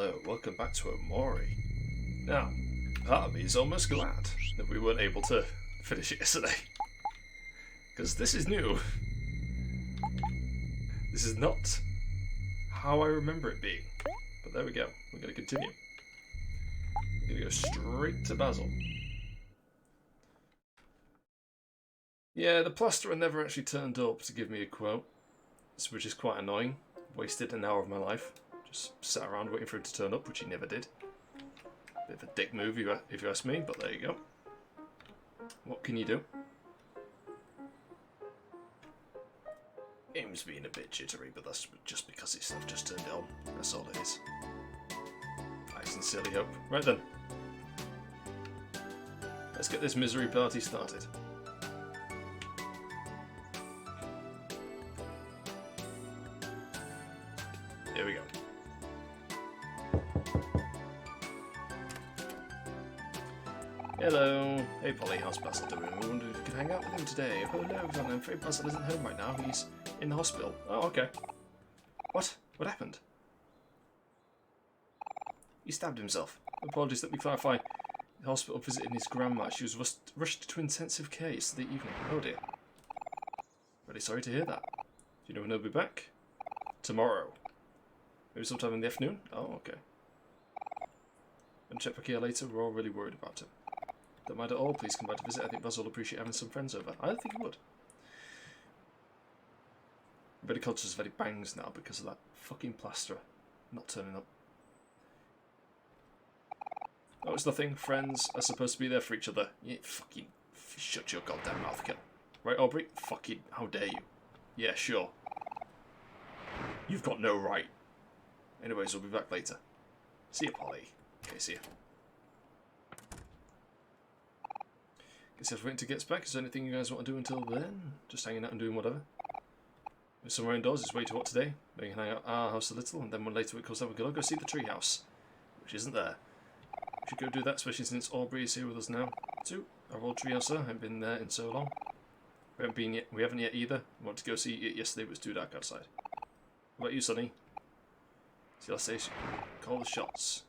Hello, welcome back to Omori. Now, part of me is almost glad that we weren't able to finish it yesterday. Because this is new. This is not how I remember it being. But there we go, we're going to continue. We're going to go straight to Basil. Yeah, the plasterer never actually turned up to give me a quote, which is quite annoying. Wasted an hour of my life. Just sat around waiting for him to turn up, which he never did. Bit of a dick move if you ask me, but there you go. What can you do? Game's being a bit jittery, but that's just because I've just turned it on. That's all it is. I sincerely hope. Right then. Let's get this misery party started. Here we go. Hello. Hey Polly, how's Basil doing? We wondered if we could hang out with him today. Oh no, I'm afraid Basil isn't home right now. He's in the hospital. Oh, okay. What? What happened? He stabbed himself. Apologies, let me clarify. The hospital visiting his grandma. She was rushed to intensive care yesterday evening. Oh dear. Really sorry to hear that. Do you know when he'll be back? Tomorrow. Maybe sometime in the afternoon? Oh, okay. And check back here later. We're all really worried about him. Don't mind at all. Please come by to visit. I think Basil will appreciate having some friends over. I don't think he would. I'm very conscious of any bangs now because of that fucking plasterer not turning up. Oh, it's nothing. Friends are supposed to be there for each other. You fucking shut your goddamn mouth, kid. Right, Aubrey? Fucking how dare you? Yeah, sure. You've got no right. Anyways, we'll be back later. See you, Polly. Okay, see you. Guess I've waiting to get back. Is there anything you guys want to do until then? Just hanging out and doing whatever. We're somewhere indoors. It's way too hot today. We can hang out at our house a little, and then when later it comes down, we can all go see the treehouse, which isn't there. We should go do that, especially since Aubrey is here with us now too. Our old treehouse, I haven't been there in so long. We haven't yet either. We wanted to go see it yesterday, but it was too dark outside. What about you, Sonny? See, let's say, call the shots.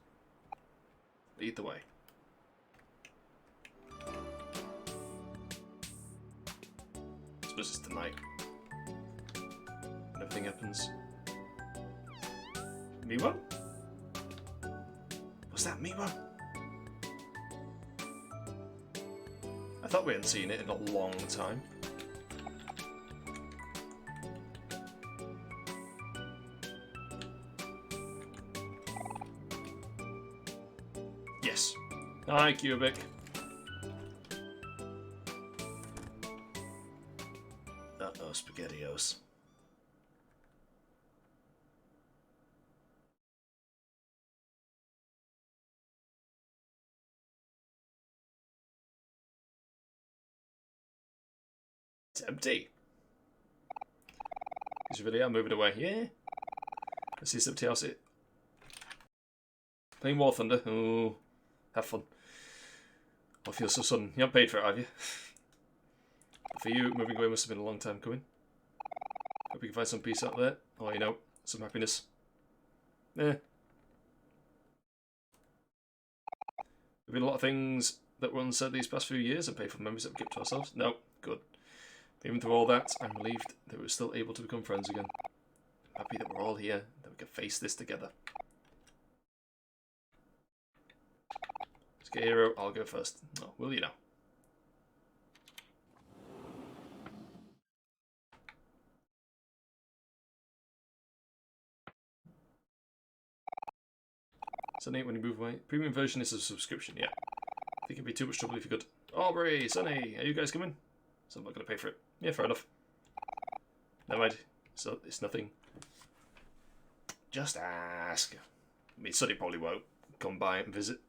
Lead the way. I suppose it's tonight. When everything happens. Miwa? Was that Miwa? I thought we hadn't seen it in a long time. Yes. Hi, Cubic. Uh-oh, SpaghettiOs. It's empty. He's really moving away. Yeah. Let's see this empty house. Playing War Thunder. Oh. Have fun. I feel so sudden. You haven't paid for it, have you? For you, moving away must have been a long time coming. Hope you can find some peace out there. Or, you know, some happiness. There have been a lot of things that were unsaid these past few years and painful memories that we kept to ourselves. No, good. Even through all that, I'm relieved that we're still able to become friends again. I'm happy that we're all here, that we can face this together. Okay, hero, I'll go first. Oh, will you now? Sonny, when you move away. Premium version is a subscription, yeah. I think it'd be too much trouble if you could. Aubrey, Sonny, are you guys coming? So I'm not going to pay for it. Yeah, fair enough. Never mind. So it's nothing. Just ask. I mean, Sonny probably won't come by and visit.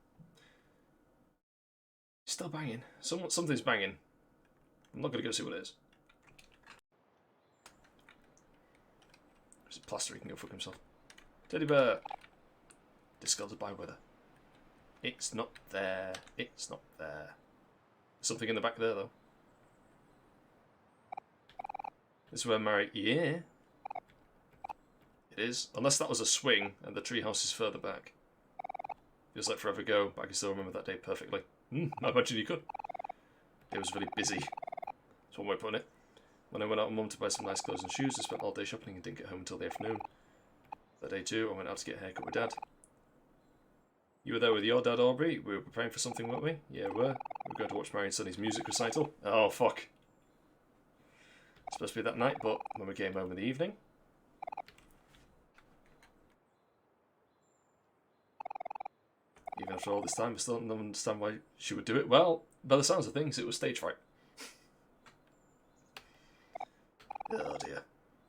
Still banging. Something's banging. I'm not going to go see what it is. There's a plaster, he can go fuck himself. Teddy bear. Discarded by weather. It's not there. It's not there. There's something in the back there, though. This is where Mary... Yeah. It is. Unless that was a swing and the treehouse is further back. Feels like forever ago, but I can still remember that day perfectly. I imagine you could. It was really busy. That's one way of putting it. When I went out with Mum to buy some nice clothes and shoes, I spent all day shopping and didn't get home until the afternoon. That day too, I went out to get a haircut with Dad. You were there with your dad, Aubrey. We were preparing for something, weren't we? Yeah, we were. We were going to watch Mary and Sonny's music recital. Oh, fuck. It's supposed to be that night, but when we came home in the evening... Even after all this time, I still don't understand why she would do it. Well, by the sounds of things, it was stage fright. Oh dear.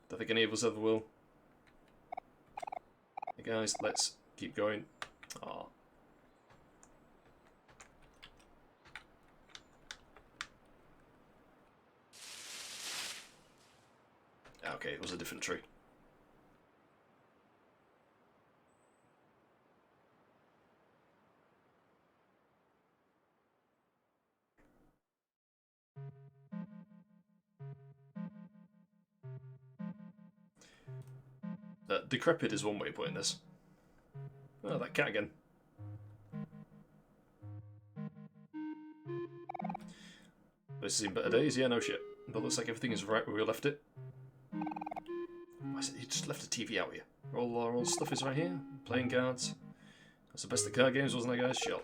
Don't think any of us ever will. Hey guys, let's keep going. Aw. Okay, it was a different tree. Decrepit is one way of putting this. Oh, that cat again. This has seen better days, yeah, no shit. But looks like everything is right where we left it. Why is it you just left the TV out here? All our old stuff is right here. Playing cards. That's the best of card games, wasn't it, guys? Sure.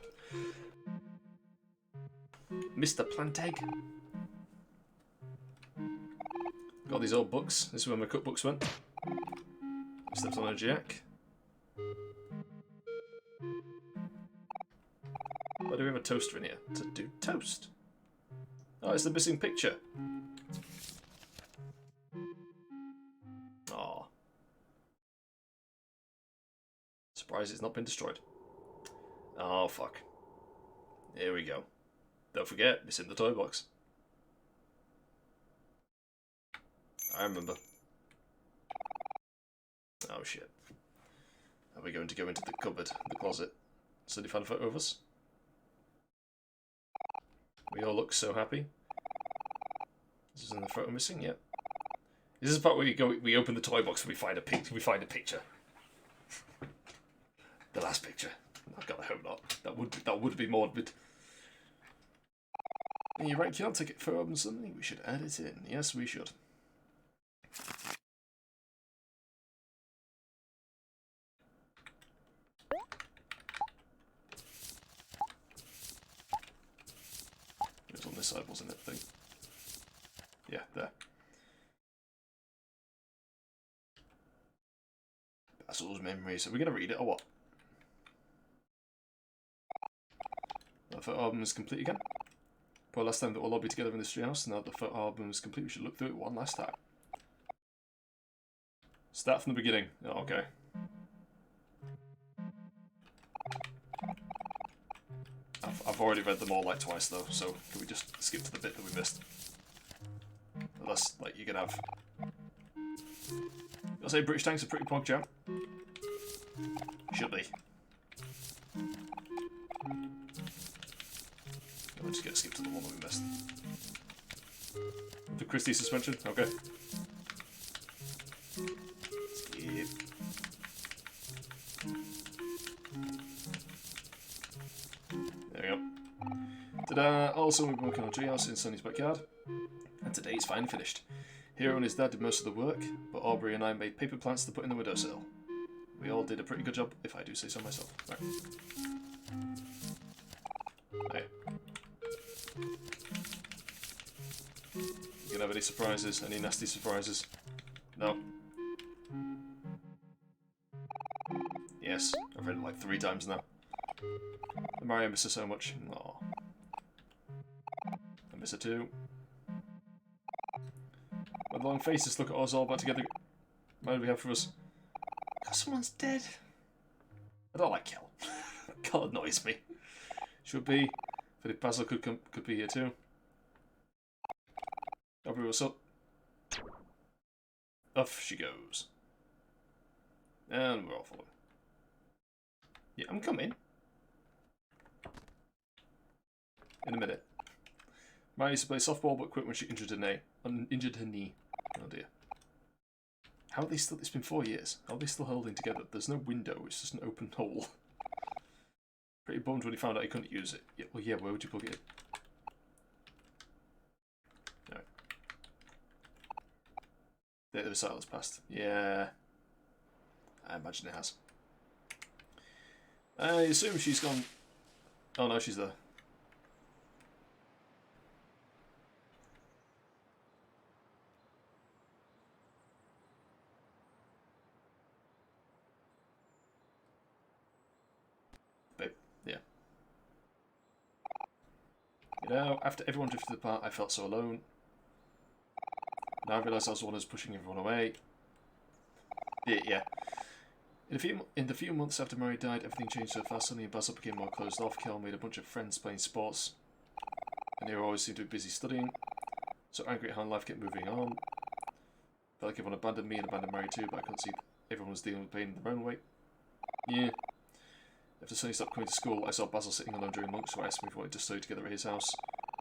Mr. Plantegg. Got these old books. This is where my cookbooks went. Stepped on a jack. Why do we have a toaster in here? To do toast. Oh, it's the missing picture. Aw. Surprised it's not been destroyed. Oh, fuck. Here we go. Don't forget, it's in the toy box. I remember. Oh shit. Are we going to go into the cupboard, the closet? Somebody found a photo of us? We all look so happy. This is in the photo missing, yep. This is the part where we open the toy box and we find a picture. The last picture. Oh god, I hope not. That would be morbid. You're right, can't take it photo album something. We should add it in. Yes, we should. It was on this side, wasn't it? I think. Yeah, there. That's all those memories. Are we gonna read it or what? The photo album is complete again. But last time that we'll all be together in this treehouse, now that the photo album is complete, we should look through it one last time. Start from the beginning. Oh, okay. I've already read them all like twice though, so can we just skip to the bit that we missed? Unless, like, you can have... I'll say British Tank's a pretty pog jam. Should be. We're just gonna skip to the one that we missed. The Christie suspension? Okay. Skip. There we go. Ta-da! Also, we've been working on a treehouse in Sonny's backyard. And today it's finally finished. Hero and his dad did most of the work, but Aubrey and I made paper plants to put in the windowsill. We all did a pretty good job, if I do say so myself. Right. Hey. You gonna have any surprises? Any nasty surprises? No. Yes, I've read it like 3 times now. Mario, I miss her so much. Aww. I miss her too. With long faces, look at us all back together. What do we have for us? God, someone's dead. I don't like Kel. Kel annoys me. Should be. But if Basil could be here too. Aubrey, what's up? Off she goes. And we're all following. Yeah, I'm coming. In a minute. Mary used to play softball but quit when she injured her knee. Oh dear. How are they still... It's been 4 years. How are they still holding together? There's no window, it's just an open hole. Pretty bummed when he found out he couldn't use it. Yeah, well, yeah, where would you plug it in? Alright. The recitals passed. Yeah. I imagine it has. I assume she's gone... Oh no, she's there. Babe, yeah. You know, after everyone drifted apart, I felt so alone. Now I realised I was the one who was pushing everyone away. Yeah. In the few months after Mary died, everything changed so fast. Suddenly Basil became more closed off. Kel made a bunch of friends playing sports. And they always seemed to be busy studying. So angry at how life kept moving on. Felt like everyone abandoned me and abandoned Mary too, but I couldn't see that everyone was dealing with pain in their own way. Yeah. After Sonny stopped coming to school, I saw Basil sitting alone during lunch, so I asked him if we wanted to study together at his house.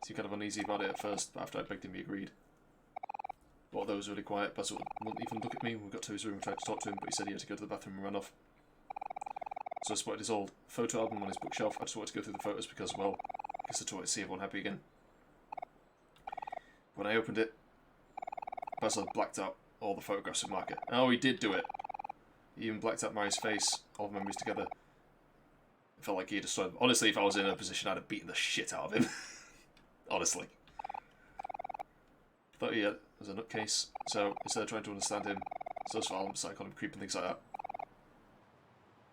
He seemed kind of uneasy about it at first, but after I begged him, he agreed. But although it was really quiet, Basil wouldn't even look at me. When we got to his room and tried to talk to him, but he said he had to go to the bathroom and ran off. So I spotted his old photo album on his bookshelf. I just wanted to go through the photos because, well, I guess I just wanted to see everyone happy again. When I opened it, Basil had blacked out all the photographs with marker. Oh, he did do it. He even blacked out Mary's face, all the memories together. It felt like he had destroyed them. Honestly, if I was in a position, I'd have beaten the shit out of him. Honestly. Thought he was a nutcase, so instead of trying to understand him, so I started calling him creep and things like that.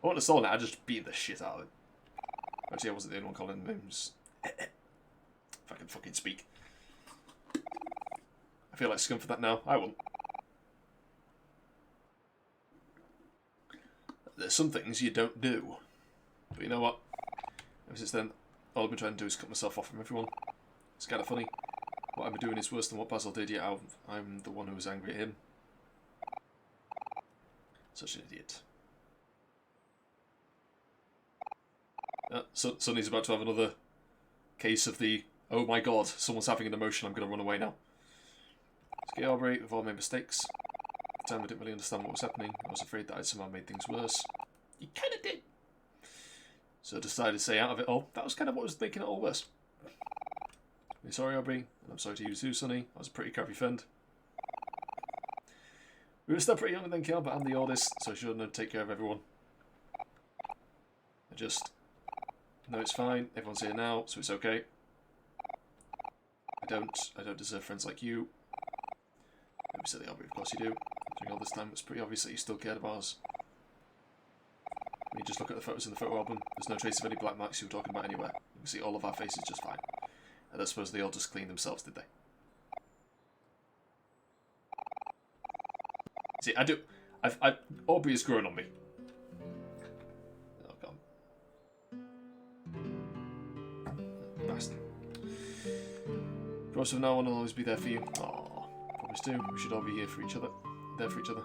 I wouldn't have stolen it, I just beat the shit out of him. Actually, I wasn't the only one calling him names. If I can fucking speak. I feel like scum for that now. I won't. There's some things you don't do. But you know what? Ever since then, all I've been trying to do is cut myself off from everyone. It's kind of funny. What I'm doing is worse than what Basil did, yet I'm the one who was angry at him. Such an idiot. Sonny's about to have another case of the, oh my god, someone's having an emotion, I'm going to run away now. It's okay, Aubrey, we've all made mistakes. At the time I didn't really understand what was happening. I was afraid that I'd somehow made things worse. You kind of did. So I decided to say out of it all, that was kind of what was making it all worse. I'm sorry, Aubrey, and I'm sorry to you too, Sonny. I was a pretty crappy friend. We were still pretty young then, Kel, but I'm the oldest, so I should know to take care of everyone. I just... No, it's fine. Everyone's here now, so it's okay. I don't deserve friends like you. Don't be silly, Aubrey, of course you do. During all this time, it's pretty obvious that you still cared about us. When you just look at the photos in the photo album, there's no trace of any black marks you were talking about anywhere. You can see all of our faces just fine. And I suppose they all just cleaned themselves, did they? See, Aubrey has grown on me. Oh, God. Bastard. Promise from now on, I'll always be there for you. Aww. Promise too. We should all be here for each other. There for each other.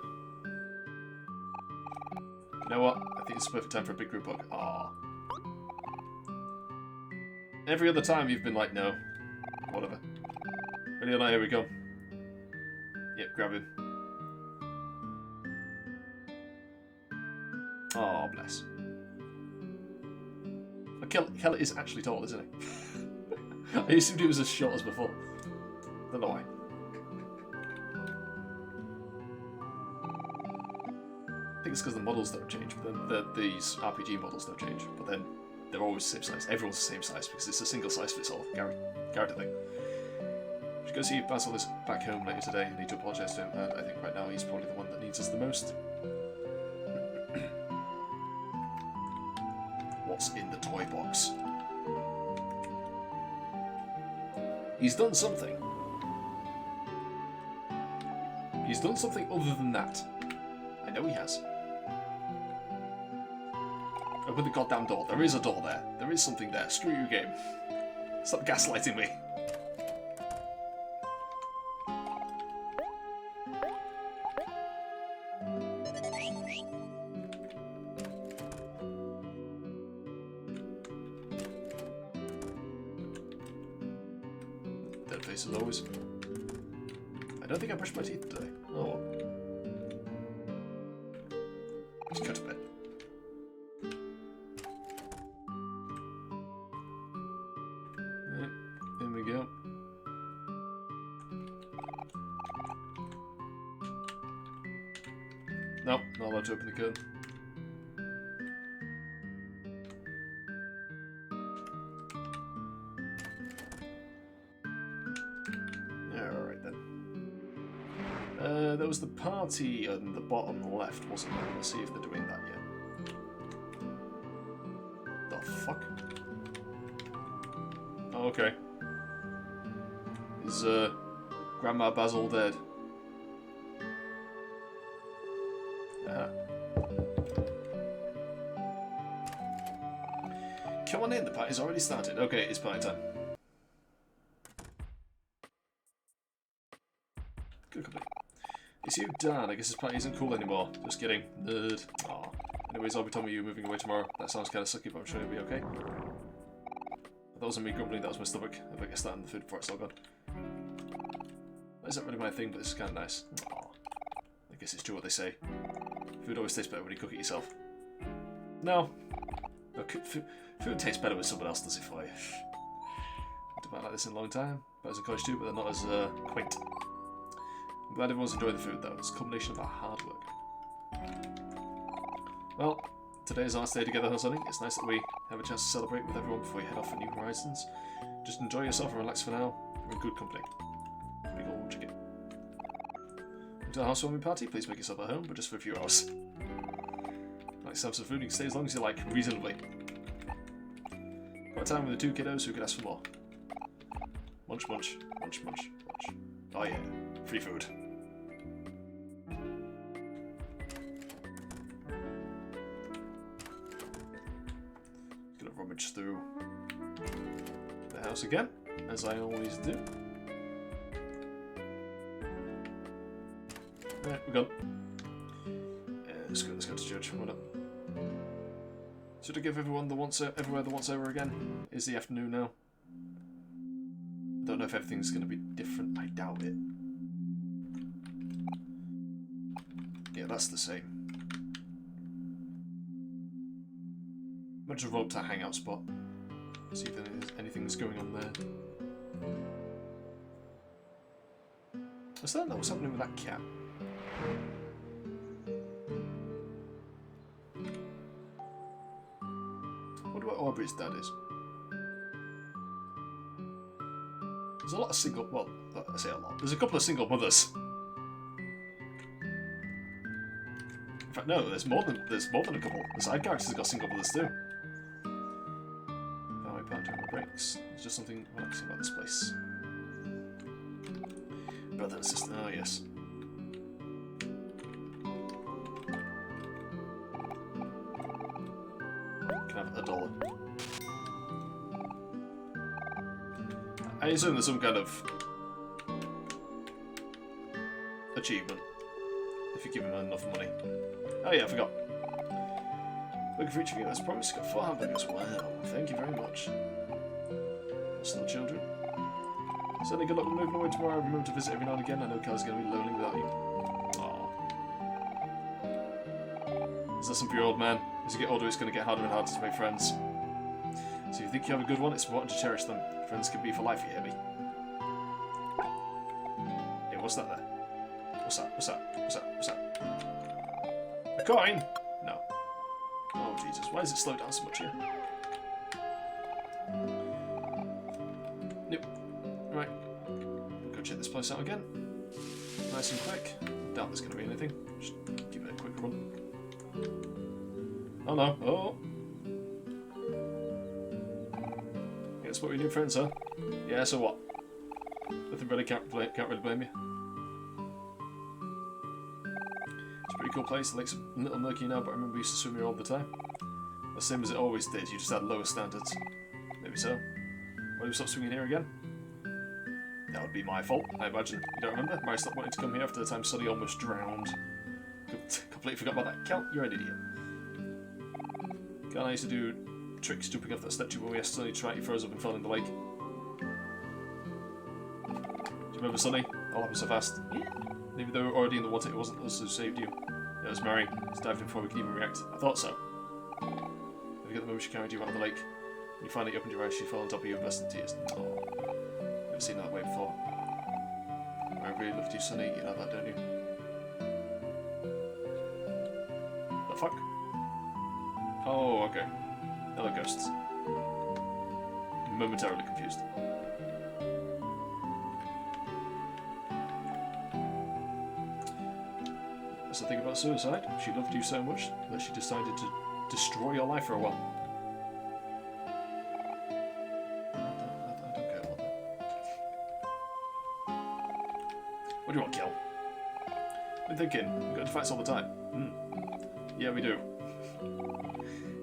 You know what? I think it's the perfect time for a big group hug. Aww. Every other time you've been like, no. Whatever. Ready or not, here we go. Yep, grab him. Oh, bless. Kel is actually tall, isn't he? I assumed he was as short as before. Don't know why. I think it's because the models don't change, but then these RPG models don't change. But then they're always the same size. Everyone's the same size because it's a single size fits all character thing. We should go see if Basil is back home later today. I need to apologise to him, and I think right now he's probably the one that needs us the most. What's in the toy box? He's done something. He's done something other than that. I know he has. Open the goddamn door. There is a door there. There is something there. Screw you, game. Stop gaslighting me. Dead face as always. I don't think I brushed my teeth today. Oh. Just go to bed. No, not allowed to open the curtain. Alright then. There was the party on the bottom left, wasn't there? Let's see if they're doing that yet. The fuck? Oh, okay. Is Grandma Basil dead? Come on in, the party's already started. Okay, it's party time. Good company. It's you, Dan. I guess this party isn't cool anymore. Just kidding. Nerd. Aw. Anyways, I'll be telling you moving away tomorrow. That sounds kind of sucky, but I'm sure it'll be okay. That wasn't me grumbling, that was my stomach. If I get started on the food before it's all gone. That isn't really my thing, but this is kind of nice. Aw. I guess it's true what they say. Food always tastes better when you cook it yourself. No. Look, food tastes better when someone else does it for you. I've done like this in a long time. But as a college too, but they're not as quaint. I'm glad everyone's enjoying the food though. It's a combination of our hard work. Well, today is our last day together, huh, Sonny? It's nice that we have a chance to celebrate with everyone before you head off for new horizons. Just enjoy yourself and relax for now. We're in good company. Big old chicken. To the housewarming party, please make yourself at home, but just for a few hours. Like to have some food, you can stay as long as you like, reasonably. Got time with the two kiddos who could ask for more. Munch, munch, munch, munch, munch. Oh yeah, free food. Gonna rummage through the house again, as I always do. Right, we're gone. Let's go to church. What up? So to give everyone the everywhere the once over again. Is the afternoon now? I don't know if everything's going to be different. I doubt it. Yeah, that's the same. Might just roll up to a hangout spot. See if anything's going on there. I still don't know what's happening with that cat. I wonder what Aubrey's dad is. There's a lot of single... Well, I say a lot. There's a couple of single mothers. In fact, no, there's more than a couple. The side characters have got single mothers too. Family plan during my breaks. There's just something relaxing about this place. Brother and sister, oh yes. Can I have $1? I assume there's some kind of achievement if you give him enough money. Oh yeah, I forgot. Looking for each of you, that's promised. Got 4 hamburgers. Wow, thank you very much. Still children. Certainly good luck with moving away tomorrow. Remember to visit every now and again. I know Carl's going to be lonely without you. Aww. Is that something for your old man? As you get older, it's going to get harder and harder to make friends. So if you think you have a good one, it's important to cherish them. Friends can be for life, you hear me? Hey, what's that there? What's that? What's that? What's that? What's that? A coin? No. Oh, Jesus. Why does it slow down so much here? Nope. Right. We'll go check this place out again. Nice and quick. Doubt there's going to be anything. Just give it a quick run. Oh no. Oh. Guess what, we new friends, huh? Yeah, so what? Nothing really, can't really blame you. It's a pretty cool place. The lake's a little murky now, but I remember we used to swim here all the time. The same as it always did, you just had lower standards. Maybe so. Why do we stop swimming here again? That would be my fault, I imagine. You don't remember? Mary stopped wanting to come here after the time Sully almost drowned. Completely forgot about that. Cal, you're an idiot. Cal, I used to do tricks jumping off that statue when we asked Sonny to try it, he froze up and fell in the lake. Do you remember Sonny? All happened so fast. Yeah. And even though we were already in the water, it wasn't us who saved you. It was Mary. She dived in before we could even react. I thought so. Have you got the moment she carried you out of the lake? When you finally opened your eyes, she fell on top of you and burst into tears. Oh. Never seen that way before. I really loved you, Sonny. You know that, don't you? fuck? Oh, okay. Hello, ghosts. Momentarily confused. That's the thing about suicide. She loved you so much that she decided to destroy your life for a while. I don't care about that. What do you want, kill? I've been thinking, we've got to fights all the time. Yeah, we do.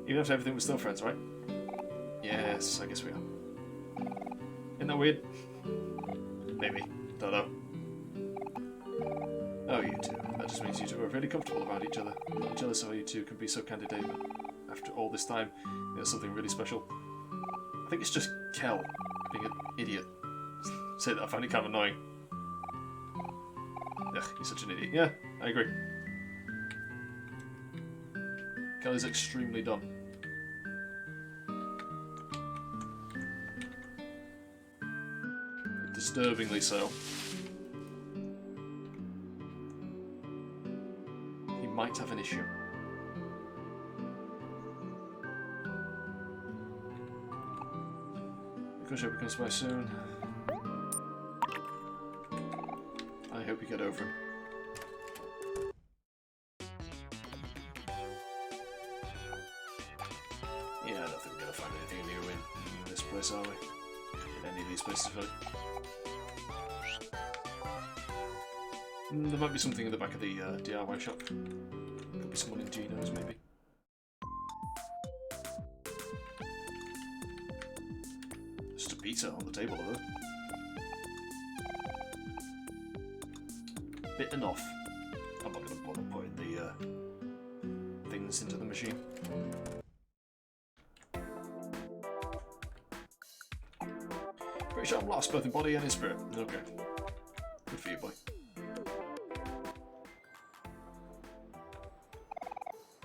Even after everything, we're still friends, right? Yes, I guess we are. Isn't that weird? Maybe. Don't know. Oh, you two. That just means you two are really comfortable around each other. I'm not jealous how you two can be so candid, but after all this time, there's something really special. I think it's just Kel being an idiot. Say that, I find it kind of annoying. Ugh, you're such an idiot. Yeah, I agree. Kel is extremely dumb. Disturbingly so. He might have an issue. I wish it comes by soon. I hope you get over him. Yeah, I don't think we're gonna find anything new in this place, are we? In any of these places, really. There might be something in the back of the DIY shop. Could be someone in Gino's, maybe. Just a pizza on the table, though. Bitten off. I'm not going to bother putting the things into the machine. Pretty sure I'm lost both in body and in spirit. Okay. Good for you, boy.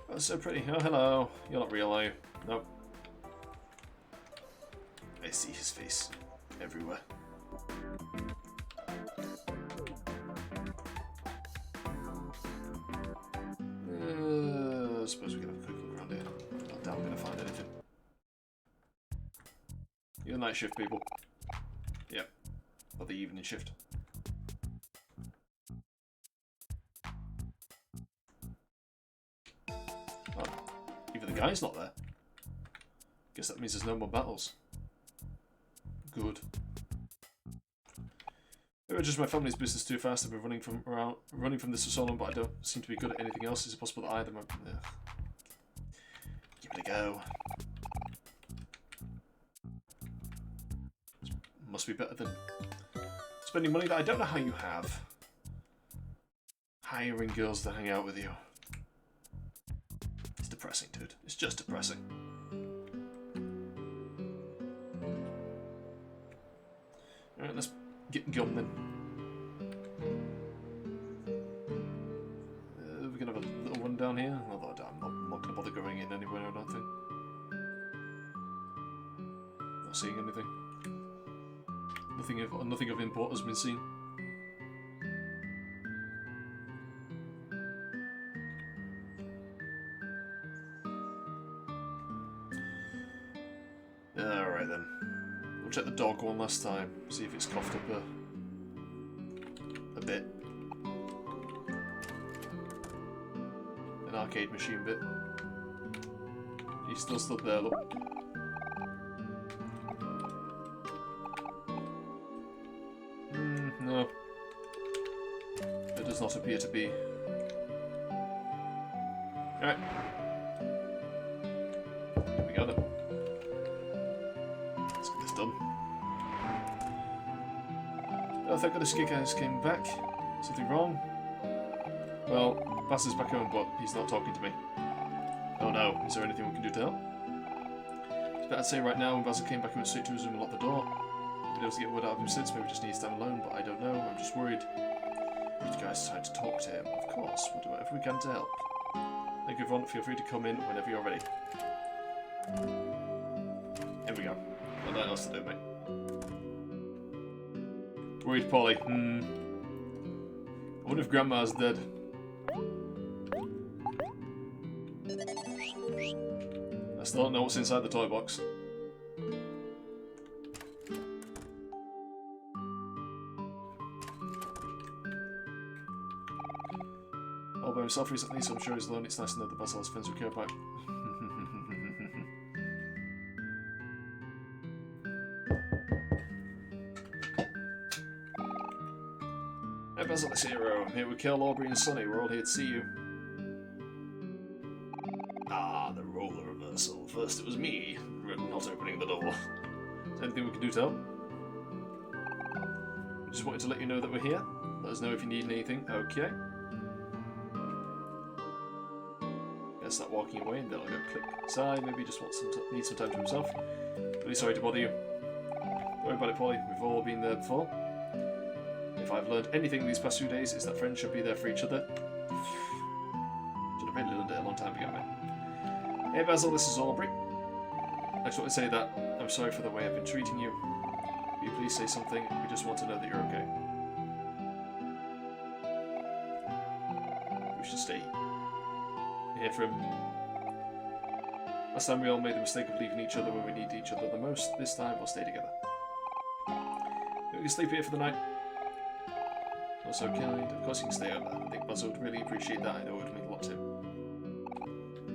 That's so pretty. Oh, hello. You're not real, are you? Nope. I see his face everywhere. I suppose we can have a quick look around here. Not doubt we're going to find anything. You're the night shift people. Yep. Or the evening shift. The guy's not there. Guess that means there's no more battles. Good. Maybe just my family's business too fast. I've been running from this for so long, but I don't seem to be good at anything else. Is it possible that either? Give it a go. Must be better than spending money that I don't know how you have. Hiring girls to hang out with you. Depressing, dude. It's just depressing. Alright, let's get going then. We're gonna have a little run down here. Although I'm not gonna bother going in anywhere, I don't think. Not seeing anything. Nothing of import has been seen. Alright then. We'll check the dog one last time. See if it's coughed up a bit. An arcade machine bit. He's still stood there, look. No. It does not appear to be. Alright. Here we go then. Let's get this done. Oh, thank goodness Skikaz came back. Something wrong? Well, Bass is back home, but he's not talking to me. Oh no, is there anything we can do to help? It's better to say right now when Basil came back, he went straight to his room and locked the door. We've been able to get word out of him since, maybe just needs time alone, but I don't know, I'm just worried. You guys tried to talk to him, of course, we'll do whatever we can to help. Thank you everyone, feel free to come in whenever you're ready. Here we go. Nothing else to do, mate. Worried Polly. I wonder if Grandma's dead. still don't know what's inside the toy box. All by himself recently, so I'm sure he's learned it's nice to know that Basil has friends who care about. Hey Basil, it's Hero. I'm here with Kel, Aubrey and Sonny. We're all here to see you. Ah, the role reversal. First it was me, not opening the door. Is there anything we can do to help? We just wanted to let you know that we're here. Let us know if you need anything. Okay. Gonna start walking away and then I'll go click. Sigh, maybe he just wants needs some time to himself. Really sorry to bother you. Don't worry about it, Polly. We've all been there before. If I've learned anything these past few days, is that friends should be there for each other. Should have really learned it a long time ago, man. Hey Basil, this is Aubrey. I just want to say that I'm sorry for the way I've been treating you. Will you please say something? We just want to know that you're okay. We should stay here for him. Last time we all made the mistake of leaving each other when we needed each other the most. This time we'll stay together. We can sleep here for the night. You're so kind. Of course you can stay over. I think Basil would really appreciate that. I know it would mean a lot to him.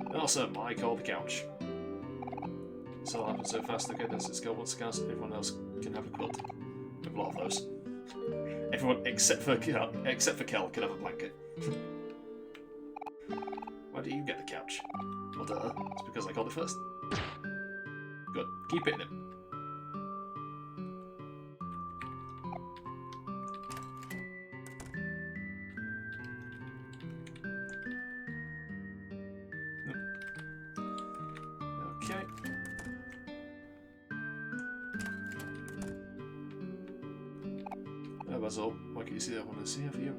And also, I call the couch. This all happened so fast. Okay, this is Kel wants a couch. Everyone else can have a quilt. We have a lot of those. Everyone except for Kel can have a blanket. Why do you get the couch? Well, duh. It's because I called it first. Good. Keep hitting him. Okay. Oh, Basil, why can't you see that I want to see her for you?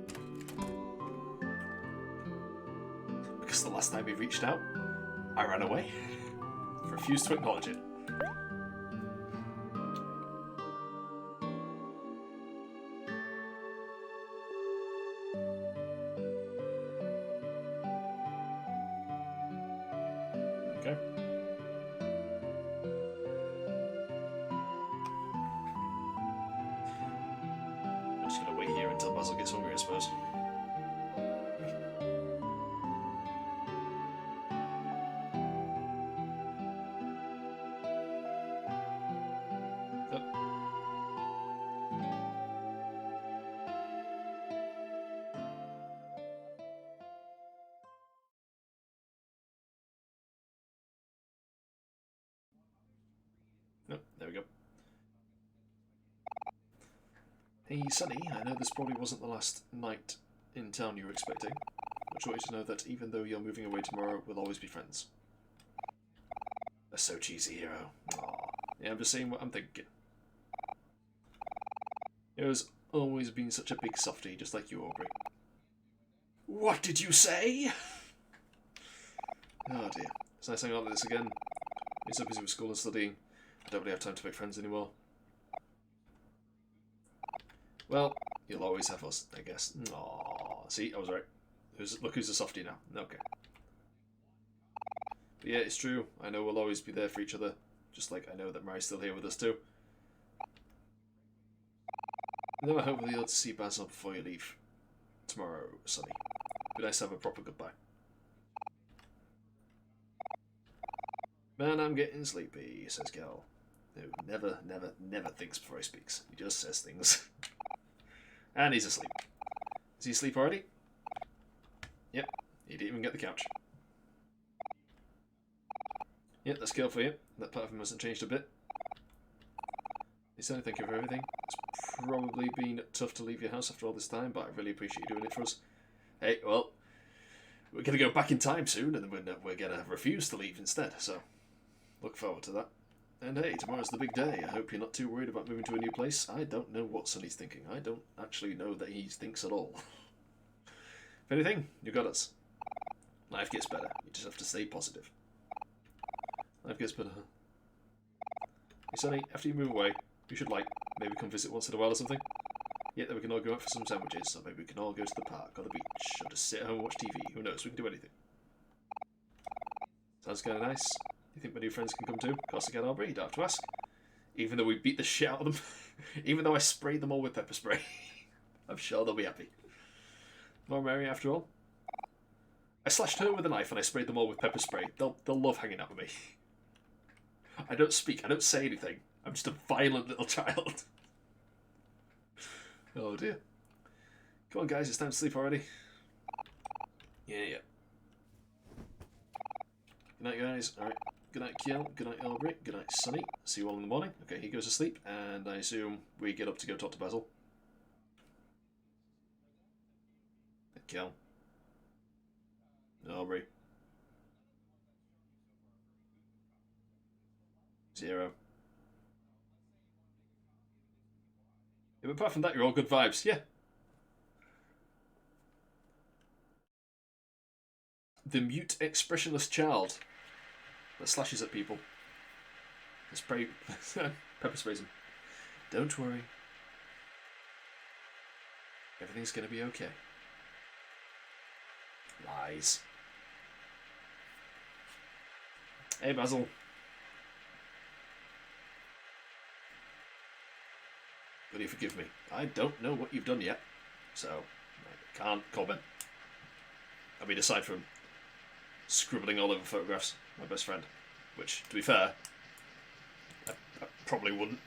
Because the last time we reached out, I ran away. Refused to acknowledge it. Okay. I'm just gonna wait here until Basil gets hungry, I suppose. Nope, there we go. Hey, Sonny, I know this probably wasn't the last night in town you were expecting. I just want you to know that even though you're moving away tomorrow, we'll always be friends. That's so cheesy, Hero. Aww. Yeah, I'm just saying what I'm thinking. Hero's always been such a big softie, just like you, Aubrey. What did you say? Oh dear. It's nice hanging out like this again. You're so busy with school and studying. I don't really have time to make friends anymore. Well, you'll always have us, I guess. Aww. See, I was right. Look who's a softie now. Okay. But yeah, it's true. I know we'll always be there for each other. Just like I know that Mary's still here with us too. And then I hope we'll be able to see Basil before you leave. Tomorrow, Sonny. Be nice to have a proper goodbye. Man, I'm getting sleepy, says Kel. Who never thinks before he speaks. He just says things. And he's asleep. Is he asleep already? Yep, he didn't even get the couch. Yep, that's Kel for you. That part of him hasn't changed a bit. He said thank you for everything. It's probably been tough to leave your house after all this time, but I really appreciate you doing it for us. Hey, well, we're going to go back in time soon, and then we're going to refuse to leave instead, so look forward to that. And hey, tomorrow's the big day. I hope you're not too worried about moving to a new place. I don't know what Sonny's thinking. I don't actually know that he thinks at all. If anything, you got us. Life gets better. You just have to stay positive. Life gets better. Hey Sonny, after you move away, you should maybe come visit once in a while or something. Yeah, then we can all go out for some sandwiches, or maybe we can all go to the park or the beach, or just sit at home and watch TV. Who knows? We can do anything. Sounds kind of nice. You think my new friends can come too? Of course they can, Aubrey. You don't have to ask. Even though we beat the shit out of them. Even though I sprayed them all with pepper spray. I'm sure they'll be happy. More Mary after all. I slashed her with a knife and I sprayed them all with pepper spray. They'll love hanging out with me. I don't speak. I don't say anything. I'm just a violent little child. Oh dear. Come on guys, it's time to sleep already. Yeah. Good night guys. Alright. Good night Kiel. Good night Aubrey. Good night Sunny. See you all in the morning. Okay, he goes to sleep and I assume we get up to go talk to Basil. Kiel. Aubrey. 0. Yeah, but apart from that, you're all good vibes. Yeah. The mute, expressionless child that slashes at people. Spray, pepper sprays them. Don't worry. Everything's going to be okay. Lies. Hey, Basil. Will you forgive me? I don't know what you've done yet, so I can't comment. I mean, aside from scribbling all over photographs, my best friend, which, to be fair, I probably wouldn't.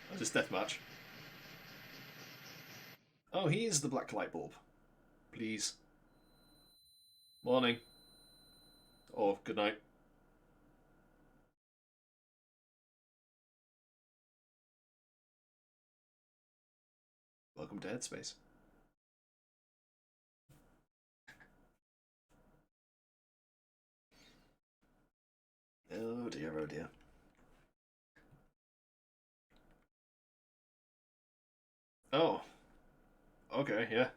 That's his death match. Oh, he is the black light bulb. Please. Morning. Or good night. Welcome to Headspace. Oh dear, oh dear. Oh. Okay, yeah.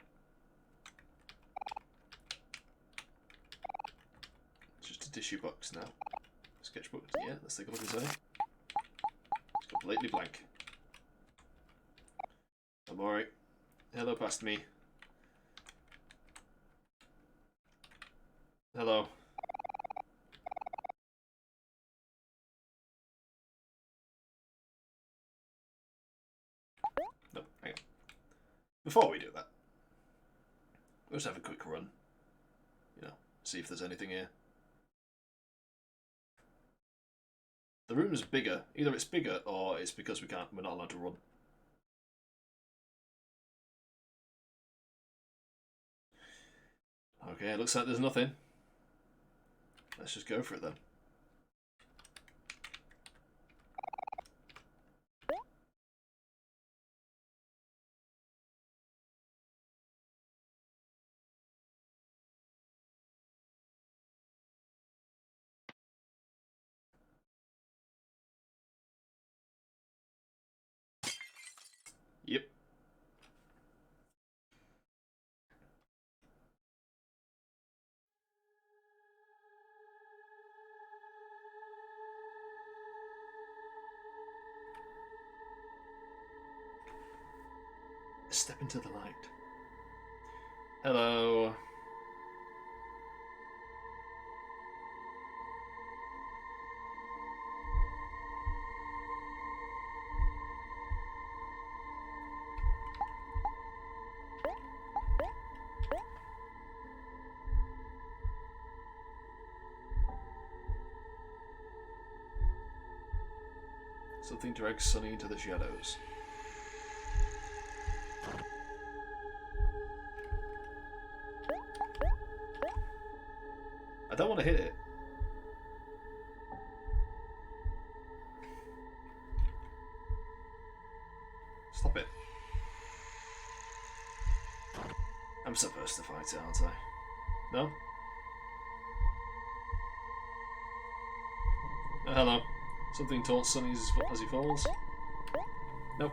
It's just a tissue box now. Sketchbook, yeah, let's take a look inside. It's completely blank. Omori. Hello, past me. Hello. No, hang on. Before we do that, we'll just have a quick run. You know, see if there's anything here. The room's bigger. Either it's bigger or it's because we're not allowed to run. Okay, it looks like there's nothing. Let's just go for it then. Yep. Step into the light. Hello. Something drags Sunny into the shadows. I don't want to hit it. Stop it. I'm supposed to fight it, aren't I? No? Oh, hello. Something taunts Sunny as he falls. Nope.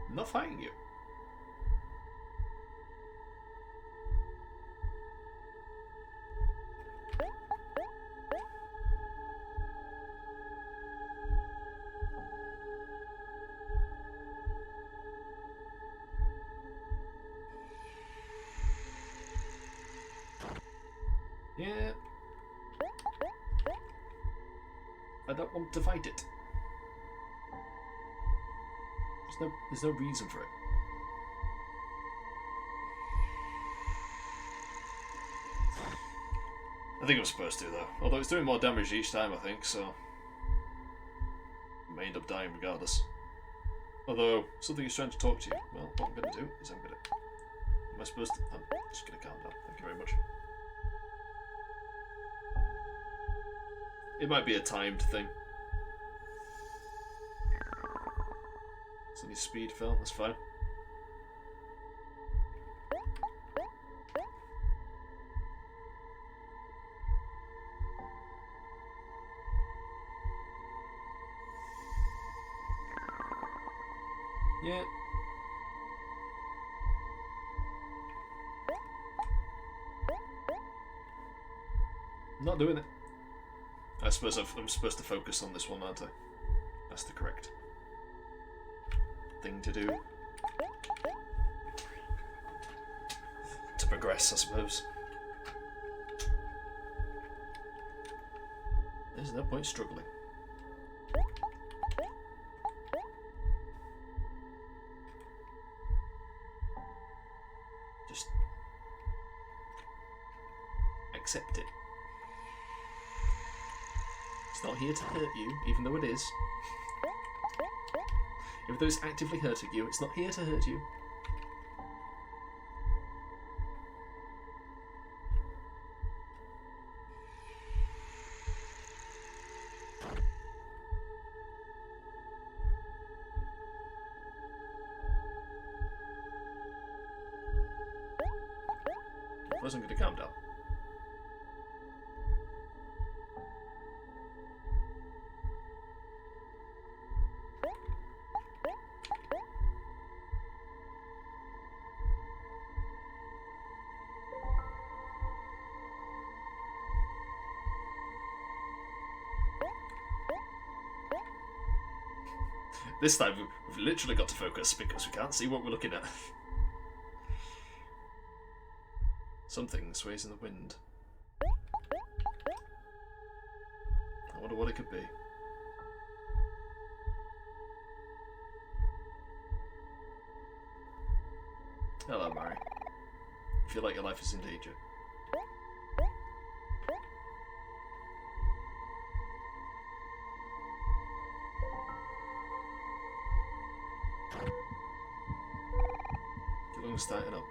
I'm not fighting you. I don't want to fight it. There's no reason for it. I think I'm supposed to, though. Although it's doing more damage each time, I think, so I may end up dying regardless. Although, something is trying to talk to you. Well, what I'm going to do is I'm supposed to... I'm just going to calm down. Thank you very much. It might be a timed thing. So any speed fell, that's fine. Yeah. Not doing it. I suppose I'm supposed to focus on this one, aren't I? That's the correct thing to do. To progress, I suppose. There's no point struggling. Just accept it. It's not here to hurt you, even though it is. Even though it's actively hurting you, it's not here to hurt you. I wasn't going to calm down. This time we've literally got to focus because we can't see what we're looking at. Something sways in the wind. I wonder what it could be. Hello, Mari. You feel like your life is in danger. Your lungs starting up.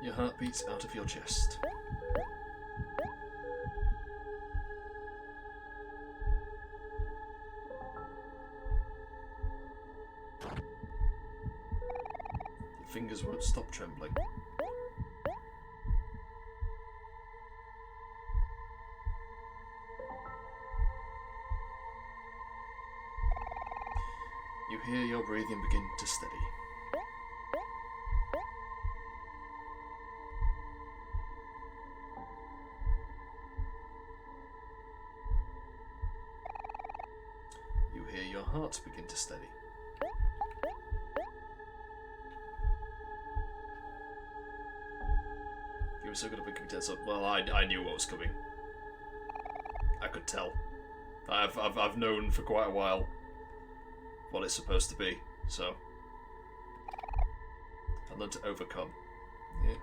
Your heart beats out of your chest. Your fingers won't stop trembling. You hear your breathing begin to steady. You hear your heart begin to steady. You were so good at picking tense up. Well, I knew what was coming. I could tell. I've known for quite a while what it's supposed to be, so I learned to overcome. Yeah.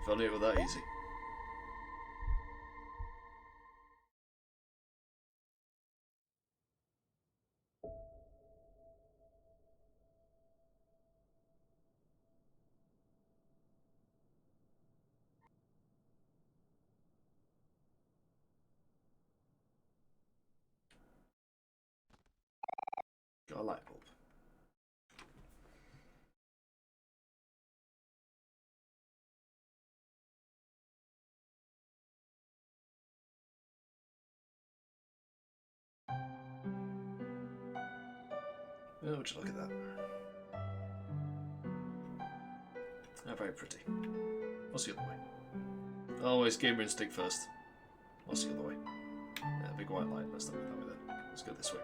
If only it were that easy. Got a light bulb. Oh, would you look at that? How very pretty. What's the other way? Always gamer instinct first. What's the other way? Yeah, big white light. Let's not go that way then. Let's go this way.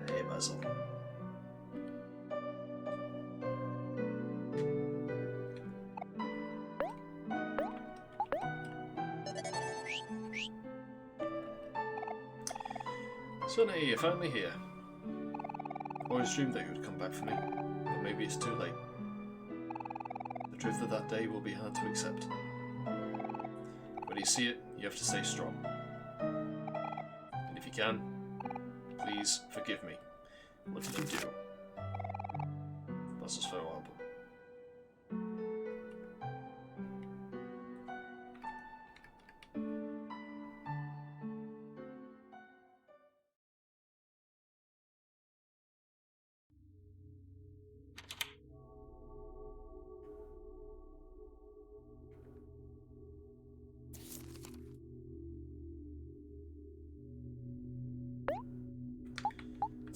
Hey, Basil. Sonny, you're finally here. I always dreamed that you would come back for me, but maybe it's too late. The truth of that day will be hard to accept. When you see it, you have to stay strong. And if you can, please forgive me. What did you do? Basil's photo album.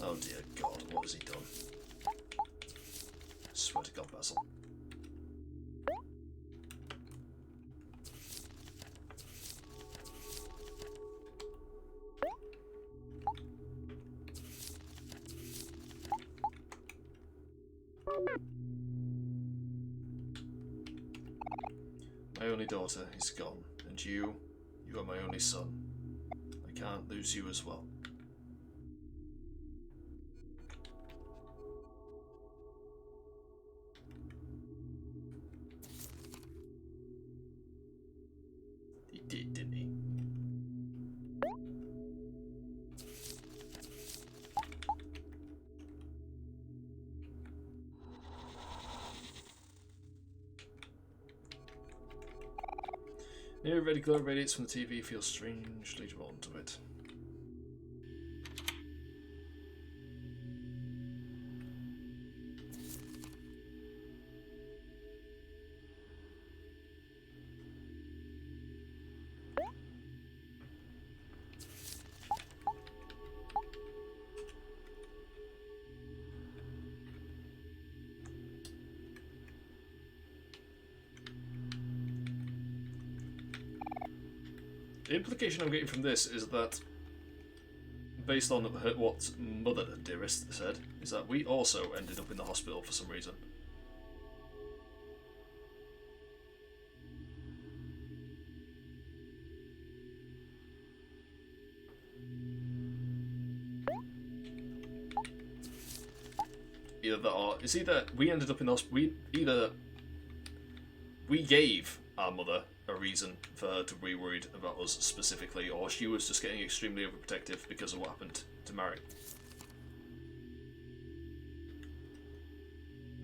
Oh dear God, what has he done? I swear to God, Basil. My only daughter is gone, and you are my only son. I can't lose you as well. He did, didn't he? Near a red glow radiates from the TV, feels strangely drawn to it. The implication I'm getting from this is that, based on what Mother Dearest said, is that we also ended up in the hospital for some reason. Either that, or it's either we ended up in the hospital. Either we gave our mother a reason for her to be worried about us specifically, or she was just getting extremely overprotective because of what happened to Mary.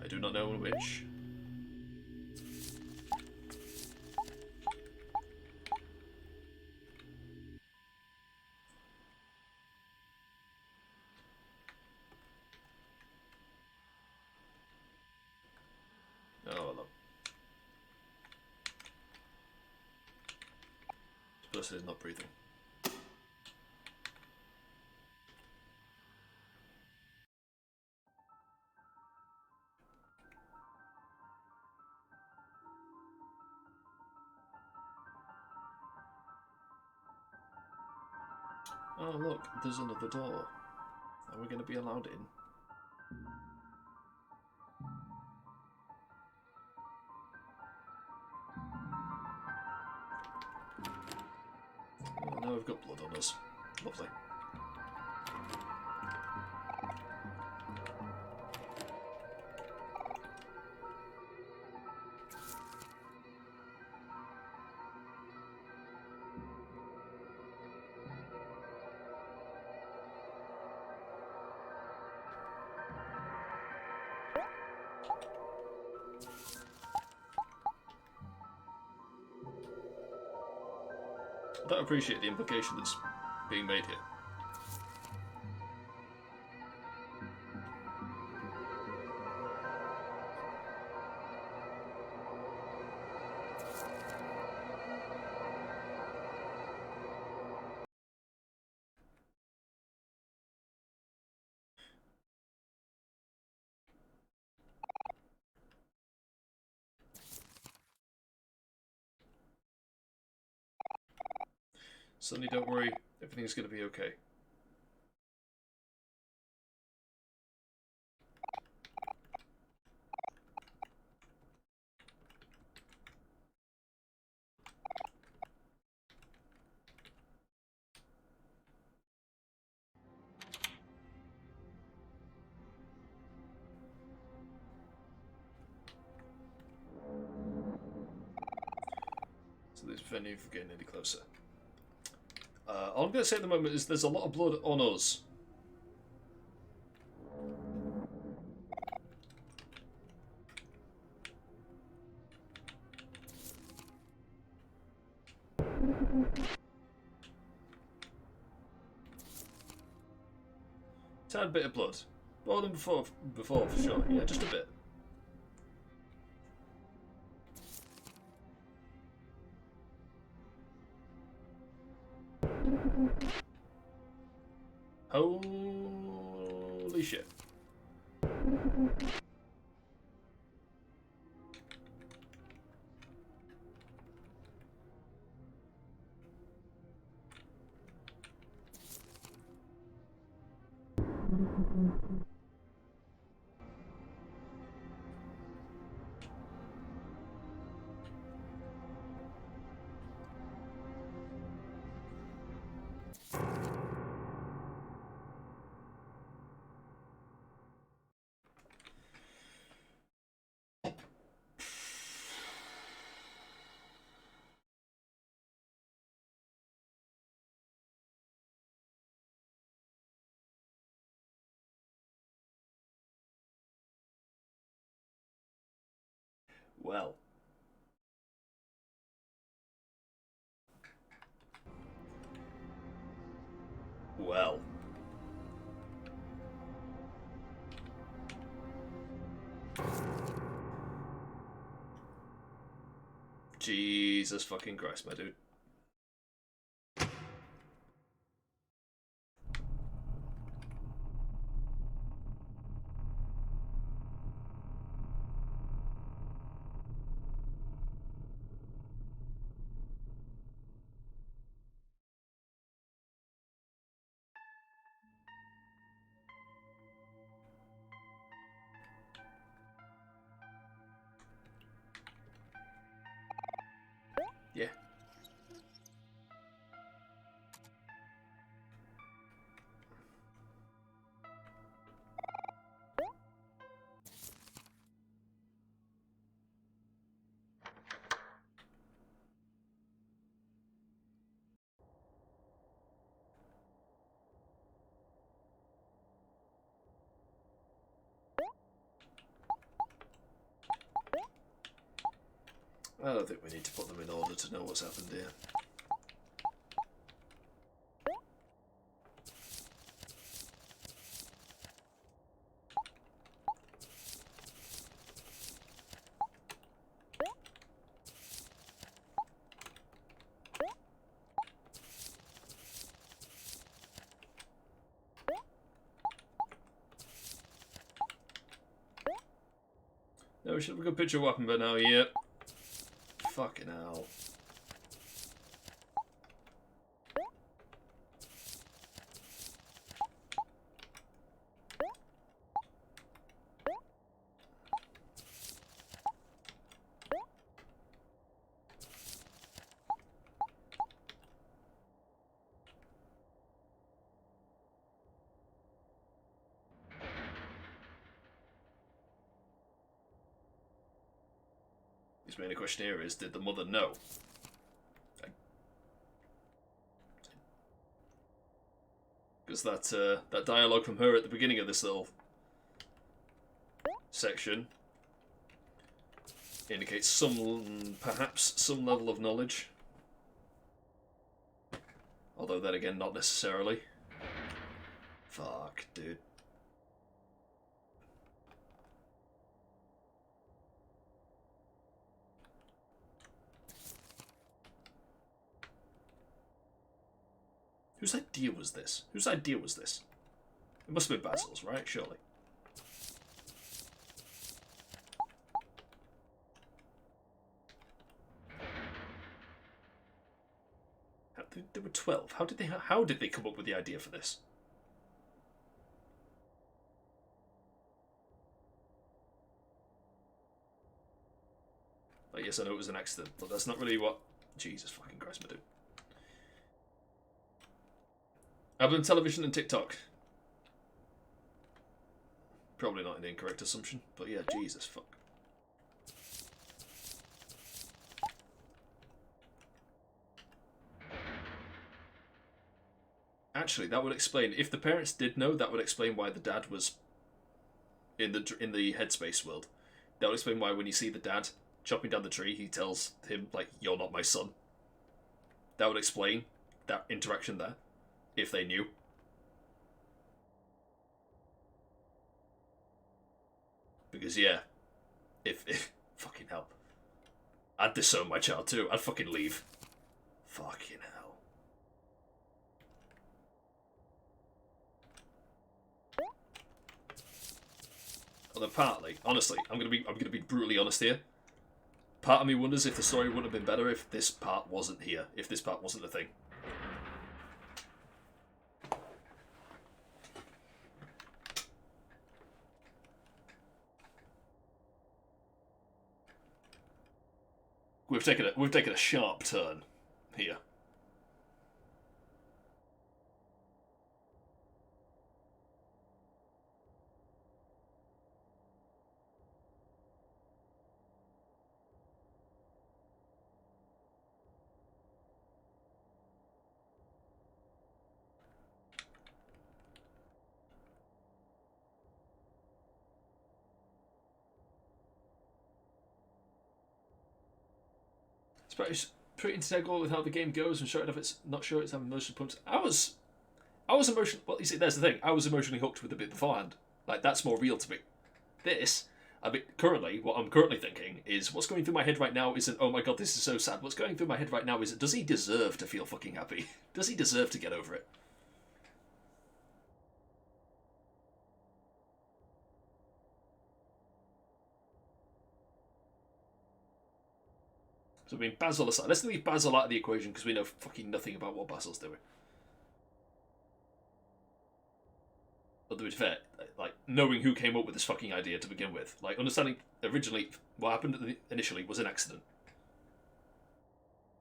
I do not know which. Oh, hello. This person is not breathing. Oh look, there's another door. Are we going to be allowed in? Oh, now we've got blood on us. Lovely. I don't appreciate the implication that's being made here. Sonny, don't worry. Everything's going to be okay. So this venue for getting any closer. All I'm going to say at the moment is there's a lot of blood on us. Tad bit of blood. More than before for sure. Yeah, just a bit. Holy shit. Well. Well. Jesus fucking Christ, my dude. Yeah. I don't think we need to put them in order to know what's happened here. No, we should have a good picture weapon by now, yep. Fucking hell. His main question here is, did the mother know? Because that dialogue from her at the beginning of this little section indicates perhaps some level of knowledge. Although then again, not necessarily. Fuck, dude. Whose idea was this? Whose idea was this? It must have been Basil's, right? Surely. They were 12. How did they come up with the idea for this? Like, yes, I know it was an accident, but that's not really what... Jesus fucking Christ, my dude. Other than television and TikTok. Probably not an incorrect assumption, but yeah, Jesus fuck. Actually, that would explain, if the parents did know, that would explain why the dad was in the headspace world. That would explain why when you see the dad chopping down the tree, he tells him, like, you're not my son. That would explain that interaction there, if they knew. Because, yeah, if fucking hell. I'd disown my child too. I'd fucking leave. Fucking hell. Although partly, honestly, I'm gonna be brutally honest here. Part of me wonders if the story wouldn't have been better if this part wasn't here, if this part wasn't a thing. We've taken a sharp turn here. It's pretty integral with how the game goes, and short of it's not sure it's having emotional pumps. I was emotionally. Well, you see, there's the thing. I was emotionally hooked with the bit beforehand. Like, that's more real to me. This, currently, what I'm currently thinking is, what's going through my head right now isn't, oh my god, this is so sad. What's going through my head right now is, does he deserve to feel fucking happy? Does he deserve to get over it? So, I mean, Basil aside. Let's leave Basil out of the equation because we know fucking nothing about what Basil's doing. But to be fair, like, knowing who came up with this fucking idea to begin with, like, understanding originally what happened initially was an accident.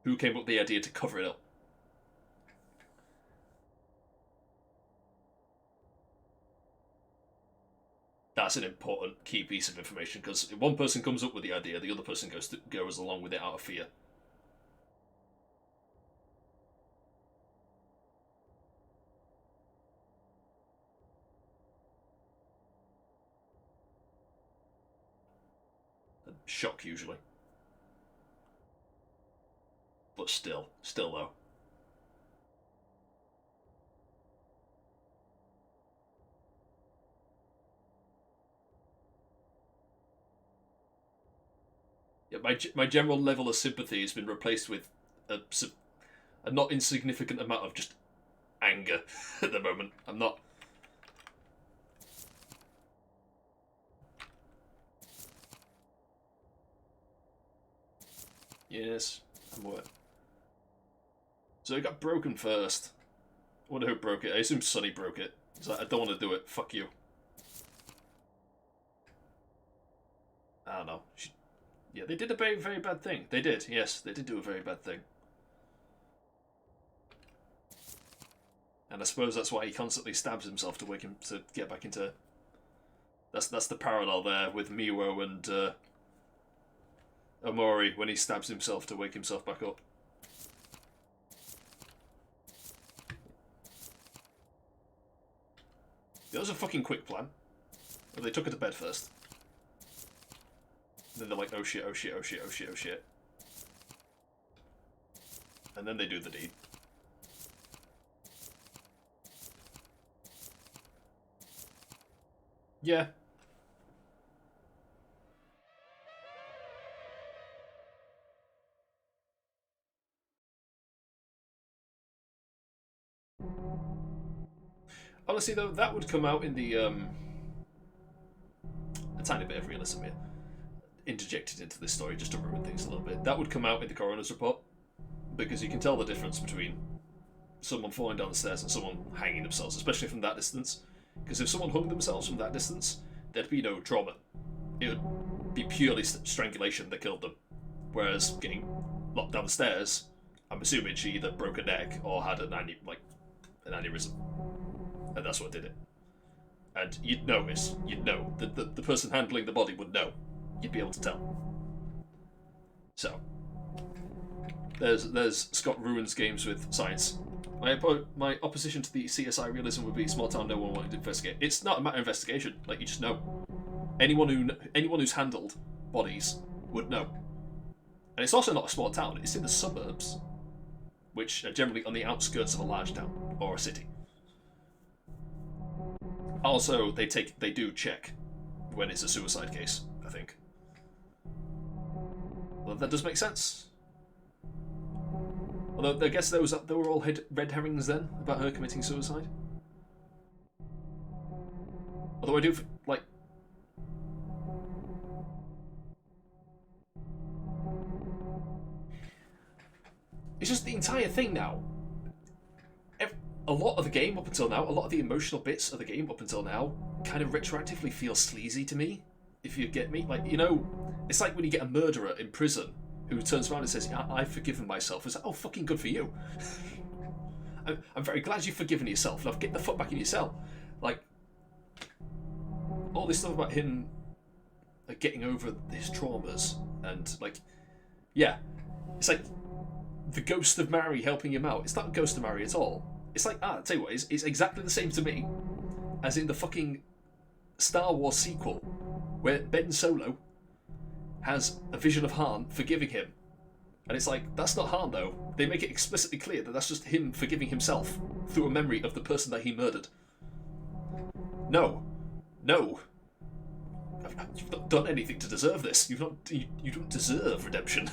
Who came up with the idea to cover it up? That's an important key piece of information, because if one person comes up with the idea, the other person goes along with it out of fear. Shock, usually. But still though. Yeah, my general level of sympathy has been replaced with a not insignificant amount of just anger at the moment. I'm not... Yes, I'm aware. So it got broken first. I wonder who broke it. I assume Sonny broke it. He's like, I don't want to do it. Fuck you. I don't know. Yeah, they did a very, very bad thing. They did, yes. They did do a very bad thing. And I suppose that's why he constantly stabs himself to get back into... That's the parallel there with Miwo and Omori when he stabs himself to wake himself back up. That was a fucking quick plan. But they took her to bed first. And then they're like, oh shit, oh shit, oh shit, oh shit, oh shit. And then they do the deed. Yeah. Honestly, though, that would come out in the, a tiny bit of realism here, interjected into this story just to ruin things a little bit. That would come out in the coroner's report, because you can tell the difference between someone falling down the stairs and someone hanging themselves, especially from that distance. Because if someone hung themselves from that distance, there'd be no trauma. It would be purely strangulation that killed them. Whereas getting locked down the stairs, I'm assuming she either broke a neck or had an aneurysm, and that's what did it. And you'd notice, you'd know. The person handling the body would know. You'd be able to tell. So, there's Scott ruins games with science. My opposition to the CSI realism would be small town, no one wanted to investigate. It's not a matter of investigation. Like, you just know. Anyone who's handled bodies would know. And it's also not a small town. It's in the suburbs, which are generally on the outskirts of a large town or a city. Also, they do check when it's a suicide case, I think. Well, that does make sense. Although I guess there were all red herrings then about her committing suicide. Although I do like. It's just the entire thing now. A lot of the game up until now, a lot of the emotional bits of the game up until now, kind of retroactively feel sleazy to me, if you get me. Like, you know, it's like when you get a murderer in prison who turns around and says, I've forgiven myself. It's like, oh, fucking good for you. I'm very glad you've forgiven yourself. Now get the fuck back in your cell. Like, all this stuff about him getting over his traumas and, like, yeah, it's like the ghost of Mary helping him out. It's not a ghost of Mary at all. It's like, I'll tell you what, it's exactly the same to me as in the fucking Star Wars sequel where Ben Solo has a vision of Han forgiving him. And it's like, that's not Han though. They make it explicitly clear that that's just him forgiving himself through a memory of the person that he murdered. No. You've not done anything to deserve this. You don't deserve redemption.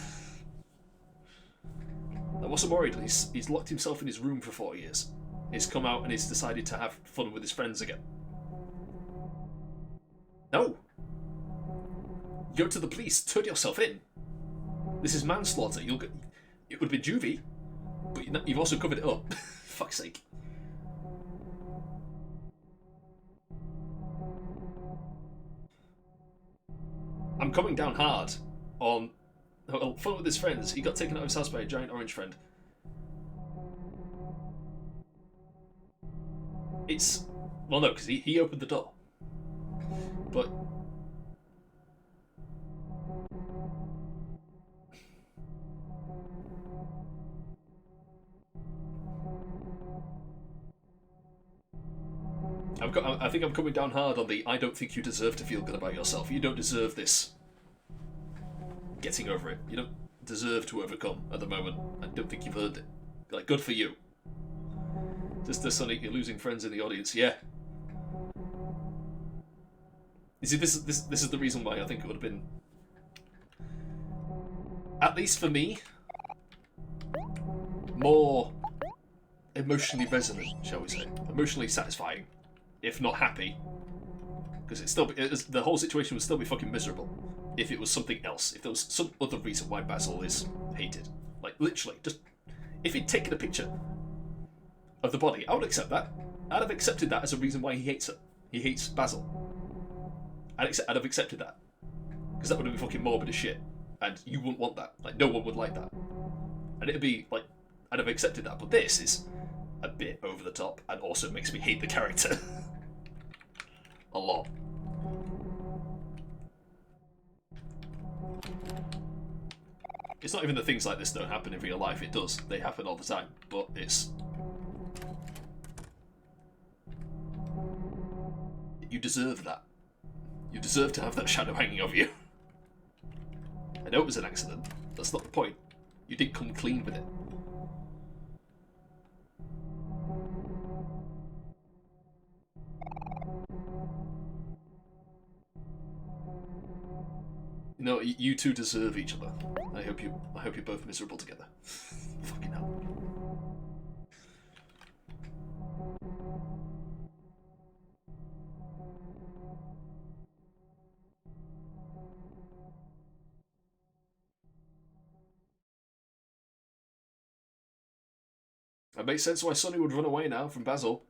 Like, what's Omori done? He's locked himself in his room for 4 years. He's come out and he's decided to have fun with his friends again. No. You go to the police, turn yourself in. This is manslaughter. It would have been juvie, but you've also covered it up. Fuck's sake. I'm coming down hard on fun with his friends. He got taken out of his house by a giant orange friend. It's... Well, no, because he opened the door. But... I think I'm coming down hard on the I don't think you deserve to feel good about yourself. You don't deserve this. Getting over it. You don't deserve to overcome at the moment. I don't think you've earned it. Like, good for you. Just Sonic, you're losing friends in the audience. Yeah. You see, this is the reason why I think it would have been, at least for me, more emotionally resonant, shall we say. Emotionally satisfying. If not happy. Because the whole situation would still be fucking miserable if it was something else. If there was some other reason why Basil is hated. Like, literally, just... If he'd taken a picture of the body, I would accept that. I'd have accepted that as a reason why he hates her. He hates Basil. I'd have accepted that. Because that would have been fucking morbid as shit. And you wouldn't want that. Like, no one would like that. And it'd be, like... I'd have accepted that. But this is a bit over the top and also makes me hate the character. A lot. It's not even that things like this don't happen in real life. It does. They happen all the time. But it's... You deserve that. You deserve to have that shadow hanging over you. I know it was an accident. That's not the point. You didn't come clean with it. No, you two deserve each other. I hope you're both miserable together. Fucking hell. It makes sense why Sonny would run away now from Basil.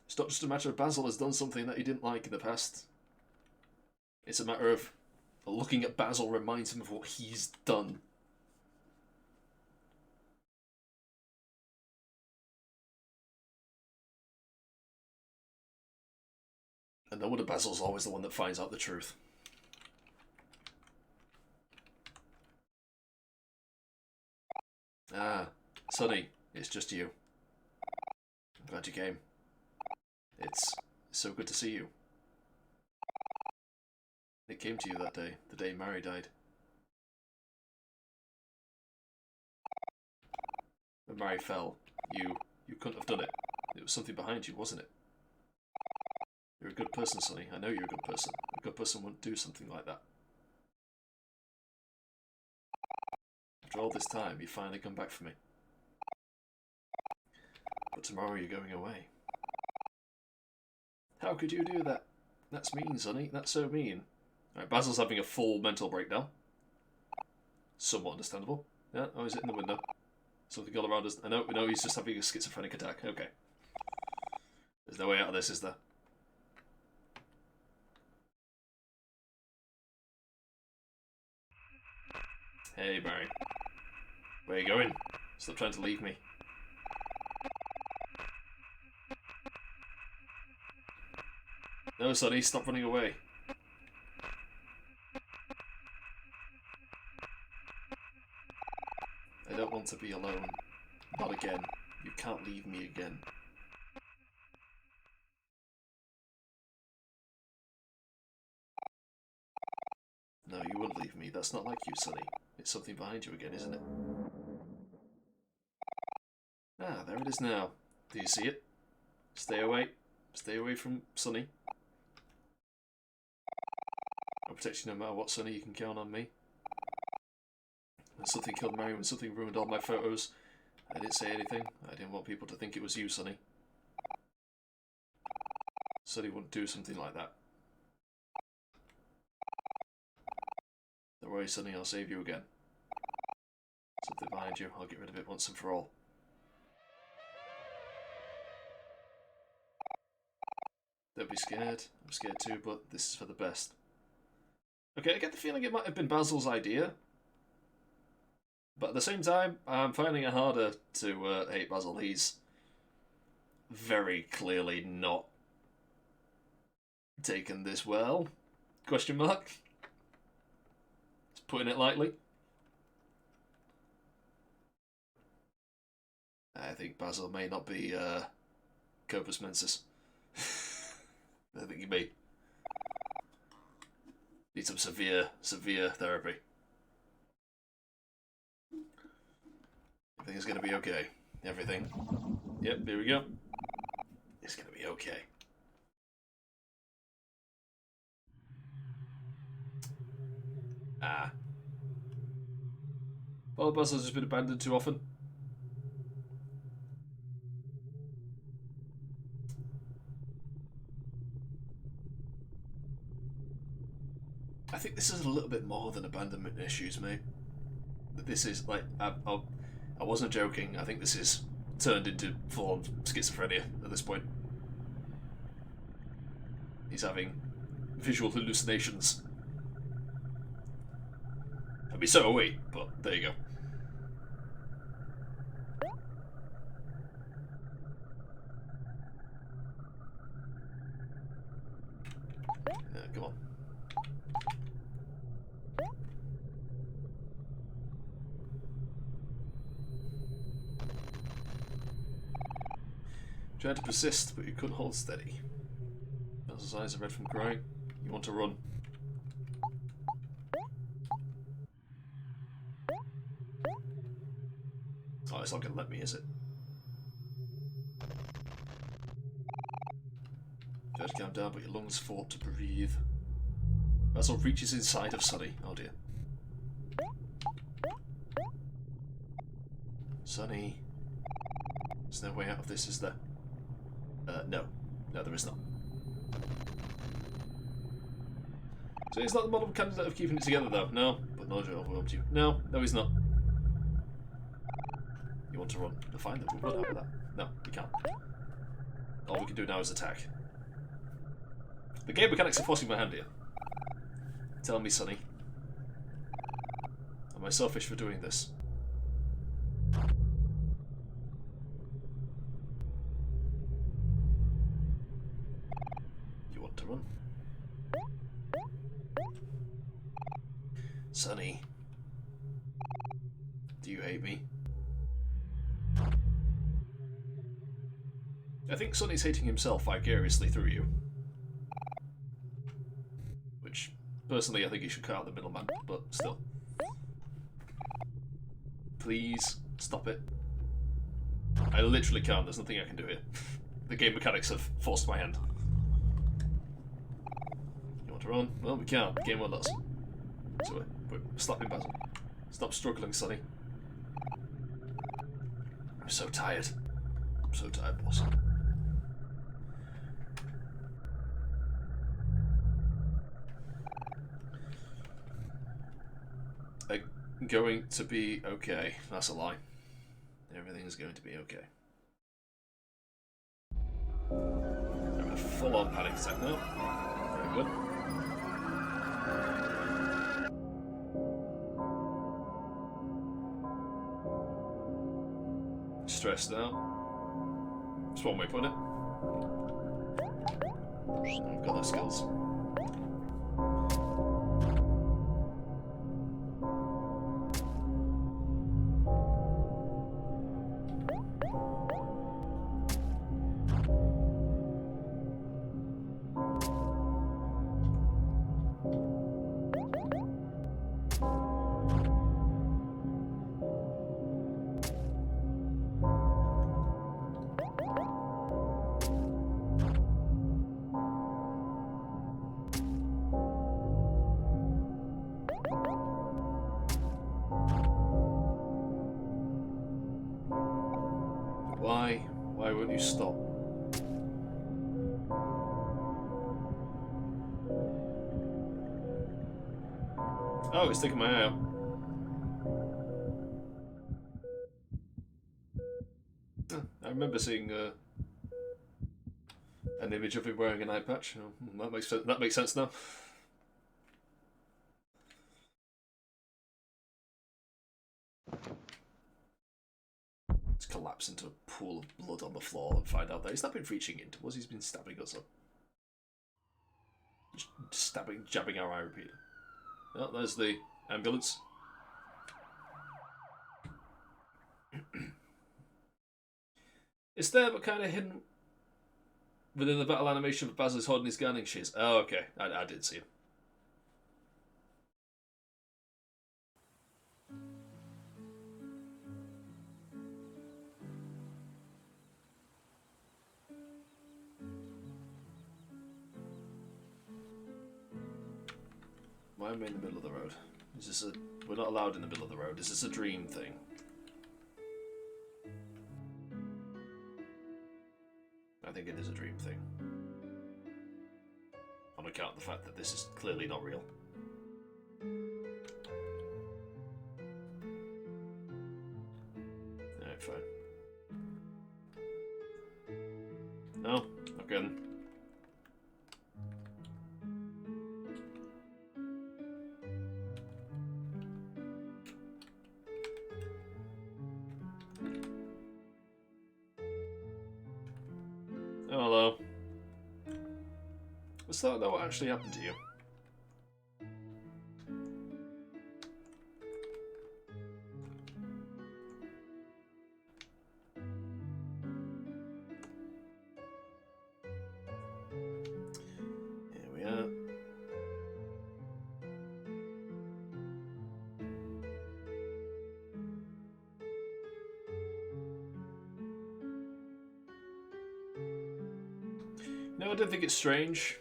It's not just a matter of Basil has done something that he didn't like in the past. It's a matter of looking at Basil reminds him of what he's done. And no wonder Basil's always the one that finds out the truth. Ah, Sonny, it's just you. I'm glad you came. It's so good to see you. It came to you that day, the day Mary died. When Mary fell, you couldn't have done it. It was something behind you, wasn't it? You're a good person, Sonny. I know you're a good person. A good person wouldn't do something like that. After all this time, you finally come back for me. But tomorrow you're going away. How could you do that? That's mean, Sonny. That's so mean. Alright, Basil's having a full mental breakdown. Somewhat understandable. Yeah, oh, is it in the window? Something all around us. I know, he's just having a schizophrenic attack. Okay. There's no way out of this, is there? Hey, Mary. Where are you going? Stop trying to leave me. No, Sonny, stop running away. I don't want to be alone. Not again. You can't leave me again. No, you wouldn't leave me. That's not like you, Sonny. It's something behind you again, isn't it? Ah, there it is now. Do you see it? Stay away. Stay away from Sonny. I'll protect you no matter what, Sonny. You can count on me. When something killed Mary, when something ruined all my photos, I didn't say anything. I didn't want people to think it was you, Sonny. Sonny wouldn't do something like that. Don't worry, Sonny, I'll save you again. Something behind you, I'll get rid of it once and for all. Don't be scared. I'm scared too, but this is for the best. Okay, I get the feeling it might have been Basil's idea. But at the same time, I'm finding it harder to hate Basil. He's very clearly not taken this well. Question mark? Just putting it lightly. I think Basil may not be Corpus Mensis. I think he may need some severe therapy. Everything's gonna be okay. Everything. Yep, here we go. It's gonna be okay. Ah. Well, Basil's just been abandoned too often. I think this is a little bit more than abandonment issues, mate. This is like I wasn't joking. I think this is turned into full-on schizophrenia at this point. He's having visual hallucinations. I mean, so are we, but there you go. Yeah, come on. Tried to persist, but you couldn't hold steady. Basil's eyes are red from crying. You want to run. Oh, it's not going to let me, is it? Tried to calm down, but your lungs fought to breathe. Basil reaches inside of Sonny. Oh dear. Sonny. There's no way out of this, is there? No. No, there is not. So he's not the model candidate of keeping it together, though. No. But knowledge overwhelmed you. No. No, he's not. want to run. Fine, then we'll run out of that. No, we can't. All we can do now is attack. The game mechanics are forcing my hand here. Tell me, Sonny. Am I selfish for doing this? You want to run? Sonny. Do you hate me? I think Sonny's hating himself vicariously through you. Which, personally, I think he should cut out the middleman, but still. Please, stop it. I literally can't, there's nothing I can do here. The game mechanics have forced my hand. You want to run? Well, we can't. The game won't let us. So we're slapping Basil. Stop struggling, Sonny. I'm so tired. I'm so tired, boss. Going to be okay. That's a lie. Everything's going to be okay. I'm in a full-on panic attack now. Very good. Stressed out. That's one way of putting it. I've got those skills. Why won't you stop? Oh, it's taking my eye out. I remember seeing an image of him wearing an eye patch. Oh, that makes sense now. Collapse into a pool of blood on the floor and find out that he's not been reaching into us, he's been stabbing us up. Just jabbing our eye repeater. Oh, there's the ambulance. It's there, but kind of hidden within the battle animation of Basil's holding his gardening shears. Oh, okay. I did see him. Why am I in the middle of the road? Is this a... We're not allowed in the middle of the road. Is this a dream thing? I think it is a dream thing. On account of the fact that this is clearly not real. Alright, fine. No? Okay then. Hello. Let's not know what actually happened to you. Here we are. No, I don't think it's strange.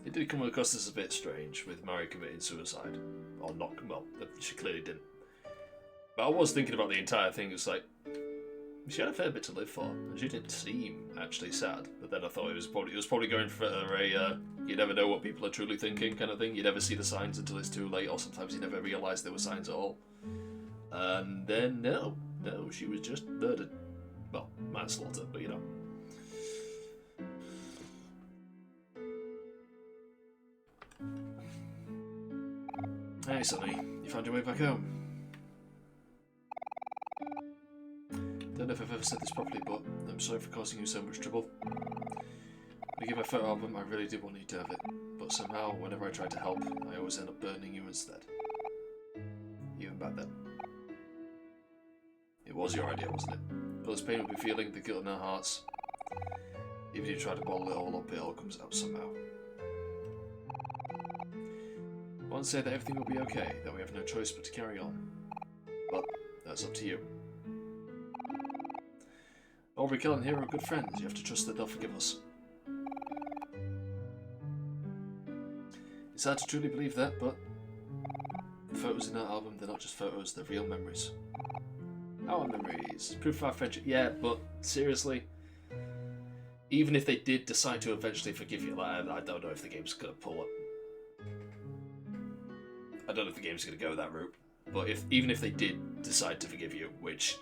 It did come across as a bit strange with Mari committing suicide. Or not, well, she clearly didn't. But I was thinking about the entire thing. It was like, she had a fair bit to live for, and she didn't seem actually sad. But then I thought it was probably going for a you never know what people are truly thinking kind of thing. You never see the signs until it's too late, or sometimes you never realise there were signs at all. And then, no, No, she was just murdered. Well, manslaughter, but you know. Hey, Sonny, you found your way back home? Don't know if I've ever said this properly, but I'm sorry for causing you so much trouble. When I give my photo album, I really did want you to have it, but somehow, whenever I tried to help, I always end up burning you instead. Even back then. It was your idea, wasn't it? All this pain we'll be feeling, the guilt in our hearts. Even if you try to bottle it all up, it all comes out somehow. I want to say that everything will be okay, that we have no choice but to carry on. But that's up to you. Omori, Kel and here are good friends. You have to trust that they'll forgive us. It's hard to truly believe that, but the photos in our album, they're not just photos, they're real memories. Our memories. Proof of our friendship. Yeah, but seriously, even if they did decide to eventually forgive you, like, I don't know if the game's going to pull it. I don't know if the game's going to go that route. But even if they did decide to forgive you, which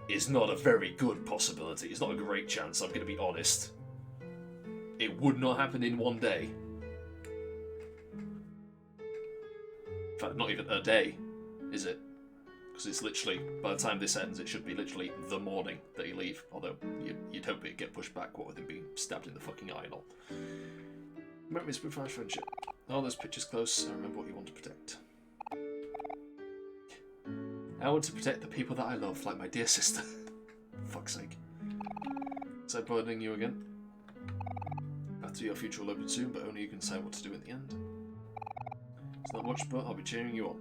is not a very good possibility, it's not a great chance, I'm going to be honest. It would not happen in one day. In fact, not even a day, is it? Because it's literally, by the time this ends, it should be literally the morning that you leave. Although, you'd hope it'd get pushed back, what with him being stabbed in the fucking eye and all. Memories of our friendship. All those pictures close, I remember what you want to protect. I want to protect the people that I love, like my dear sister. Fuck's sake. Is that burdening you again? After your future will open soon, but only you can decide what to do in the end. It's not much, but I'll be cheering you on.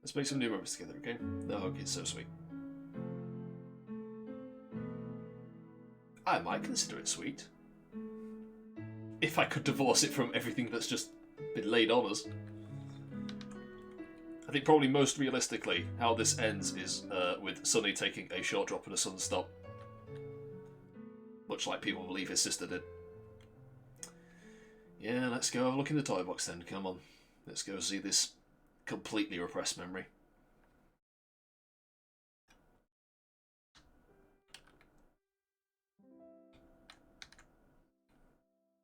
Let's make some new memories together, okay? The hug is so sweet. I might consider it sweet. If I could divorce it from everything that's just been laid on us. I think probably most realistically, how this ends is with Sonny taking a short drop and a sudden stop. Much like people believe his sister did. Yeah, let's go have a look in the toy box then, come on. Let's go see this completely repressed memory.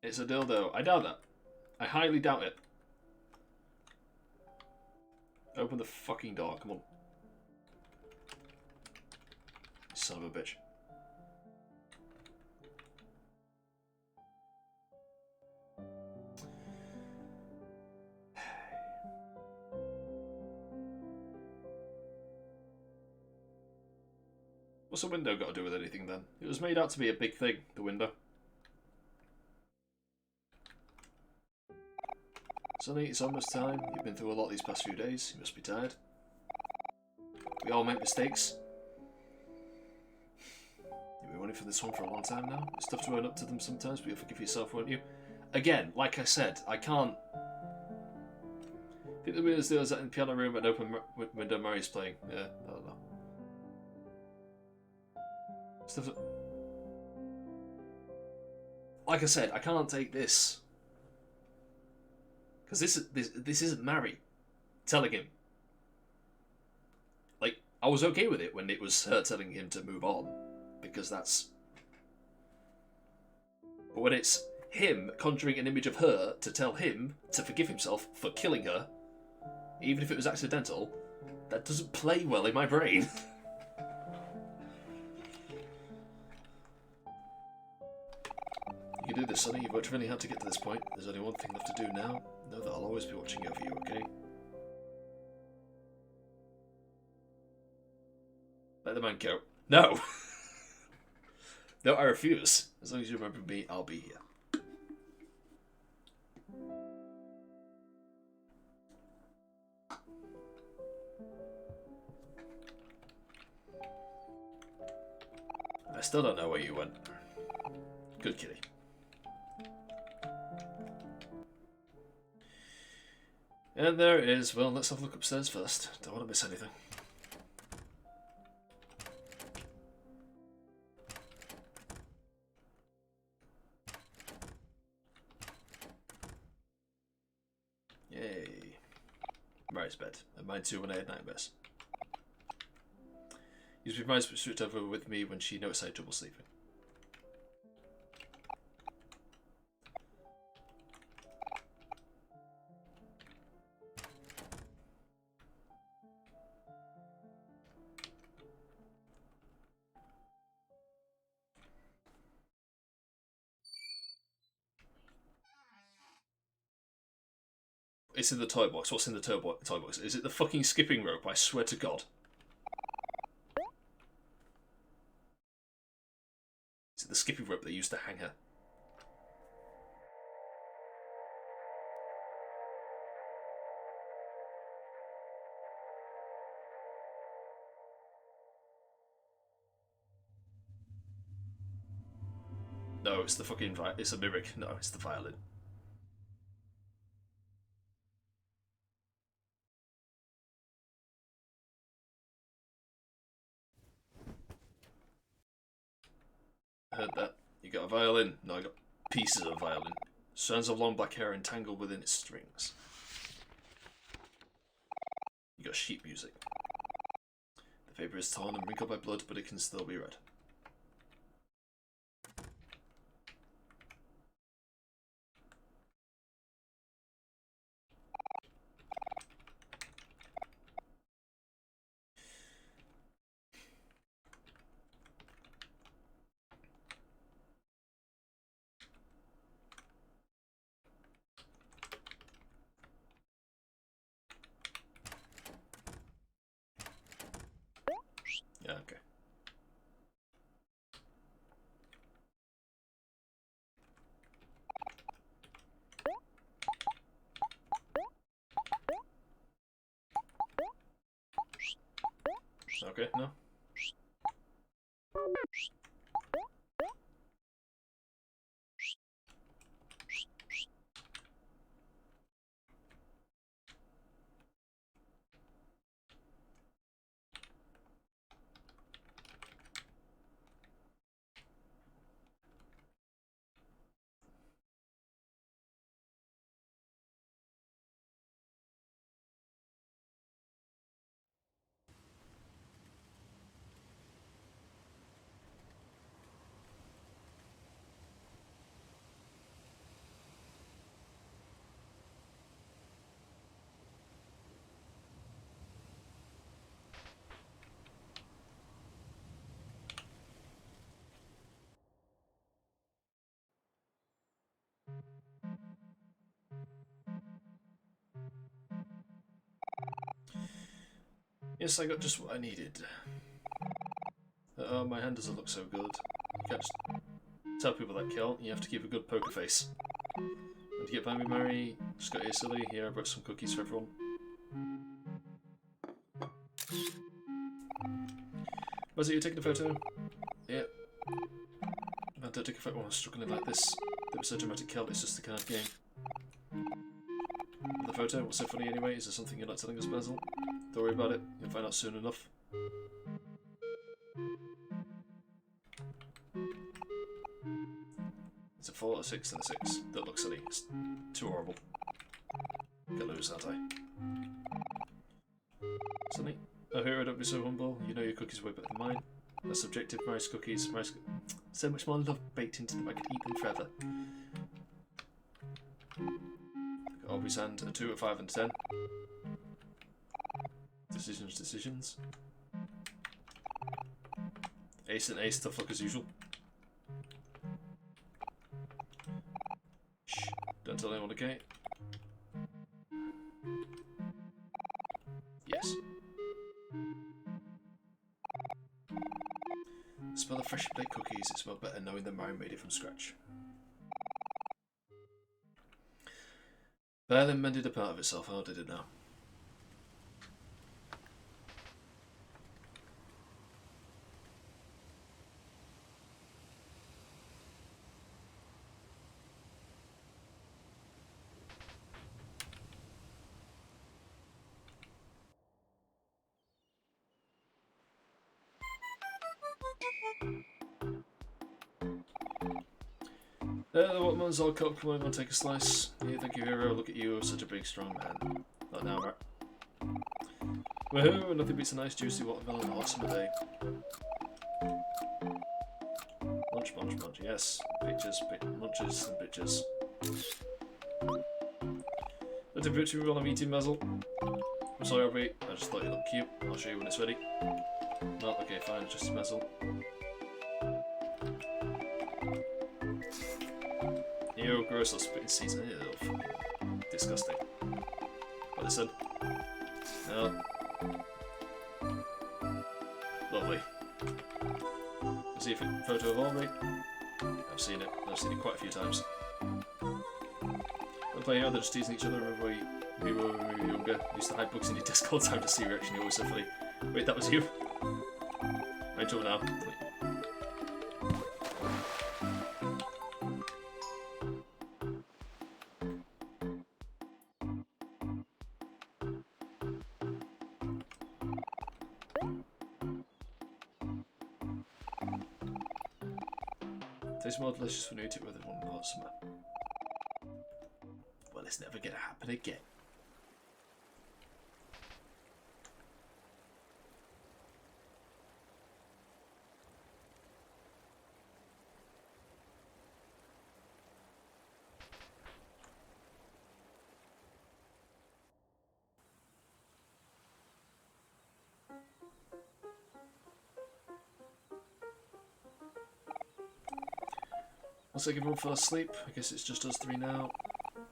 It's a dildo. I doubt that. I highly doubt it. Open the fucking door, come on. Son of a bitch. What's a window got to do with anything then? It was made out to be a big thing, the window. Sonny, it's almost time. You've been through a lot these past few days. You must be tired. We all make mistakes. You've been running for this one for a long time now. It's tough to own up to them sometimes, but you'll forgive yourself, won't you? Again, like I said, I can't... I think the weirdest deal is that in the piano room an open window Mary's playing. Yeah, I don't know. Stuff that... Like I said, I can't take this. Because this isn't Mary telling him. Like, I was okay with it when it was her telling him to move on. Because that's... But when it's him conjuring an image of her to tell him to forgive himself for killing her, even if it was accidental, that doesn't play well in my brain. You can do this, Sonny. You've worked really hard to get to this point. There's only one thing left to do now. Know that I'll always be watching over you, okay? Let the man go. No! No, I refuse. As long as you remember me, I'll be here. I still don't know where you went. Good kitty. And there it is. Well, let's have a look upstairs first. Don't want to miss anything. Mary's bed, and mine too when I had nightmares. Used to be mine switched over with me when she noticed I had trouble sleeping. It's in the toy box. What's in the toy box? Is it the fucking skipping rope? I swear to God. Is it the skipping rope they used to hang her? No, it's the fucking... It's a mimic. No, it's the violin. I heard that. You got a violin. No, I got pieces of violin. Strands of long black hair entangled within its strings. You got sheet music. The paper is torn and wrinkled by blood, but it can still be read. Yeah, okay. Okay, no. Yes, I got just what I needed. My hand doesn't look so good. You can't just tell people that kill. You have to keep a good poker face. Want to get by me, Mary? Just got here silly. Here, I brought some cookies for everyone. Was it you taking a photo? Yeah. I don't take a photo while I'm struggling like this. Don't be so dramatic, Kel. It's just the kind of game. The photo? What's so funny anyway? Is there something you're not telling us, Basil? Don't worry about it. You'll find out soon enough. It's a 4, a 6, and a 6. That looks silly. It's too horrible. Get loose, aren't I? Sonny? Oh, hero, don't be so humble. You know your cookies are way better than mine. That's subjective. Mary's cookies. So much more love baked into them, I could eat them forever. Aubrey's hand, a 2, a 5, and a 10. Decisions. Ace and ace, tough luck as usual. Shh, don't tell anyone, okay? Yes. Smell the freshly baked cookies, it smelled better knowing that Mary made it from scratch. Violin mended a part of itself, how did it now? The watermelon's all cut up. Come on, take a slice. Here, thank you, hero. Look at you, such a big, strong man. Not now, right? Woohoo! Nothing beats a nice juicy watermelon on a hot summer day. Munch, munch, munch. Yes. Pictures, munches, and pictures. Let it picture me while I'm eating muzzle. I'm sorry, I'll wait. I just thought you looked cute. I'll show you when it's ready. No, okay, fine. It's just a muzzle. Ew, gross. I'll spit in season. Ew. Disgusting. But listen. No. Lovely. See a photo of Omori. I've seen it. I've seen it quite a few times. When playing out, they're just teasing each other. Remember when we were younger? We used to hide books in your desk all the time to see reaction. You're always so funny. Wait, that was you? I'm in trouble now. Tastes more delicious when you eat it with one hot summer. Well, it's never gonna happen again. Looks like everyone fell asleep. I guess it's just us three now.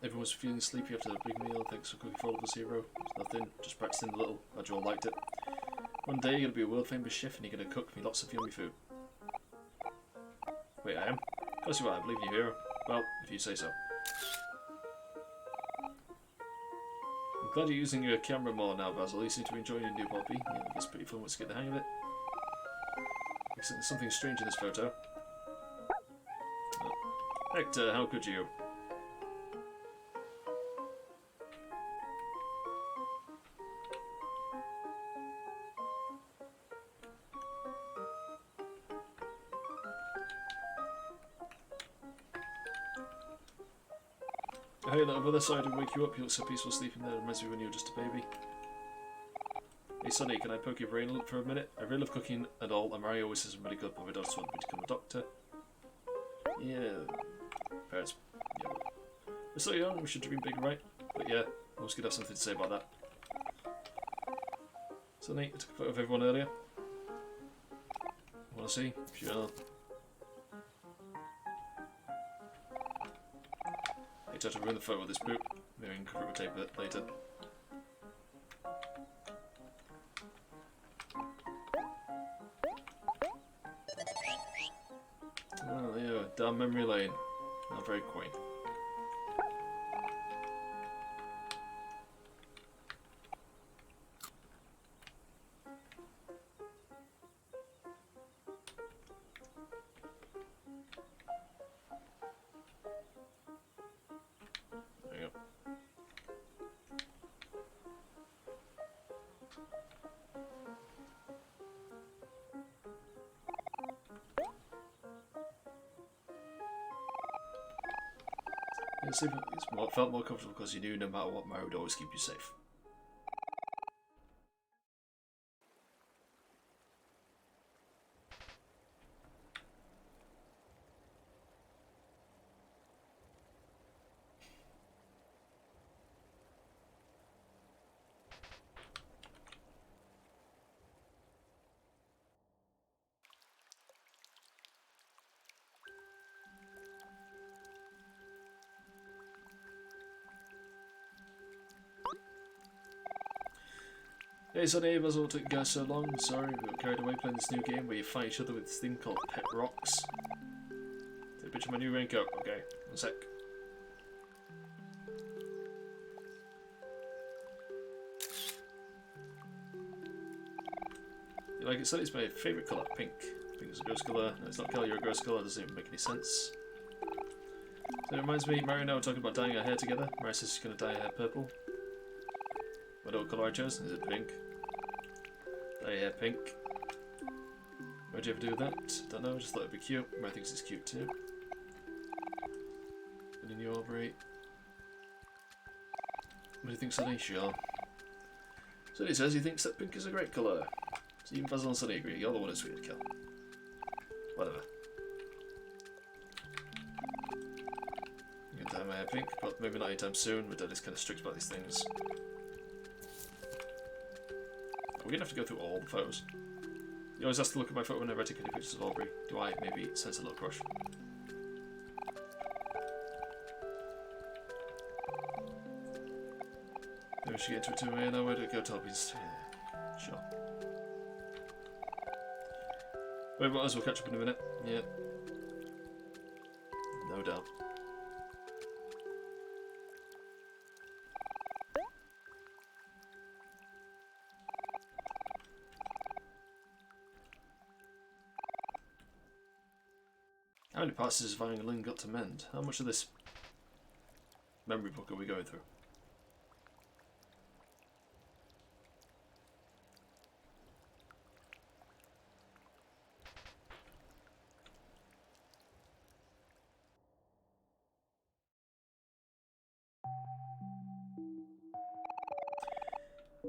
Everyone's feeling sleepy after a big meal. Thanks for cooking for all of us, hero. It's nothing, just practicing a little. Glad you all liked it. One day you're gonna be a world famous chef and you're gonna cook me lots of yummy food. Wait, I am? Of course you are, I believe in you, hero. Well, if you say so. I'm glad you're using your camera more now, Basil. You seem to be enjoying your new hobby. Yeah, it's pretty fun once you get the hang of it. There's something strange in this photo. Hector, how could you? Hey, that other side will wake you up. You look so peaceful sleeping there. It reminds me when you were just a baby. Hey Sonny, can I poke your brain for a minute? I really love cooking and all, and Mario always says I'm really good, but my dad just wanted me to become a doctor. Yeah. Parents, yeah. We're so young, we should dream big, right? But yeah, I was going to have something to say about that. So Nate, I took a photo of everyone earlier. Want to see? Sure. I tried to ruin the photo with this poop. Maybe we can cover it with tape it later. Oh yeah, down memory lane. Not very quaint. There you go. It felt more comfortable because you knew no matter what, Mario would always keep you safe. Hey Sonny, Basil, it took you guys so long. Sorry, we got carried away playing this new game where you fight each other with this thing called Pet Rocks. Take a picture of my new raincoat. Okay, one sec. You like it, Sonny? It's my favourite colour, pink. Pink is a gross colour. No, it's not colour, you're a gross colour. It doesn't even make any sense. So it reminds me, Mario and I were talking about dyeing our hair together. Mario says she's going to dye her hair purple. I don't know what colour I chose. Is it pink? Dye your hair pink. What'd you ever do with that? Don't know, I just thought it'd be cute. Mario thinks it's cute too. And in your Omori. What do you think, Sonny? Sure. Sunny says he thinks that pink is a great colour. So even Basil and Sunny agree. You're the one who's weird, Kel. Whatever. You can dye my hair pink, but maybe not anytime soon. My dad is kind of strict about these things. We're gonna have to go through all the photos. You always ask to look at my photo whenever I take any pictures of Aubrey. Do I maybe sense a little crush? Maybe we should get into it too. Now where do we go, Toby's? Sure. Wait, what else? We'll catch up in a minute. Yeah. No doubt. How many parts has violin got to mend? How much of this memory book are we going through?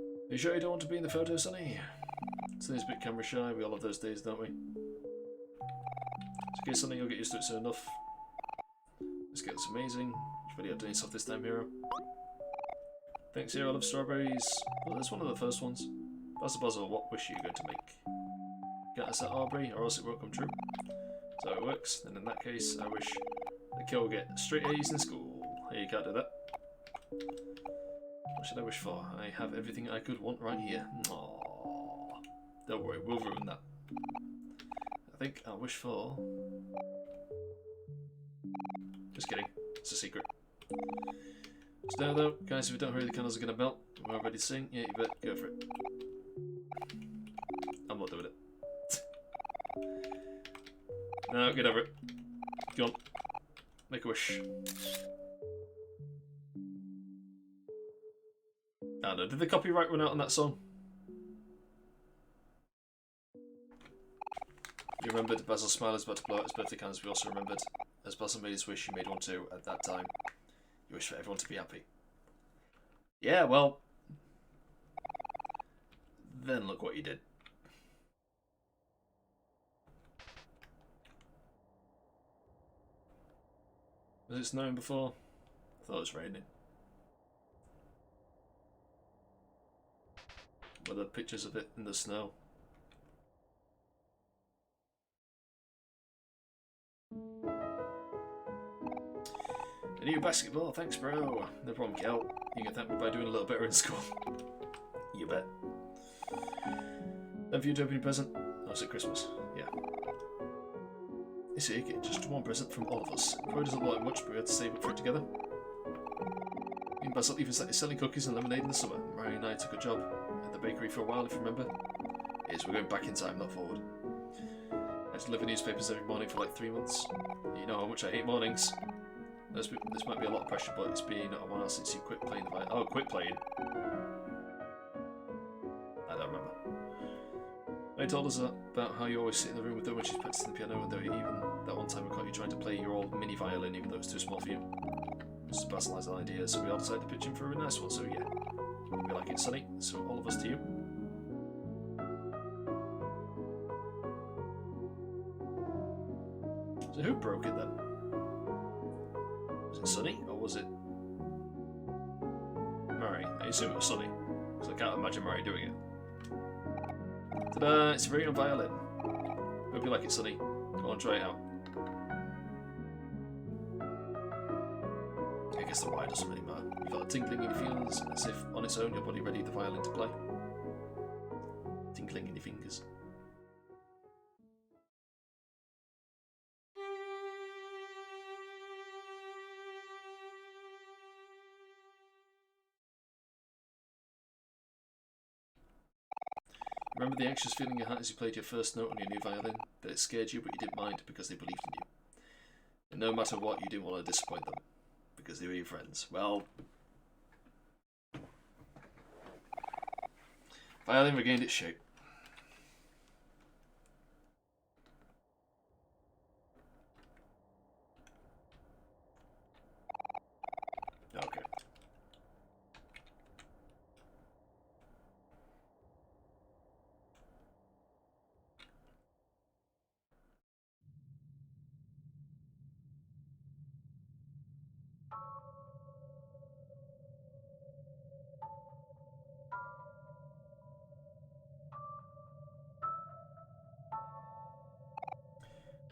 Are you sure you don't want to be in the photo, Sonny? Sonny's a bit camera shy. We all have those days, don't we? It's okay, Sonny. You'll get used to it soon enough. This girl's amazing. You've really outdone yourself this time, Hero. Thanks, Hero. I love strawberries. Well, that's one of the first ones. Basil, what wish are you going to make? Get us at Aubrey, or else it won't come true. So it works. Then in that case, I wish the kid will get straight A's in school. Hey, you can't do that. What should I wish for? I have everything I could want right here. Aww. Don't worry, we'll ruin that. I think I'll wish for... Just kidding. It's a secret. Just now though, guys, if we don't hurry, the candles are going to melt. We're ready to sing? Yeah, you bet. Go for it. I'm not doing it. No, get over it. Go on. Make a wish. I don't know, did the copyright run out on that song? You remembered Basil's smile is about to blow out his birthday candles. We also remembered, as Basil made his wish, you made one too at that time. You wish for everyone to be happy. Yeah, well... Then look what you did. Was it snowing before? I thought it was raining. Were there pictures of it in the snow? A new basketball, thanks bro. No problem, Kel. You can thank me by doing a little better in school. You bet. Then for you to open your present. Oh, is it Christmas? Yeah. This year, get just one present from all of us. It probably doesn't look like much, but we had to save up for it together. Me and Basil even started selling cookies and lemonade in the summer. Mary and I took a job at the bakery for a while, if you remember. Yes, we're going back in time, not forward. I had to deliver newspapers every morning for like 3 months. You know how much I hate mornings. This might be a lot of pressure, but it's been a while since you quit playing the violin. Oh, quit playing? I don't remember. They told us about how you always sit in the room with her when she's practicing the piano, and there even that one time I caught you trying to play your old mini violin, even though it was too small for you. This is Basil has an idea, so we all decided to pitch in for a nice one, so yeah. We like it, Sonny, so all of us to you. So who broke it then? Was it Sonny, or was it Murray? I assume it was Sonny, because I can't imagine Murray doing it. Ta-da! It's a very young violin. Hope you like it, Sonny. Come on, try it out. I guess the why doesn't really matter. You've got a tingling in your fingers, as if on its own your body ready the violin to play. Tingling in your fingers. Remember the anxious feeling you had as you played your first note on your new violin? That it scared you, but you didn't mind because they believed in you. And no matter what, you didn't want to disappoint them. Because they were your friends. Well... Violin regained its shape. Okay.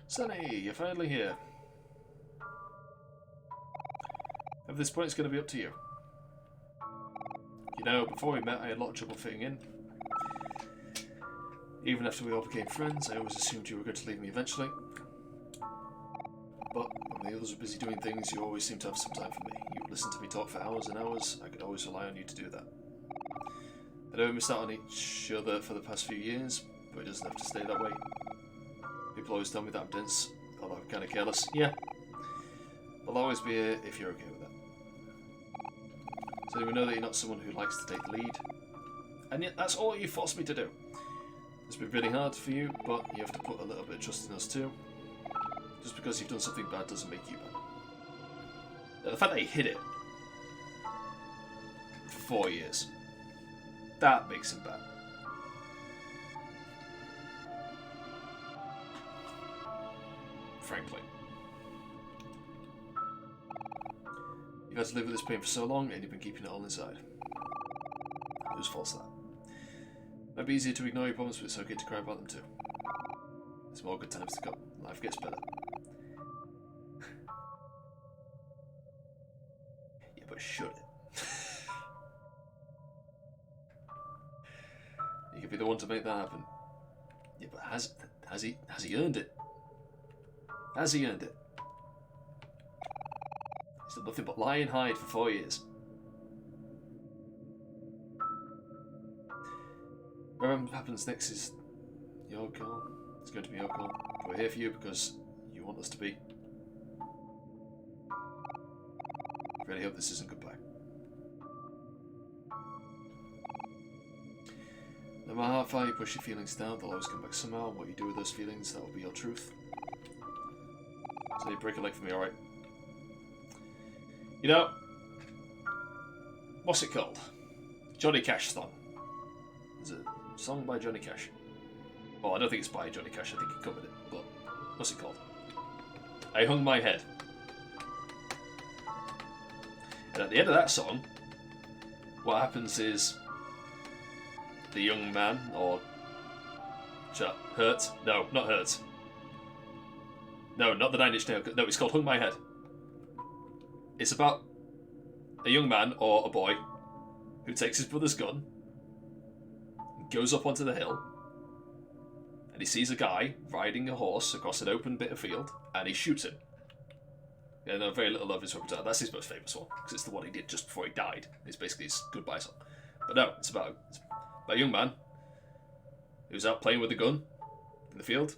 Sunny, you're finally here. At this point, it's going to be up to you. You know, before we met, I had a lot of trouble fitting in. Even after we all became friends, I always assumed you were going to leave me eventually. But when the others were busy doing things, you always seemed to have some time for me. You would listen to me talk for hours and hours. I could always rely on you to do that. I know we missed out on each other for the past few years, but it doesn't have to stay that way. People always tell me that I'm dense, although I'm kind of careless. Yeah. I'll always be here if you're okay with that. So we know that you're not someone who likes to take the lead. And yet that's all you forced me to do. It's been really hard for you, but you have to put a little bit of trust in us too. Just because you've done something bad doesn't make you bad. Now, the fact that he hid it for 4 years, that makes him bad. Frankly. You've had to live with this pain for so long, and you've been keeping it all inside. Whose fault's that? Might be easier to ignore your problems, but it's okay to cry about them too. There's more good times to come. Life gets better. Yeah, but should it? You could be the one to make that happen. Yeah, but has he earned it? Has he earned it? He's done nothing but lie and hide for 4 years. Whatever happens next is your call. It's going to be your call. We're here for you because you want us to be. I really hope this isn't goodbye. No matter how far you push your feelings down, they'll always come back somehow, and what you do with those feelings, that will be your truth. So you break a leg for me, alright? You know, what's it called? Johnny Cash song. Is it a song by Johnny Cash? Oh, I don't think it's by Johnny Cash, I think he covered it, but what's it called? I Hung My Head. And at the end of that song, what happens is the young man, or Hurt? No, not Hurt. No, not the Nine Inch Nails. No, it's called Hung My Head. It's about a young man, or a boy, who takes his brother's gun, goes up onto the hill, and he sees a guy riding a horse across an open bit of field, and he shoots him. Yeah, no, very little love is represented. That's his most famous one, because it's the one he did just before he died. It's basically his goodbye song. But no, it's about a young man who's out playing with a gun in the field,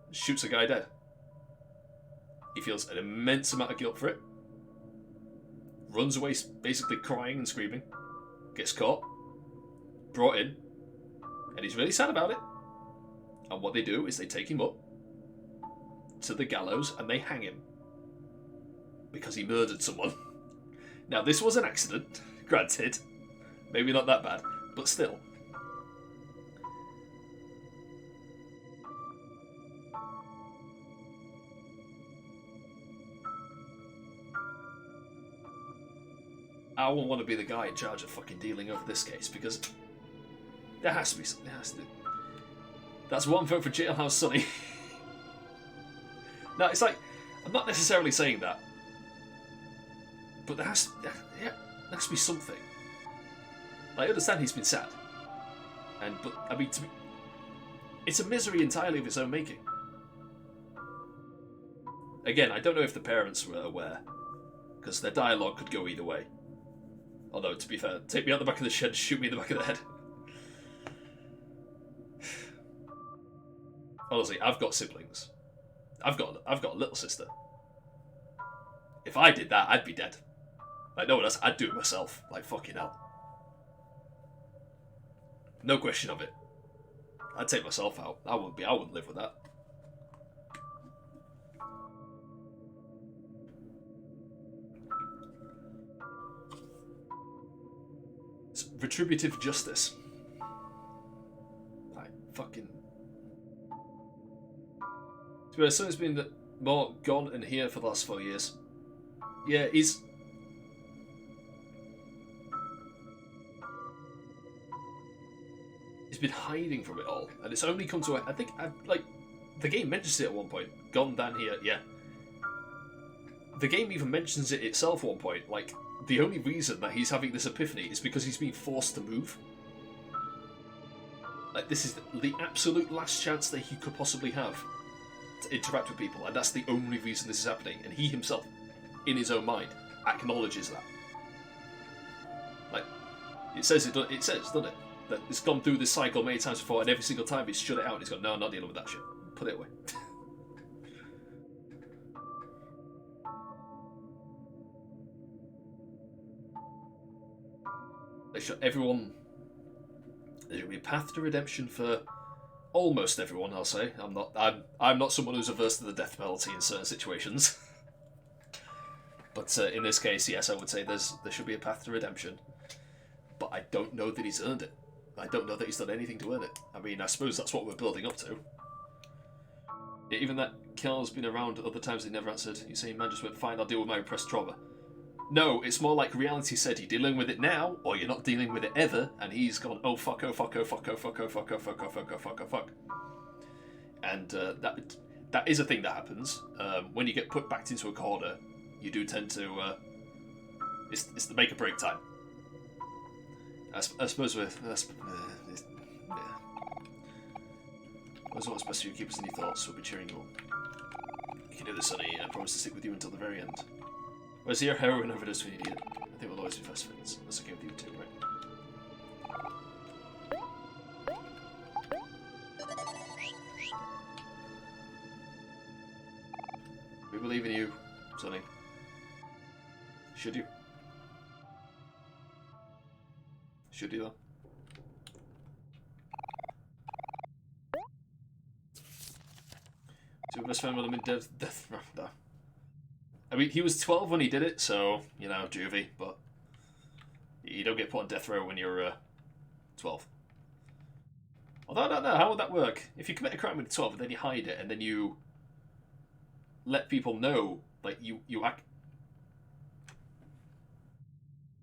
and shoots a guy dead. He feels an immense amount of guilt for it, runs away basically crying and screaming, gets caught, brought in, and he's really sad about it. And what they do is they take him up to the gallows and they hang him because he murdered someone. Now, this was an accident, granted, maybe not that bad, but still. I won't want to be the guy in charge of fucking dealing over this case, because there has to be something. That's one vote for Jailhouse Sunny. Now, it's like, I'm not necessarily saying that, but there has to be something. I understand he's been sad, but I mean, it's a misery entirely of his own making. Again, I don't know if the parents were aware, because their dialogue could go either way. Although, to be fair, take me out the back of the shed, shoot me in the back of the head. Honestly, I've got siblings. I've got a little sister. If I did that, I'd be dead. Like, no one else, I'd do it myself. Like, fucking hell. No question of it. I'd take myself out. I wouldn't live with that. It's retributive justice. Like, fucking... To be honest, something's been more gone and here for the last 4 years. Yeah, he's been hiding from it all, and it's only come to I think I've like the game mentions it at one point. Gone down here, yeah. The game even mentions it itself at one point. Like, the only reason that he's having this epiphany is because he's being forced to move. Like, this is the absolute last chance that he could possibly have to interact with people, and that's the only reason this is happening. And he himself, in his own mind, acknowledges that. Like, it says, doesn't it? That it's gone through this cycle many times before, and every single time he's shut it out, and he's gone, no, I'm not dealing with that shit. Put it away. They shut everyone. There will be a path to redemption for almost everyone. I'll say. I'm not someone who's averse to the death penalty in certain situations. But in this case, yes, I would say there should be a path to redemption. But I don't know that he's earned it. I don't know that he's done anything to earn it. I mean, I suppose that's what we're building up to. Even that Kel's been around at other times he never answered. You say, man, just went, fine, I'll deal with my repressed trauma. No, it's more like reality said, you're dealing with it now, or you're not dealing with it ever, and he's gone, oh fuck, oh fuck, oh fuck, oh fuck, oh fuck, oh fuck, oh fuck, oh fuck, oh fuck. And that is a thing that happens. When you get put back into a corner, you do tend to... it's the make or break time. I suppose with... yeah. As what's best for you, keep us in your thoughts, we'll be cheering you on. You can do this, Sonny, and I promise to stick with you until the very end. Where's your heroin overdose when you need it? I think we'll always be fast friends. That's okay with you too, right? We believe in you, Sonny. Should you? Should you, though? So best friend with him in death. No. I mean, he was 12 when he did it, so, you know, juvie, but you don't get put on death row when you're 12. Although, I don't know, how would that work? If you commit a crime when you're 12 and then you hide it, and then you let people know, like, you act...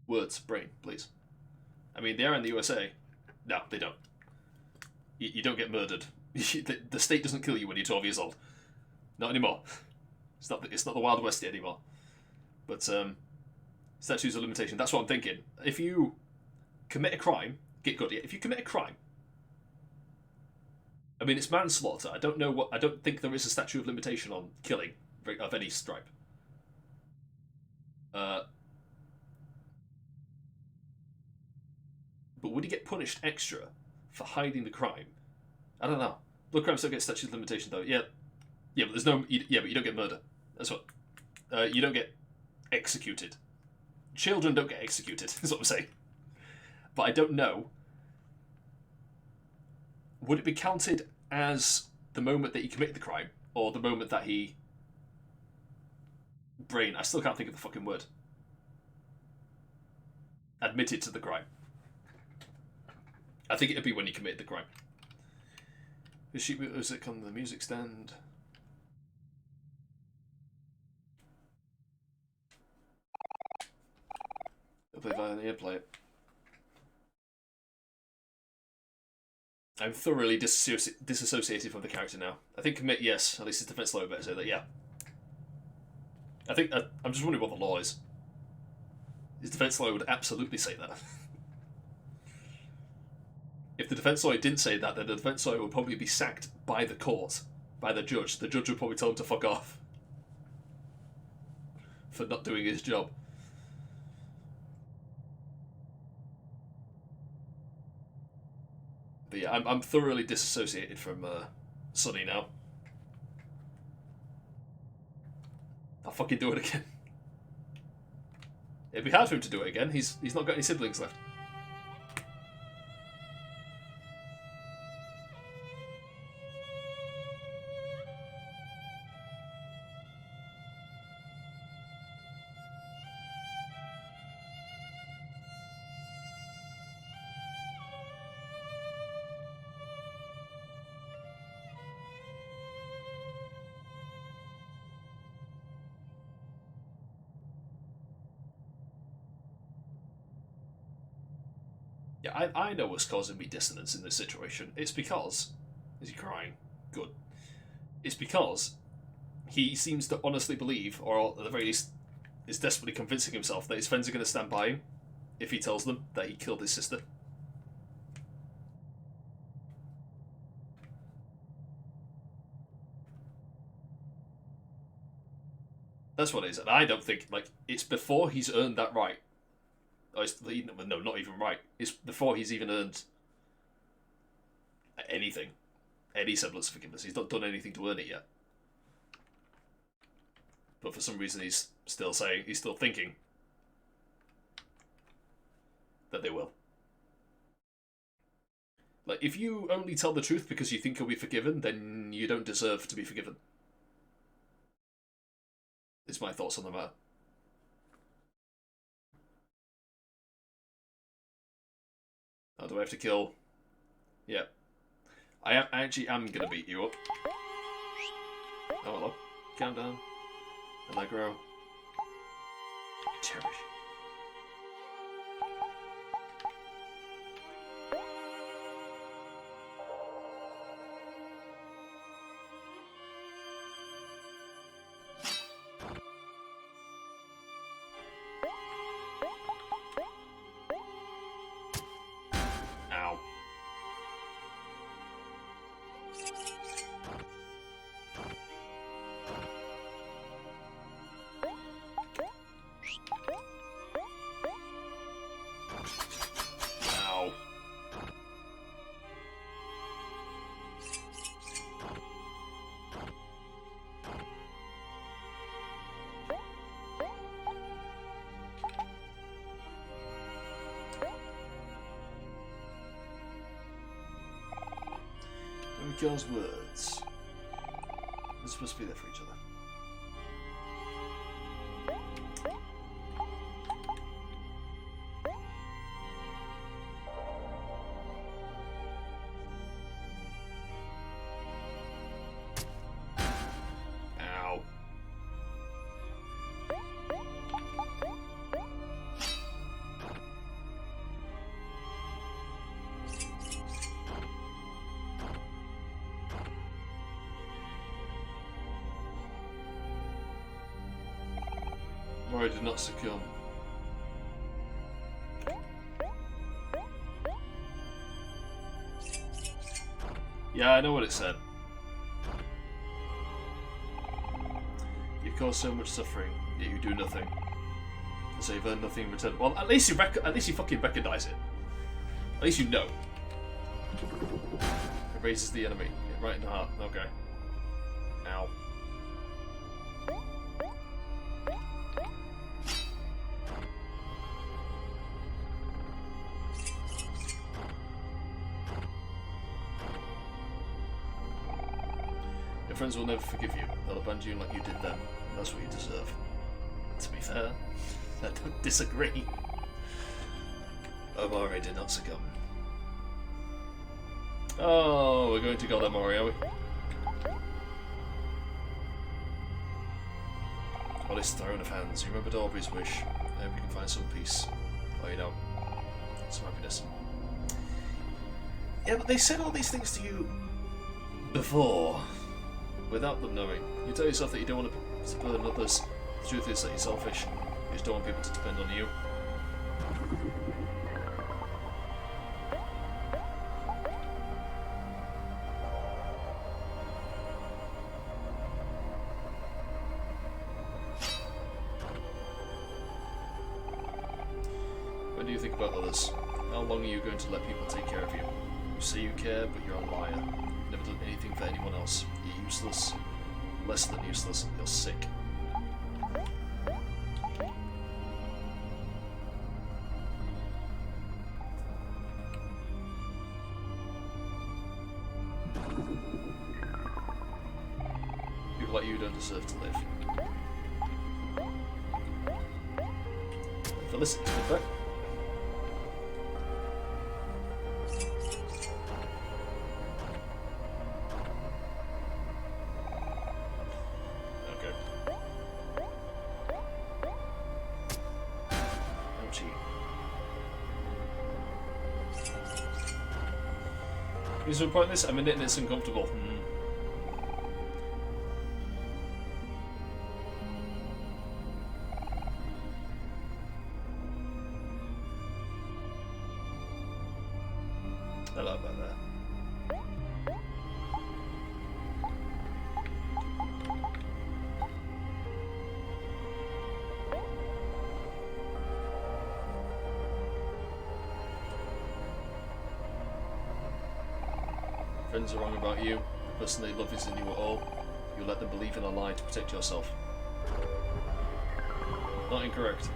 Words, brain, please. I mean, they are in the USA. No, they don't. You don't get murdered. The state doesn't kill you when you're 12 years old. Not anymore. It's not the Wild West anymore. But statutes of limitation. That's what I'm thinking. If you commit a crime, get good. Yeah, if you commit a crime, I mean it's manslaughter. I don't think there is a statute of limitation on killing of any stripe. But would he get punished extra for hiding the crime? I don't know. Blood crimes don't get statute of limitation though. Yeah, but there's no. Yeah, but you don't get murder. That's what. You don't get executed. Children don't get executed. Is what I'm saying. But I don't know. Would it be counted as the moment that he committed the crime, or the moment that he? Brain. I still can't think of the fucking word. Admitted to the crime. I think it'd be when he committed the crime. The sheet music on the music stand. I'll play violin here, play it. I'm thoroughly disassociated from the character now. I think commit, yes. At least his defense lawyer better say that, yeah. I think, I'm just wondering what the law is. His defense lawyer would absolutely say that. If the defense lawyer didn't say that, then the defense lawyer would probably be sacked by the court, by the judge. The judge would probably tell him to fuck off for not doing his job. But yeah, I'm thoroughly disassociated from Sonny now. I'll fucking do it again. It'd be hard for him to do it again. He's not got any siblings left. Yeah, I know what's causing me dissonance in this situation. It's because... Is he crying? Good. it's because he seems to honestly believe, or at the very least is desperately convincing himself, that his friends are going to stand by him if he tells them that he killed his sister. That's what it is, and I don't think, like, it's before he's earned that right. No, not even right. It's before he's even earned anything. Any semblance of forgiveness. He's not done anything to earn it yet. But for some reason he's still thinking that they will. Like, if you only tell the truth because you think you'll be forgiven, then you don't deserve to be forgiven. It's my thoughts on the matter. Oh, do I have to kill? Yeah. I actually am going to beat you up. Oh, hello. Calm down. Allegro. Cherish. Ow. Ow. Girls' words. They're supposed to be there for each other. Ow. Omori did not succumb. Yeah, I know what it said. You've caused so much suffering, yet you do nothing. So you've earned nothing in return. Well, at least you fucking recognize it. At least you know. It raises the enemy. Right in the heart. Okay. Ow. Your friends will never forgive you. They'll abandon you like you did them. And that's what you deserve. To be fair, I don't disagree. Omori did not succumb. Oh, we're going to God Omori, are we? On his throne of hands, you remembered Aubrey's wish. I hope you can find some peace. Oh, you know, some happiness. Yeah, but they said all these things to you before, without them knowing. You tell yourself that you don't want to burden others. The truth is that you're selfish. You just don't want people to depend on you. When do you think about others? How long are you going to let people take care of you? You say you care, but you're a liar. You've never done anything for anyone else. You're useless. Less than useless. You're sick. People like you don't deserve to live. Felicity, come back. Is there a point in this? I'm in it and it's uncomfortable. Hello about that. Friends are wrong about you. The person they love isn't you at all. You let them believe in a lie to protect yourself. Not incorrect.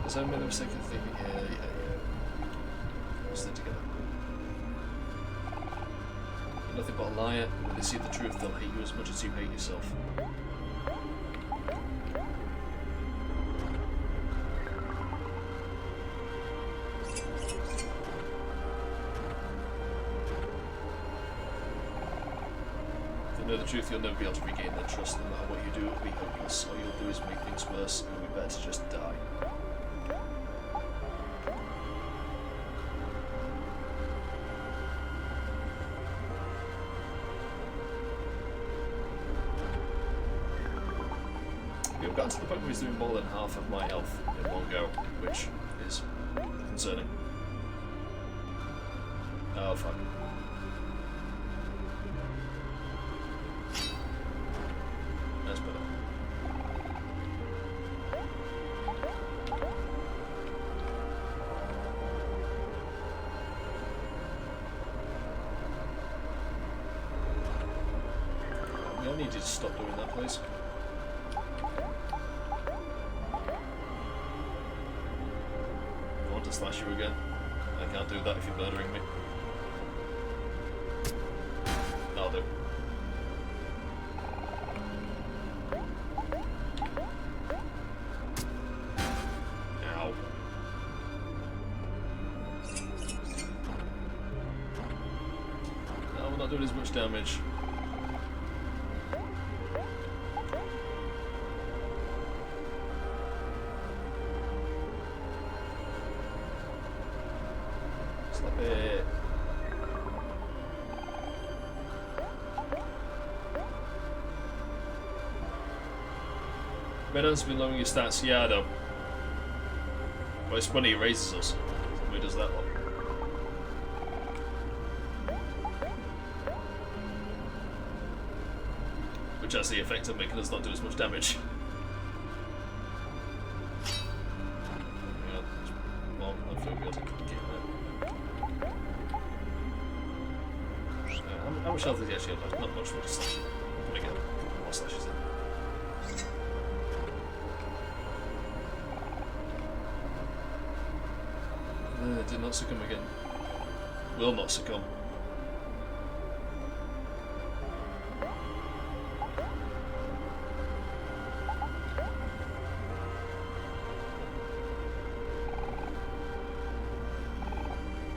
Has I made a mistake of thinking? Yeah. Let's stay together. You're nothing but a liar, and when they see the truth, they'll hate you as much as you hate yourself. If they know the truth, you'll never be able to regain their trust. No matter what you do, it'll be hopeless. All you'll do is make things worse, and it'll be better to just die. We've gotten to the point where he's doing more than half of my health in one go, which is concerning. Oh fuck. That's better. We all need you to stop doing that, please. To slash you again. I can't do that if you're murdering me. I'll do. Ow. No, we're not doing as much damage. Redon's been lowering your stats, yeah I know. Well, it's when he raises us. Who does that one? Which has the effect of making us not do as much damage. Yeah, well, I feel good. How much health does he actually have left? Not much for the slash. I'm gonna get more slashes in. Did not succumb again. Will not succumb.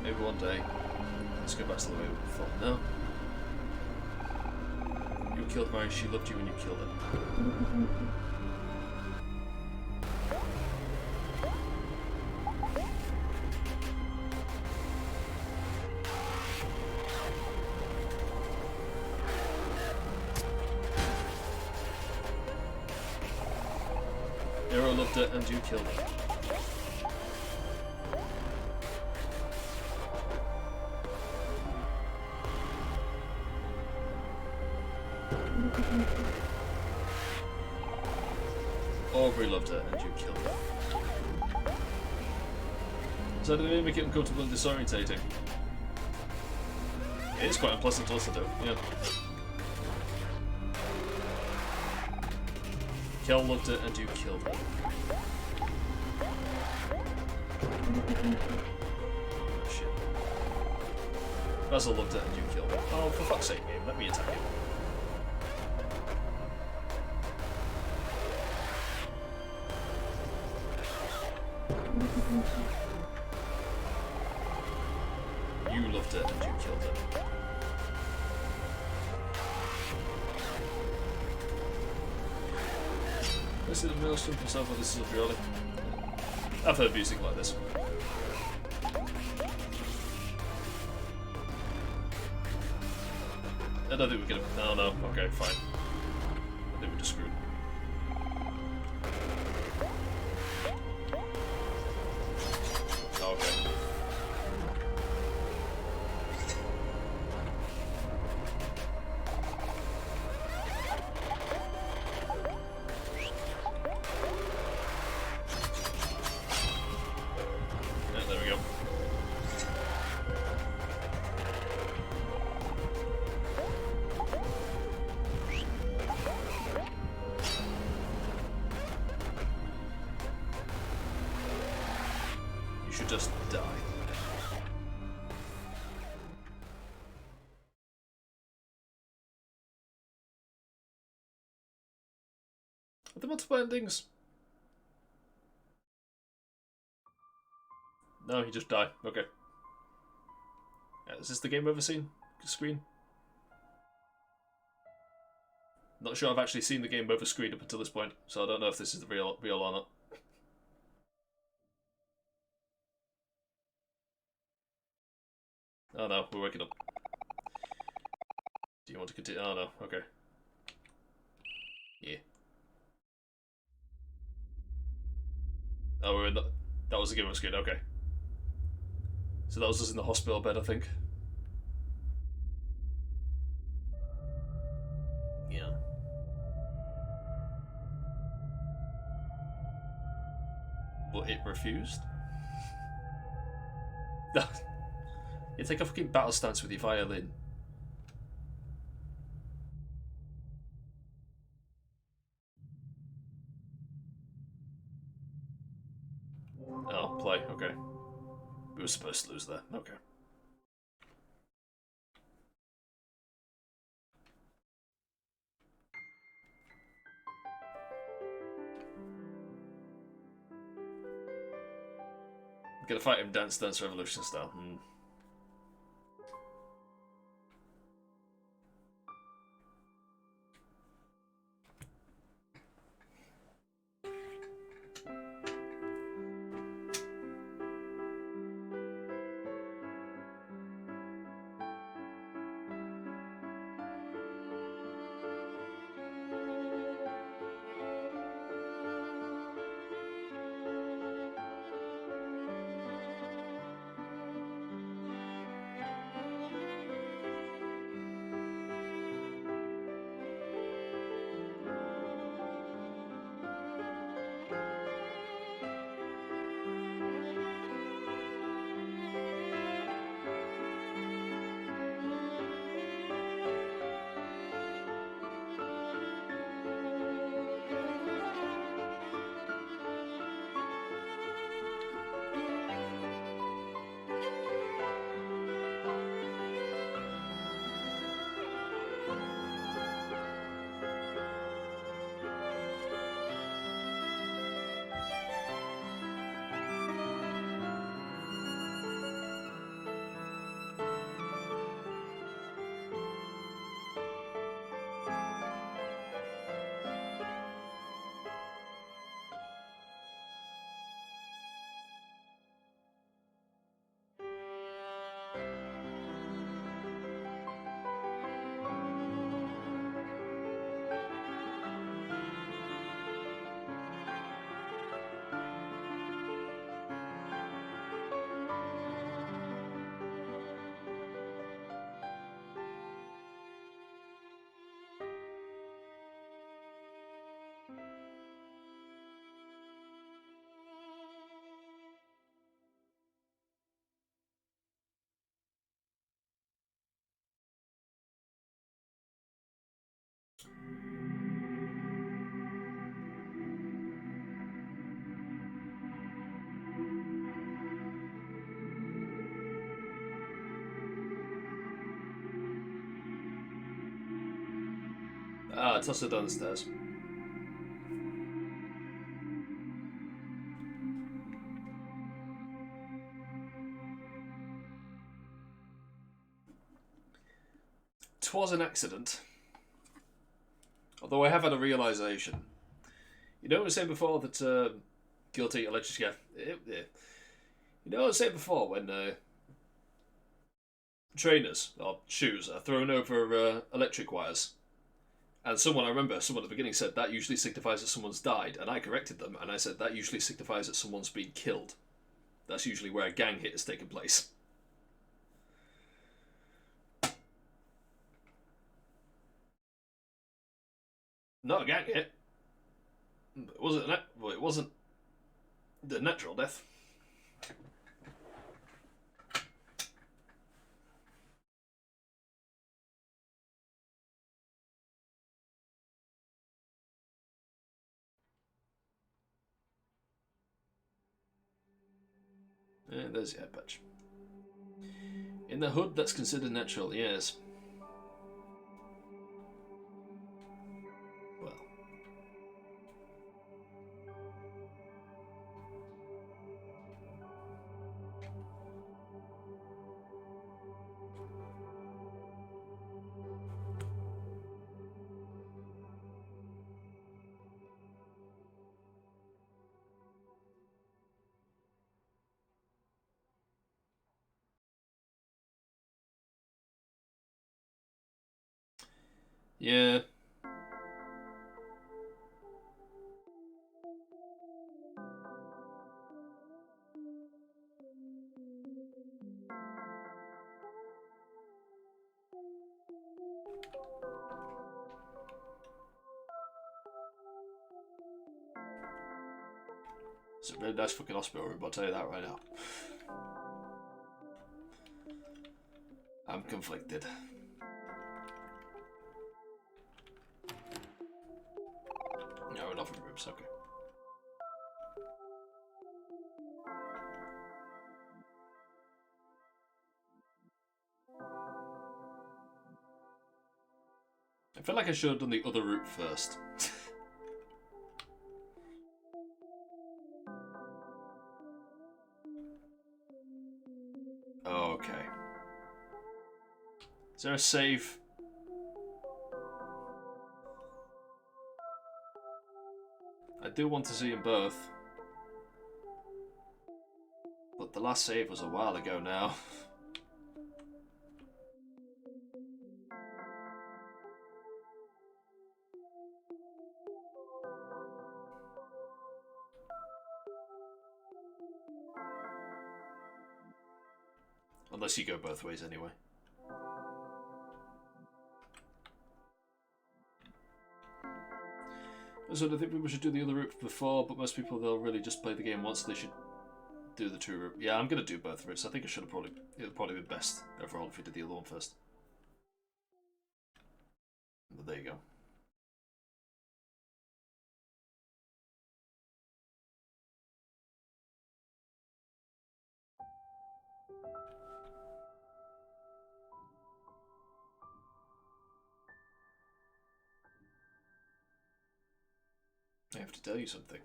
Maybe one day. Let's go back to the way we thought. No. You killed Mary, she loved you when you killed her. Hero loved it and you killed it. Aubrey loved it and you killed it. So did they make it uncomfortable and disorientating? It is quite unpleasant to listen to, yeah. Kel loved it and you killed it. Shit. Basil loved it and you killed it. Oh, for fuck's sake, game, let me attack you. You loved it and you killed it. This is a maelstrom himself, or this is a Brioli. I've heard music like this. I don't think we can. No, no, okay, fine. I think we're just screwed. just die. Are there multiple endings? No, you just die. Okay. Is this the game over screen? Not sure I've actually seen the game over screen up until this point, so I don't know if this is the real or not. Oh no, we're waking up. Do you want to continue? Oh no, okay. Yeah. Oh, we're in the... That was the game over screen, okay. So that was us in the hospital bed, I think. Yeah. But it refused? You take a fucking battle stance with your violin. Oh, play, okay. We were supposed to lose there, okay. I'm gonna fight him Dance Dance Revolution style. Ah, toss her downstairs. Twas an accident. Although I have had a realisation. You know what I was saying before that guilty alleged yeah. You know what I was saying before when trainers or shoes are thrown over electric wires? And someone at the beginning said that usually signifies that someone's died, and I corrected them and I said that usually signifies that someone's been killed. That's usually where a gang hit has taken place. Not a gang hit. It wasn't the natural death. And there's the eye patch. In the hood, that's considered natural, yes. Well. Yeah. It's a really nice fucking hospital room, I'll tell you that right now. I'm conflicted. No, enough of rooms, okay. I feel like I should have done the other route first. Okay. Is there a save? I do want to see them both. But the last save was a while ago now. Unless you go both ways anyway. So I think people should do the other route before, but most people, they'll really just play the game once, so they should do the two route. Yeah, I'm going to do both routes. I think I should have probably, it would probably be best overall if we did the other one first. But there you go. I have to tell you something.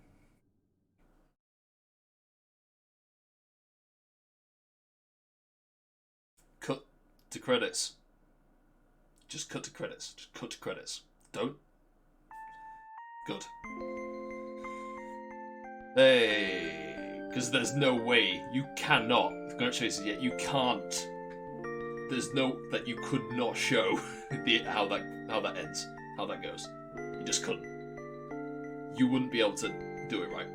Cut to credits. Just cut to credits. Just cut to credits. Don't. Good. Hey. Because there's no way. You cannot. Congratulations, yet you can't. There's no that you could not show how that ends. How that goes. You just couldn't. You wouldn't be able to do it right.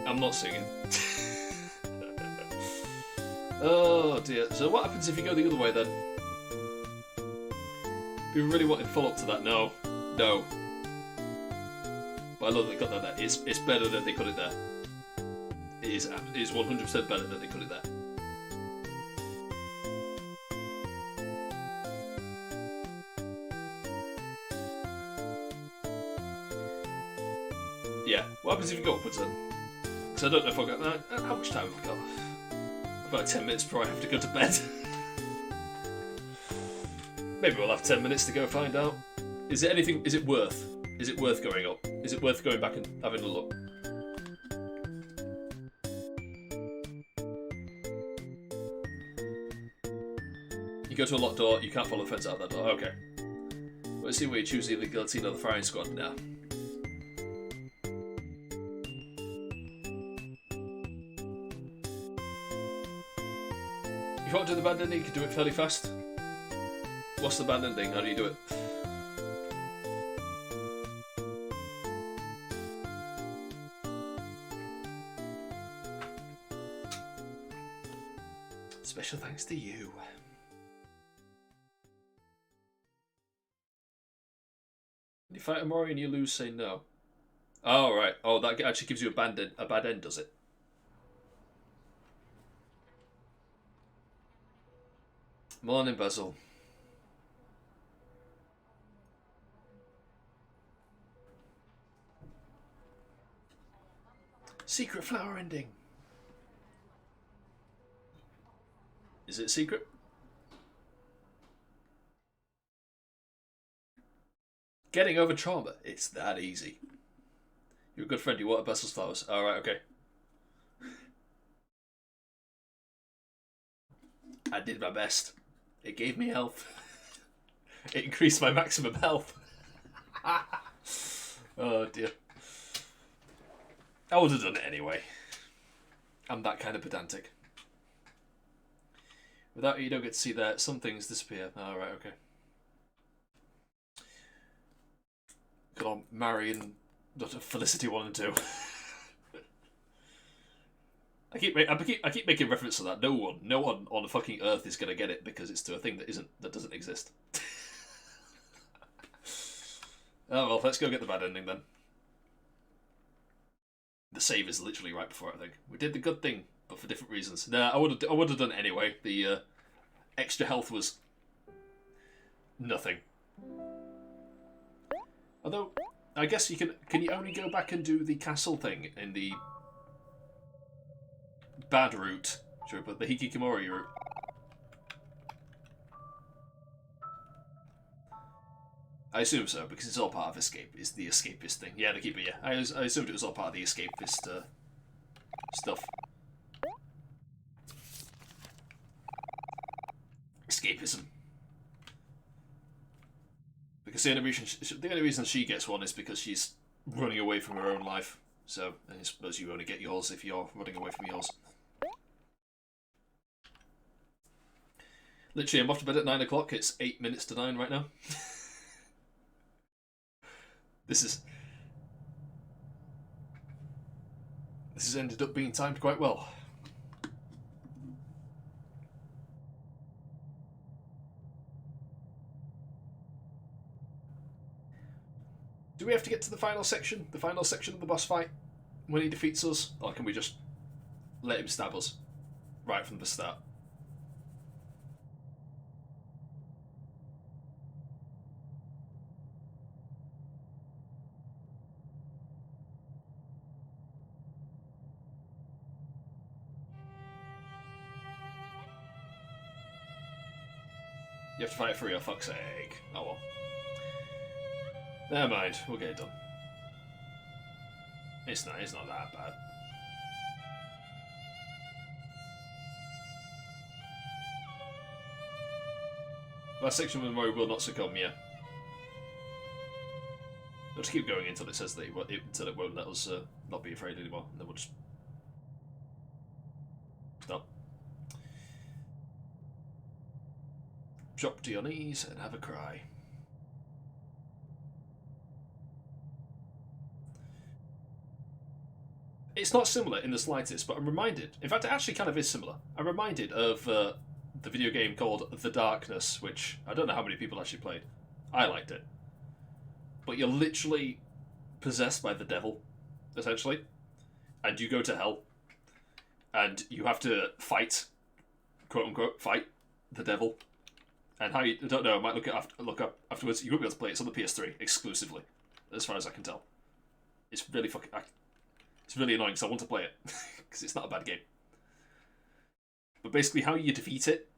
I'm not singing. Oh dear. So what happens if you go the other way then? We really wanted follow-up to that. No. No. But I love that they got that there. It's better that they cut it there. It is 100% better that they cut it there. Yeah. What happens if you go upwards then? Because I don't know if I've got... how much time have I got? About 10 minutes before I have to go to bed. Maybe we'll have 10 minutes to go find out. Is it anything... Is it worth going up? Is it worth going back and having a look? You go to a locked door, you can't follow the fence out that door. Okay. Let's see where you choose either the guillotine or the firing squad now. If you want to do the band ending, you can do it fairly fast. What's the band ending? How do you do it? Special thanks to you. When you fight Omori and you lose, say no. Oh, right. Oh, that actually gives you a bad end, does it? Morning, Basil. Secret flower ending. Is it secret? Getting over trauma. It's that easy. You're a good friend. You water Bessel's flowers. Alright, okay. I did my best. It gave me health. It increased my maximum health. Oh dear. I would have done it anyway. I'm that kind of pedantic. Without it, you don't get to see that some things disappear. Alright, okay. Good on Mary and Felicity 1 and 2. I keep making reference to that. No one on the fucking Earth is gonna get it because it's to a thing that doesn't exist. Oh well, let's go get the bad ending then. The save is literally right before it, I think. We did the good thing, but for different reasons. Nah, I would have done it anyway. The extra health was nothing. Although, I guess you can you only go back and do the castle thing in the bad route? Sure, but the Hikikomori route. I assume so, because it's all part of escape. It's the escapist thing. Yeah, the keeper, yeah. I assumed it was all part of the escapist stuff. Escapism. Because the only reason she gets one is because she's running away from her own life. So, I suppose you only get yours if you're running away from yours. Literally, I'm off to bed at 9 o'clock. It's 8 minutes to 9 right now. This has ended up being timed quite well. Do we have to get to the final section? The final section of the boss fight? When he defeats us? Or can we just let him stab us? Right from the start. You have to fight for your fuck's sake. Oh well. Never mind, we'll get it done. It's not that bad. Last section with Omori will not succumb, yeah. We'll just keep going until it says that until it won't let us not be afraid anymore, and then we'll just stop. Drop to your knees and have a cry. It's not similar in the slightest, but I'm reminded... In fact, it actually kind of is similar. I'm reminded of the video game called The Darkness, which I don't know how many people actually played. I liked it. But you're literally possessed by the devil, essentially. And you go to hell. And you have to fight, quote-unquote, fight the devil. And how you... I don't know, I might look up afterwards. You won't be able to play it. It's on the PS3, exclusively. As far as I can tell. It's really fucking... It's really annoying because I want to play it. Because it's not a bad game. But basically how you defeat it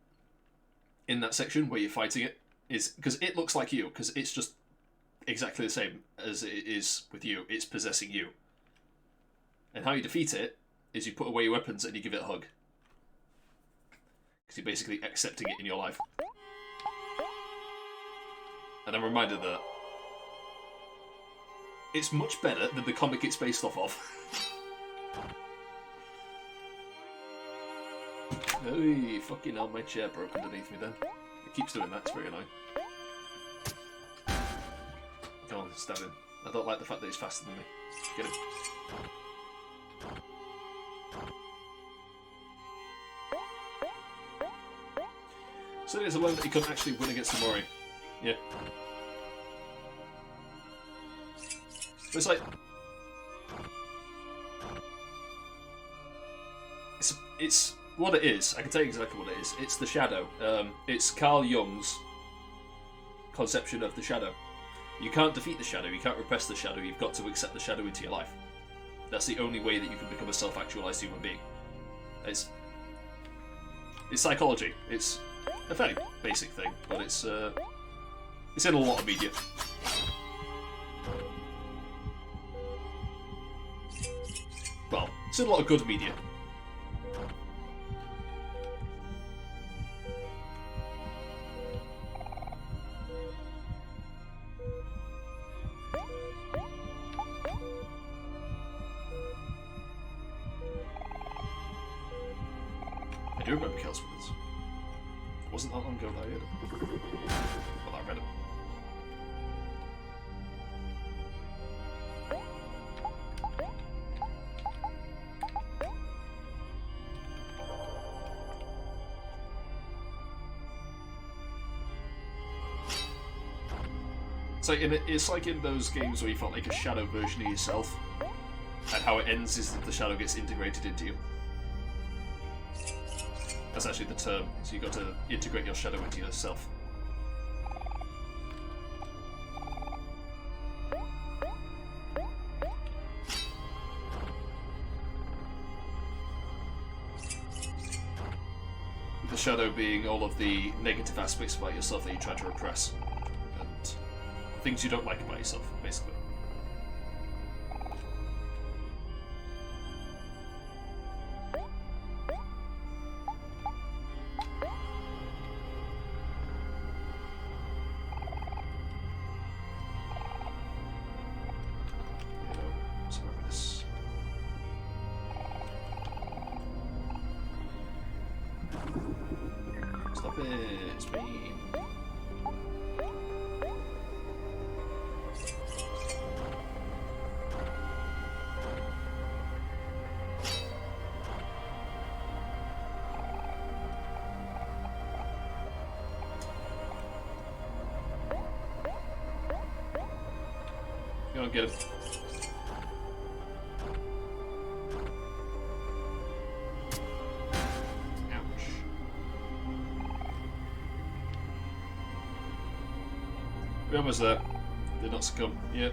in that section where you're fighting it is... Because it looks like you. Because it's just exactly the same as it is with you. It's possessing you. And how you defeat it is you put away your weapons and you give it a hug. Because you're basically accepting it in your life. And I'm reminded that it's much better than the comic it's based off of. Hey, fucking hell, my chair broke underneath me then. It keeps doing that, it's very annoying. Come on, stab him. I don't like the fact that he's faster than me. Get him. So it is a learn that he couldn't actually win against Omori. Yeah. But it's like... It's what it is. I can tell you exactly what it is. It's the shadow. It's Carl Jung's conception of the shadow. You can't defeat the shadow. You can't repress the shadow. You've got to accept the shadow into your life. That's the only way that you can become a self-actualized human being. It's psychology. It's a fairly basic thing, but it's in a lot of media. Well, it's in a lot of good media. I do remember Chaos Withers. It wasn't that long ago that I read it. Well, I read it. It's like in those games where you felt like a shadow version of yourself, and how it ends is that the shadow gets integrated into you. That's actually the term, so you've got to integrate your shadow into yourself. The shadow being all of the negative aspects about yourself that you try to repress, and things you don't like about yourself, basically. Stop it, it's me. Go and get it. We're almost there. Did not succumb yet.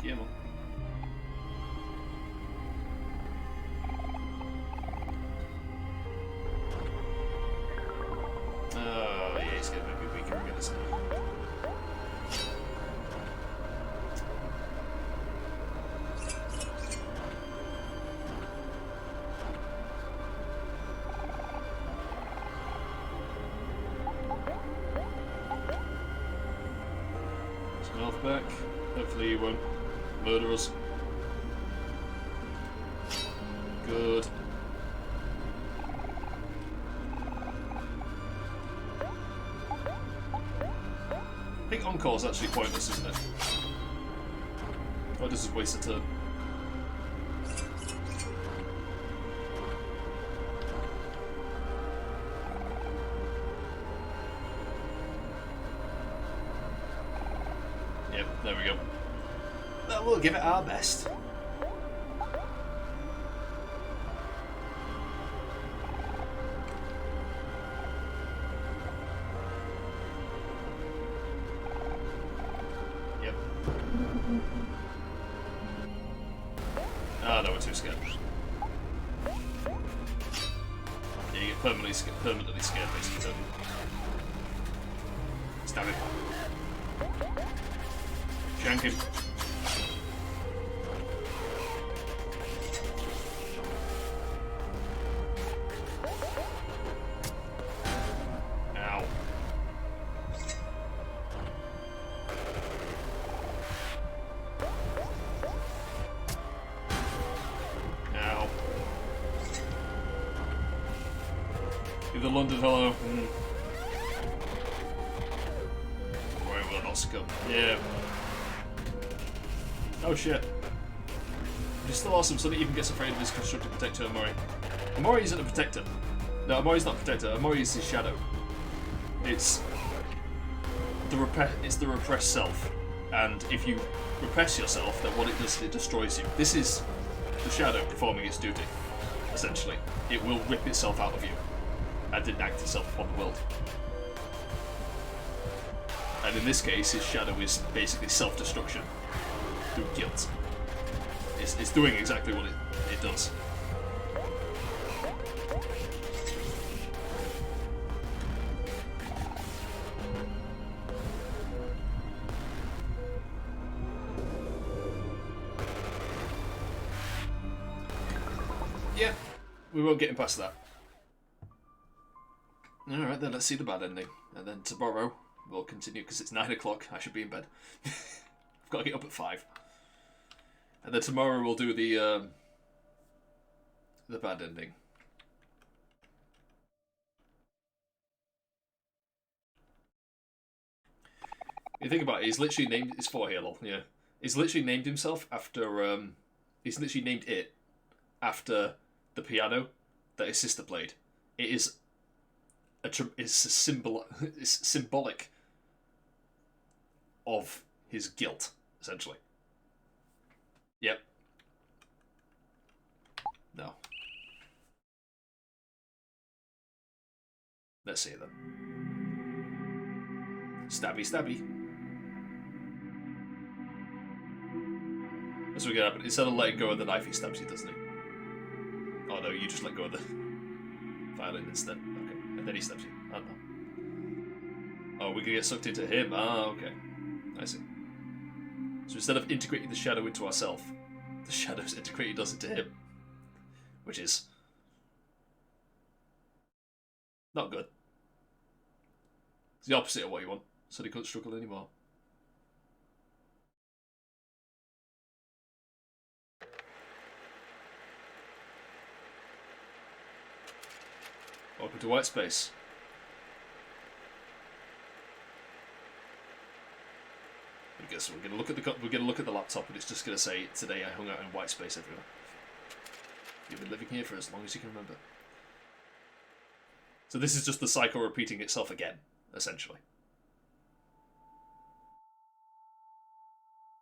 Yeah, man. Oh, yeah, he's gonna make me weaker again, isn't he? Health back. Hopefully he won't murder us. Good. I think Encore is actually pointless, isn't it? Or does it waste a turn? Yep, there we go. But we'll give it our best. Yep. Ah, no, we're too scared. Yeah, you get permanently scared, basically, don't you? Stab it. Shank him. Ow. Ow. Give the London hello. Worry, we'll not succumb. Yeah. Oh shit. Which is still awesome, so that even gets afraid of his constructed protector, Omori. Omori isn't a protector. No, Omori's not a protector. Omori is his shadow. It's the repressed self. And if you repress yourself, then what it does is it destroys you. This is the shadow performing its duty, essentially. It will rip itself out of you. and enact itself upon the world. And in this case, his shadow is basically self-destruction through guilt. It's doing exactly what it does. Yeah, we won't get him past that. Alright then, let's see the bad ending. And then tomorrow we'll continue, because it's 9 o'clock, I should be in bed. I've got to get up at 5. And then tomorrow we'll do the bad ending. You think about it, he's literally named... It's for Halo, yeah. He's literally named himself after... he's literally named it after the piano that his sister played. It is... It's a symbol... It's symbolic of his guilt, essentially. Yep. No. Let's see then. Stabby, stabby. That's what's gonna happen. Instead of letting go of the knife, he stabs you, doesn't he? Oh no, you just let go of the violin instead. Okay. And then he stabs you. I don't know. Oh, we can get sucked into him. Ah, okay. I see. So instead of integrating the shadow into ourselves, the shadow's integrated us into him. Which is... not good. It's the opposite of what you want, so they couldn't struggle anymore. Welcome to White Space. I guess we're gonna look at the laptop, and it's just gonna say, "Today I hung out in white space everywhere." You've been living here for as long as you can remember. So this is just the cycle repeating itself again, essentially.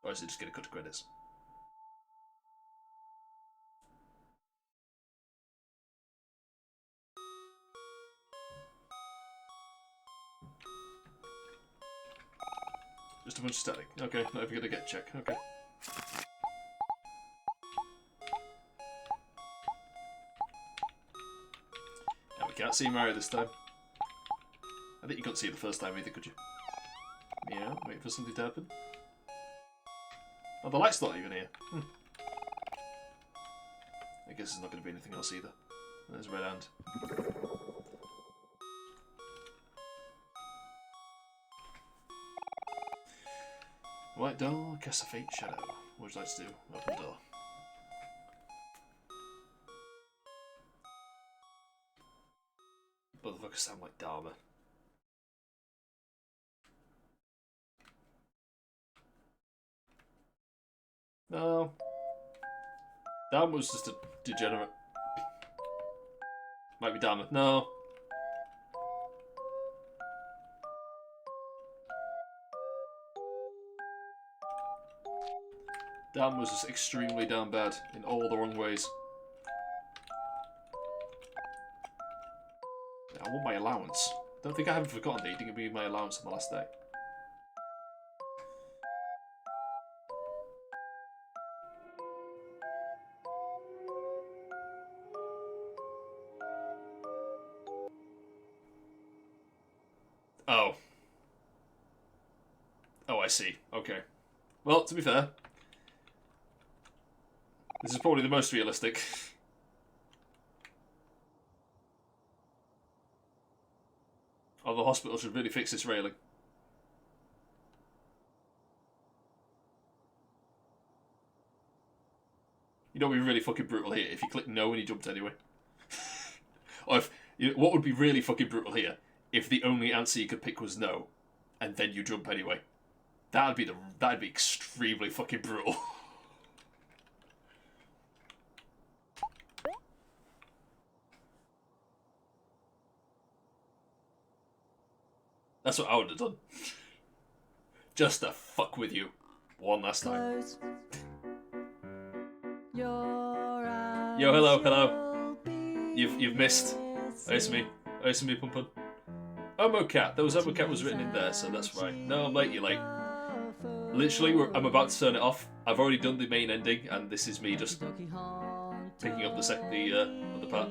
Or is it just gonna cut to credits? Just a bunch of static. Okay, not even gonna get check. Okay. And we can't see Mario this time. I think you couldn't see it the first time either, could you? Yeah, wait for something to happen. Oh, the light's not even here. I guess there's not going to be anything else either. There's a red hand. White door, cast a faint shadow. What would you like to do? Open the door. Motherfuckers sound like Dharma. No. Dharma was just a degenerate. Might be Dharma. No. Dharma was just extremely damn bad in all the wrong ways. I want my allowance. Don't think I haven't forgotten that you didn't give me my allowance on the last day. Oh. Oh, I see. Okay. Well, to be fair, this is probably the most realistic. Oh, the hospital should really fix this railing. You know what would be really fucking brutal here? If you click no and he jumped anyway. Or if... what would be really fucking brutal here? If the only answer you could pick was no, and then you jump anyway. That'd be extremely fucking brutal. That's what I would have done. Just to fuck with you. One last time. Yo, hello. You've missed. Oh, it's me. Some people put Omocat. There was Omocat was written in there, so that's fine. No, I'm late. You're late. Literally, I'm about to turn it off. I've already done the main ending, and this is me just picking up the other part.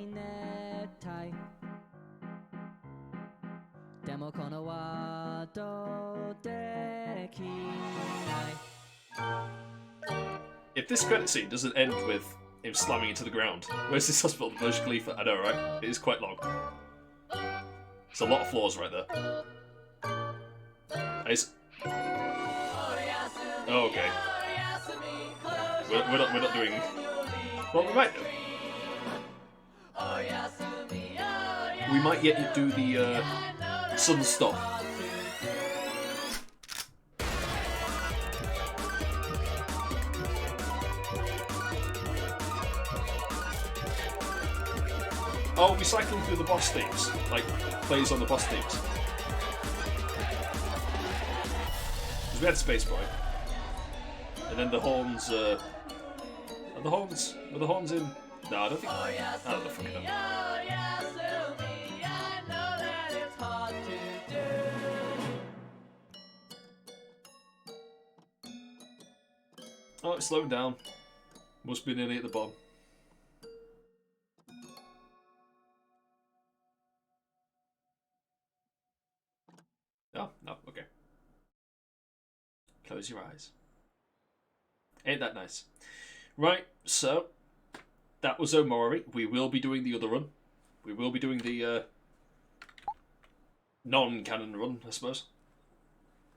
If this credit scene doesn't end with him slamming into the ground, where's this hospital? The Burj Khalifa? I know, right? It is quite long. It's a lot of floors right there. Oh, okay. We're not doing. Well, we might do. We might yet do the sun stop. Oh, we're cycling through the boss themes, like plays on the boss themes. Because we had Space Boy, and then the horns. Are the horns in? No, I don't think. I don't know. Fucking know. Oh, it's slowing down. Must be nearly at the bottom. No, okay. Close your eyes. Ain't that nice? Right, so that was Omori. We will be doing the other run. We will be doing the non-canon run, I suppose.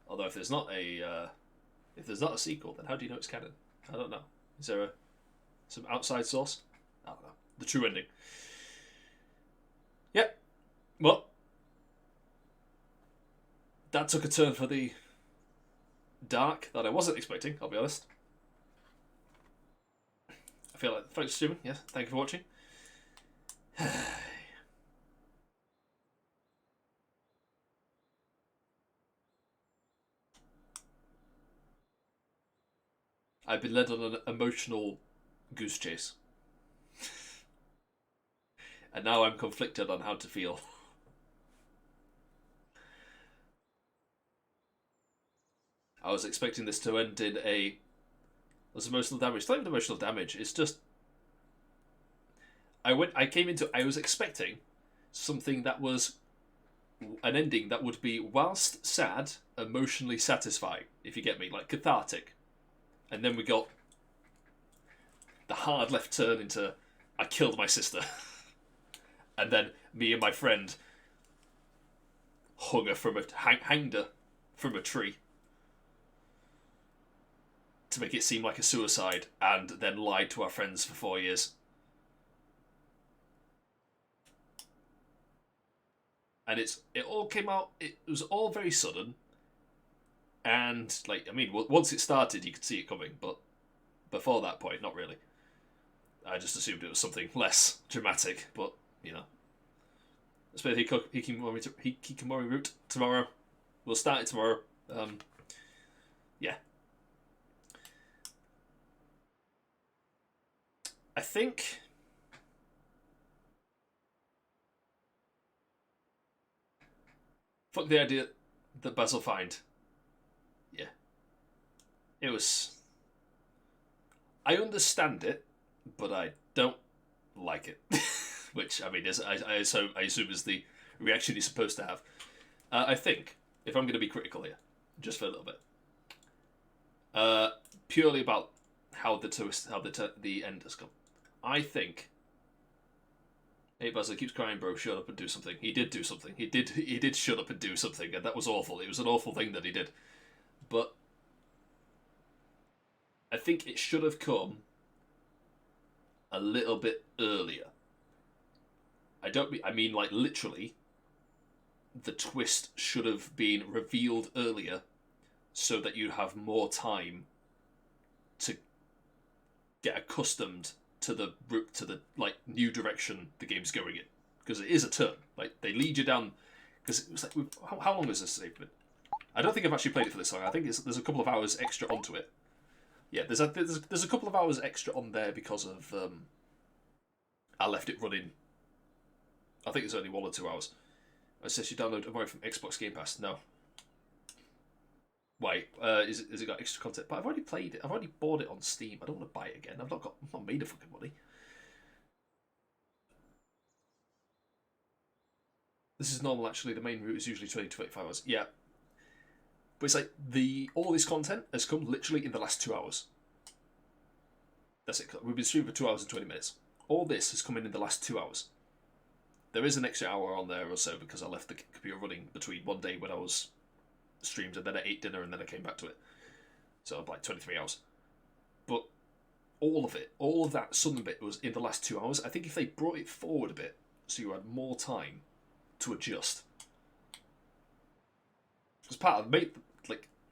Although if there's not a sequel, then how do you know it's canon? I don't know. Is there some outside source? I don't know. The true ending. Yep. Well, that took a turn for the dark that I wasn't expecting, I'll be honest. I feel like, thanks for streaming, yes, thank you for watching. I've been led on an emotional goose chase. And now I'm conflicted on how to feel. I was expecting this to end in as emotional damage. It's not even emotional damage. It's just I was expecting something that was an ending that would be, whilst sad, emotionally satisfying. If you get me, like cathartic. And then we got the hard left turn into I killed my sister, and then me and my friend hanged her from a tree. To make it seem like a suicide, and then lied to our friends for 4 years. And it all came out, it was all very sudden, and, like, I mean, once it started, you could see it coming, but before that point, not really. I just assumed it was something less dramatic, but, you know. Let's play the Hikikomori route tomorrow. We'll start it tomorrow. Yeah. I think fuck the idea that Basil find. Yeah. It was I understand it, but I don't like it. Which, I mean, I assume is the reaction he's supposed to have. I think, if I'm going to be critical here, just for a little bit, purely about how the end has come. I think. Hey, Basil keeps crying, bro. Shut up and do something. He did do something. He did shut up and do something, and that was awful. It was an awful thing that he did. But I think it should have come a little bit earlier. I mean, like, literally, the twist should have been revealed earlier so that you'd have more time to get accustomed to the like new direction the game's going in, because it is a turn. Like, they lead you down, because it was like, how long is this save been? I don't think I've actually played it for this long. I think there's a couple of hours extra onto it. Yeah, there's a couple of hours extra on there because of I left it running. I think it's only 1 or 2 hours. It says you download Omori from Xbox Game Pass. No. Why? Is it got extra content? But I've already played it. I've already bought it on Steam. I don't want to buy it again. I'm not made of fucking money. This is normal actually. The main route is usually 20 to 25 hours. Yeah. But it's like all this content has come literally in the last 2 hours. That's it. We've been streaming for 2 hours and 20 minutes. All this has come in the last 2 hours. There is an extra hour on there or so because I left the computer running between one day when I was streamed and then I ate dinner and then I came back to it. So like 23 hours. But all of that southern bit was in the last 2 hours. I think if they brought it forward a bit so you had more time to adjust. Because part of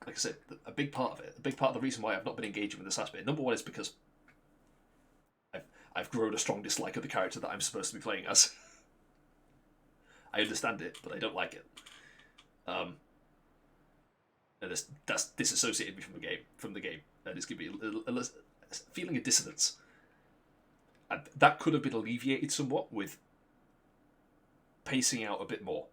like I said, a big part of the reason why I've not been engaging with this last bit, number one is because I've grown a strong dislike of the character that I'm supposed to be playing as. I understand it, but I don't like it. And that's disassociated me from the game, and it's giving me a feeling of dissonance. And that could have been alleviated somewhat with pacing out a bit more.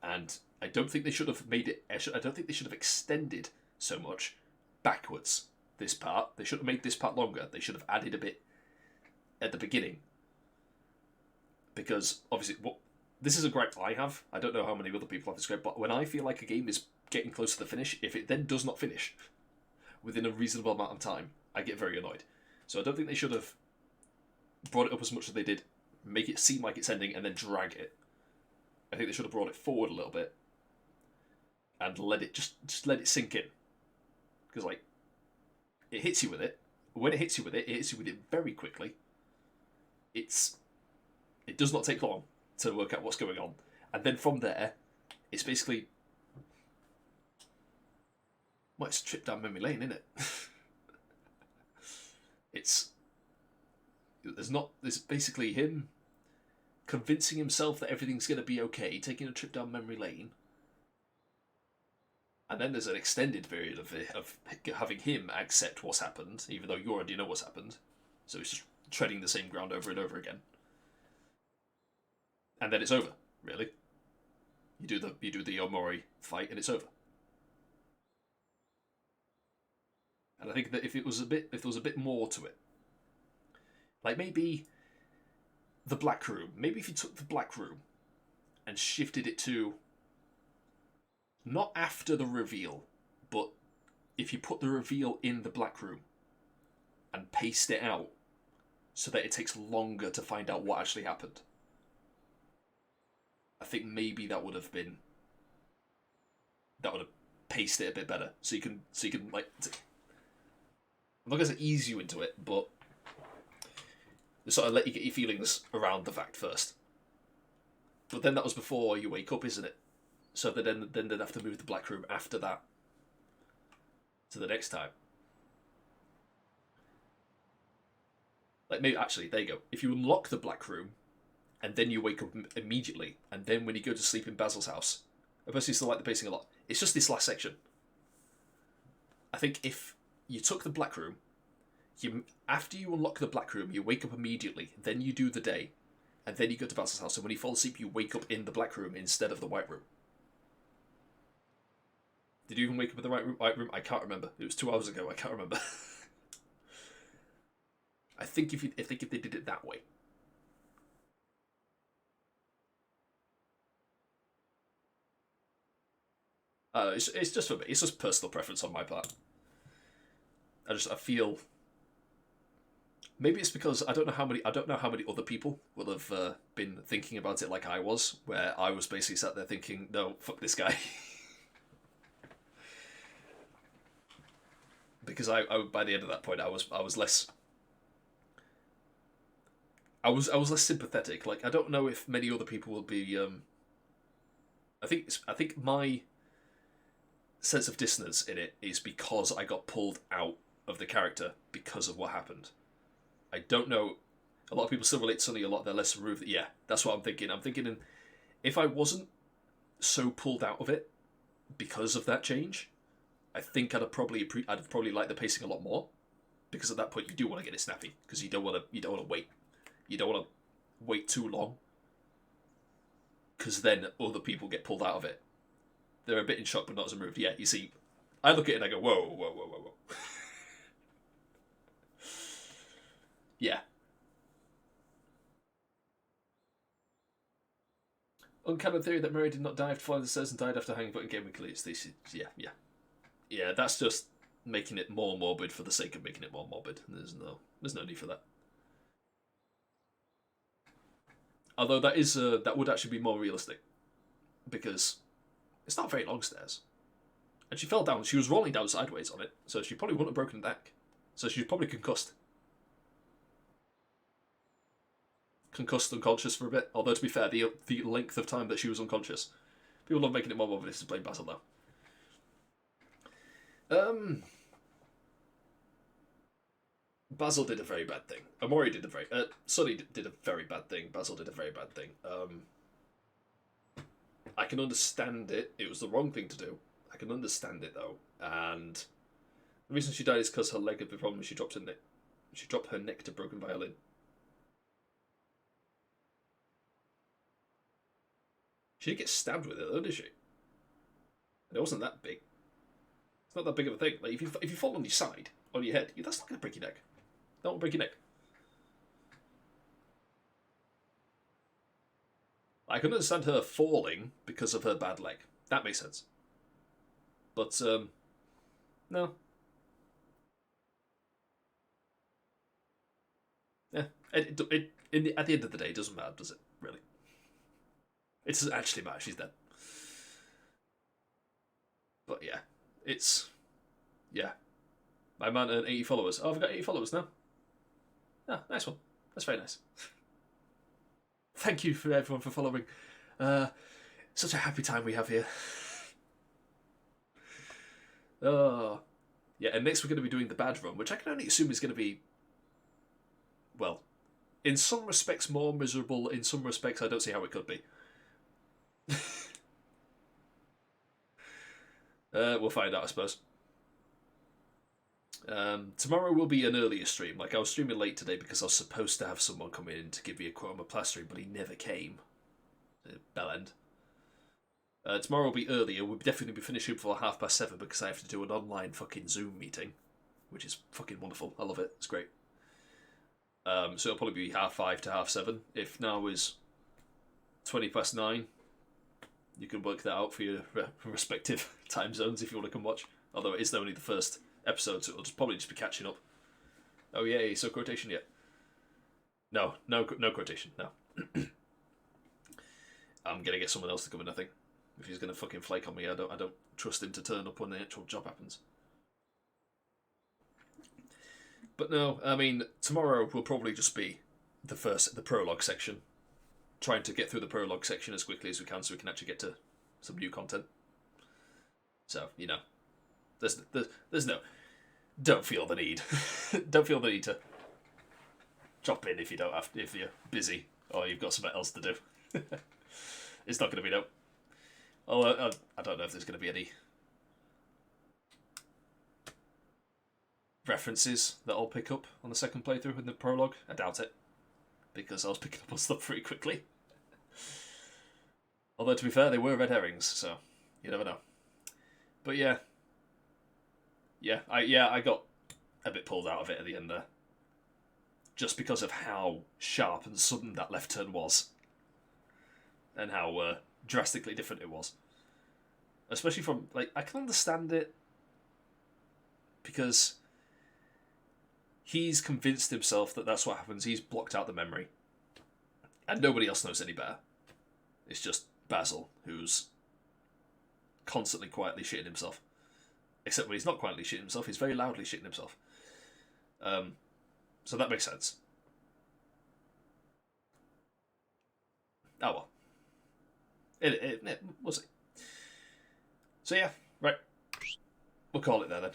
And I don't think they should have made it. I don't think they should have extended so much backwards. This part, they should have made this part longer. They should have added a bit at the beginning. Because obviously, this is a gripe I have. I don't know how many other people have this gripe, but when I feel like a game is getting close to the finish, if it then does not finish within a reasonable amount of time, I get very annoyed. So I don't think they should have brought it up as much as they did, make it seem like it's ending, and then drag it. I think they should have brought it forward a little bit and let it just let it sink in. Because like, it hits you with it. When it hits you with it hits you with it very quickly. It does not take long to work out what's going on. And then from there, it's basically... Well, it's a trip down memory lane, isn't it? There's basically him convincing himself that everything's going to be okay, taking a trip down memory lane. And then there's an extended period of having him accept what's happened, even though you already know what's happened. So it's just treading the same ground over and over again. And then it's over, really. You do the Omori fight and it's over. And I think that if there was a bit more to it, like maybe the Black Room, maybe if you took the Black Room and shifted it to not after the reveal, but if you put the reveal in the Black Room and paced it out so that it takes longer to find out what actually happened. I think maybe that would have paced it a bit better. So you can like, I'm not going to ease you into it, but sort of let you get your feelings around the fact first. But then that was before you wake up, isn't it? So then they'd have to move the Black Room after that to the next time. Like maybe actually, there you go. If you unlock the Black Room and then you wake up immediately, and then when you go to sleep in Basil's house, I personally still like the pacing a lot. It's just this last section. I think if you took the Black Room, after you unlock the Black Room, you wake up immediately, then you do the day, and then you go to Basil's house, and when you fall asleep, you wake up in the Black Room instead of the White Room. Did you even wake up in the White Room? I can't remember. It was 2 hours ago. I can't remember. I think if they did it that way. It's just for me. It's just personal preference on my part. I feel. Maybe it's because I don't know how many other people will have been thinking about it like I was, where I was basically sat there thinking, no, fuck this guy. Because I by the end of that point I was less less sympathetic. Like I don't know if many other people will be. I think my sense of dissonance in it is because I got pulled out of the character because of what happened. I don't know. A lot of people still relate to Sunny a lot. They're less removed. Yeah, that's what I'm thinking. I'm thinking if I wasn't so pulled out of it because of that change, I think I'd probably like the pacing a lot more, because at that point you do want to get it snappy because you don't want to wait. You don't want to wait too long. because then other people get pulled out of it. They're a bit in shock but not as moved. Yeah, you see, I look at it and I go, whoa, whoa, whoa, whoa, whoa. Yeah. Uncanny theory that Murray did not die after falling the stairs and died after hanging, but in game weekly, it's this. Yeah. That's just making it more morbid for the sake of making it more morbid. There's no need for that. Although that would actually be more realistic, because it's not very long stairs, and she fell down. She was rolling down sideways on it, so she probably wouldn't have broken her neck. So she's probably concussed, unconscious for a bit. Although to be fair, the length of time that she was unconscious, people love making it more morbid to blame Basil though. Basil did a very bad thing. Omori did Sunny did a very bad thing. Basil did a very bad thing. I can understand it. It was the wrong thing to do. I can understand it though, and the reason she died is because her leg had the problem. She dropped her neck. She dropped her neck to broken violin. She didn't get stabbed with it though, did she? And it wasn't that big. It's not that big of a thing. Like if you fall on your side, on your head, that's not going to break your neck. That won't break your neck. I can understand her falling because of her bad leg. That makes sense. But no. Yeah. At the end of the day, it doesn't matter, does it? Really? It doesn't actually matter. She's dead. But yeah, my man earned 80 followers. Oh, I've got 80 followers now. Ah, nice one. That's very nice. Thank you for everyone for following. Such a happy time we have here. Oh, yeah. And next we're going to be doing the bad run, which I can only assume is going to be, well, in some respects more miserable. In some respects, I don't see how it could be. We'll find out, I suppose. Tomorrow will be an earlier stream. Like, I was streaming late today because I was supposed to have someone come in to give me a chroma plastering, but he never came. Bellend. Tomorrow will be earlier. We'll definitely be finishing before 7:30 because I have to do an online fucking Zoom meeting, which is fucking wonderful. I love it. It's great. So it'll probably be 5:30 to 7:30. If now is 9:20, you can work that out for your respective time zones if you want to come watch. Although it is only the first episode, so it'll probably just be catching up. Oh yay, so quotation yet? No quotation, no. I'm gonna get someone else to come in, I think. If he's gonna fucking flake on me, I don't trust him to turn up when the actual job happens. But no, I mean, tomorrow will probably just be the prologue section. Trying to get through the prologue section as quickly as we can so we can actually get to some new content. So, there's no... Don't feel the need. Don't feel the need to drop in if you're busy or you've got something else to do. It's not going to be no. Oh, I don't know if there's going to be any references that I'll pick up on the second playthrough in the prologue. I doubt it, because I was picking up on stuff pretty quickly. Although, to be fair, they were red herrings, so you never know. But yeah, I got a bit pulled out of it at the end there, just because of how sharp and sudden that left turn was, and how drastically different it was. Especially from, like, I can understand it because he's convinced himself that that's what happens. He's blocked out the memory, and nobody else knows any better. It's just Basil, who's constantly quietly shitting himself. Except when he's not quietly shitting himself, he's very loudly shitting himself. So that makes sense. Oh well. We'll see. So yeah, right. We'll call it there then.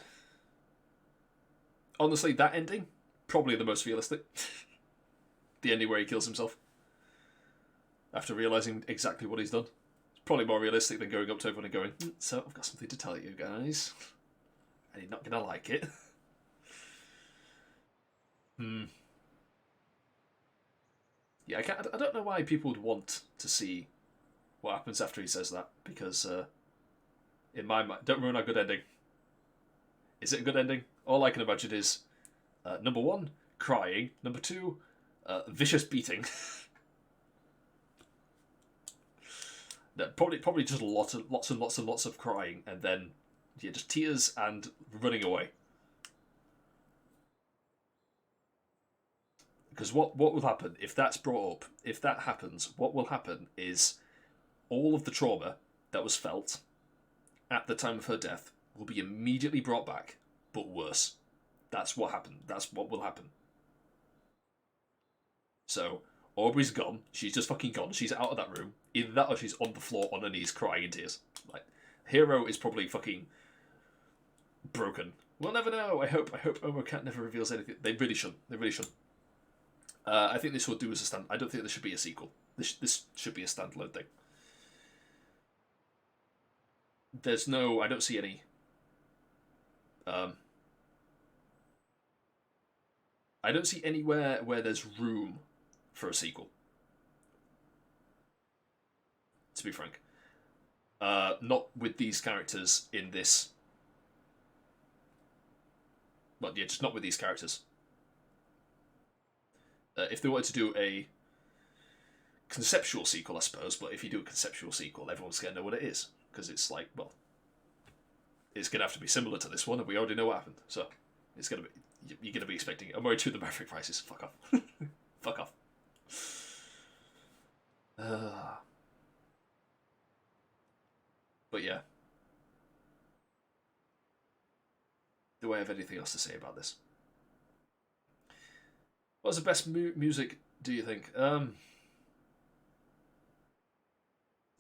Honestly, that ending, probably the most realistic. The ending where he kills himself after realising exactly what he's done. It's probably more realistic than going up to everyone and going, so I've got something to tell you guys. And you're not going to like it. Yeah, I don't know why people would want to see what happens after he says that, because in my mind, don't ruin our good ending. Is it a good ending? All I can imagine is number 1, crying. Number 2, vicious beating. No, probably just lots and lots of crying, and then just tears and running away. Because what will happen if that's brought up? If that happens, what will happen is all of the trauma that was felt at the time of her death will be immediately brought back, but worse. That's what happened. That's what will happen. So Aubrey's gone. She's just fucking gone. She's out of that room. Either that or she's on the floor on her knees crying in tears. Like, Hero is probably fucking broken. We'll never know. I hope Omori Cat never reveals anything. They really shouldn't. I think this will do as a stand. I don't think there should be a sequel. This should be a standalone thing. There's no. I don't see any. I don't see anywhere where there's room for a sequel. To be frank, not with these characters in this. Well, yeah, just not with these characters. If they wanted to do a conceptual sequel, I suppose, but if you do a conceptual sequel, everyone's going to know what it is. Because it's like, well, it's going to have to be similar to this one, and we already know what happened. So, it's going to be, you're going to be expecting Omori 2 the Maverick Crisis. Fuck off. Fuck off. But yeah. Do I have anything else to say about this? What's the best music, do you think? I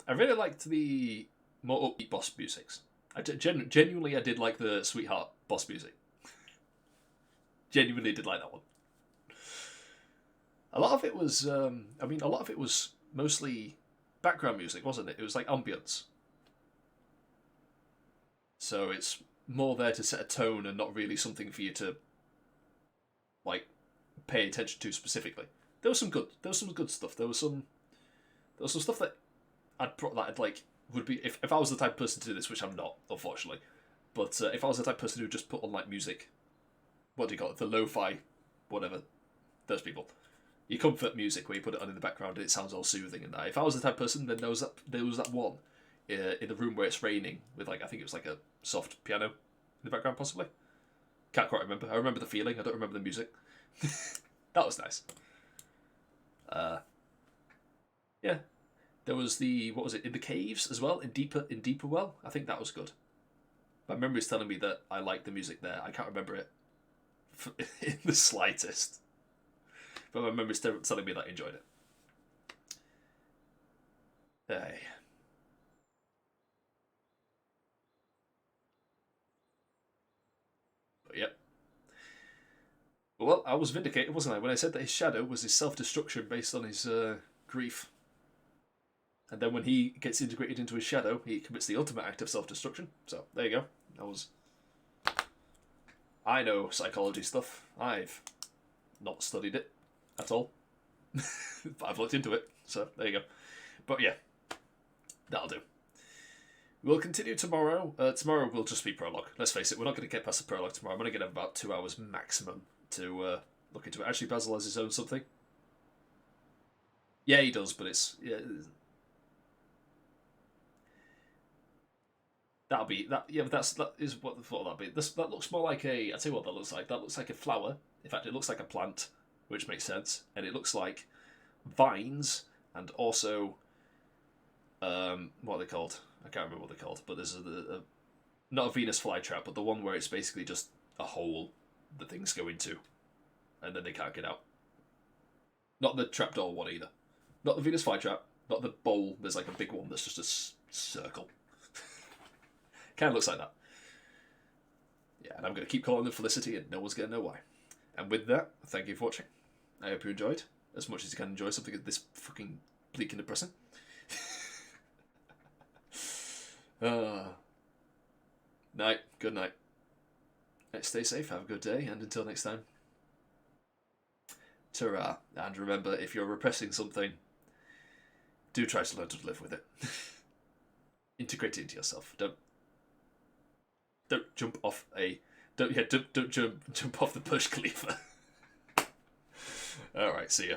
really liked the more upbeat boss musics. Genuinely, I did like the Sweetheart boss music. Genuinely did like that one. A lot of it was, a lot of it was mostly background music, wasn't it? It was like ambience. So it's more there to set a tone and not really something for you to, like, pay attention to specifically. There was some good stuff. There was some stuff that I'd like would be if I was the type of person to do this, which I'm not, unfortunately. But if I was the type of person who just put on like music, what do you call it? The lo-fi, whatever. Those people. Your comfort music where you put it on in the background and it sounds all soothing and that. If I was the type of person, then there was that one in the room where it's raining with like I think it was like a soft piano in the background possibly. Can't quite remember. I remember the feeling. I don't remember the music. That was nice. Yeah. There was what was it, in the caves as well, in Deeper Well? I think that was good. My memory's telling me that I liked the music there. I can't remember it in the slightest. But my memory's telling me that I enjoyed it. Hey. But yep. Well, I was vindicated, wasn't I, when I said that his shadow was his self-destruction based on his grief. And then when he gets integrated into his shadow, he commits the ultimate act of self-destruction. So, there you go. I know psychology stuff. I've not studied it at all. But I've looked into it. So, there you go. But yeah, that'll do. We'll continue tomorrow. Tomorrow will just be prologue. Let's face it, we're not going to get past the prologue tomorrow. I'm going to get about 2 hours maximum to look into it. Actually, Basil has his own something. Yeah, he does, but it's... Yeah, that'll be... that is what that'll be. That looks more like a... I'll tell you what that looks like. That looks like a flower. In fact, it looks like a plant, which makes sense. And it looks like vines and also... what are they called? I can't remember what they're called, but there's not a Venus flytrap, but the one where it's basically just a hole that things go into, and then they can't get out. Not the trapdoor one either. Not the Venus flytrap. Not the bowl. There's like a big one that's just a circle. Kind of looks like that. Yeah, and I'm going to keep calling them Felicity, and no one's going to know why. And with that, thank you for watching. I hope you enjoyed as much as you can enjoy something this fucking bleak and depressing. Night. Good night. Stay safe, have a good day, and until next time. Ta-ra. And remember, if you're repressing something, do try to learn to live with it. Integrate it into yourself. Don't jump off don't jump off the Burj Khalifa. All right, see ya.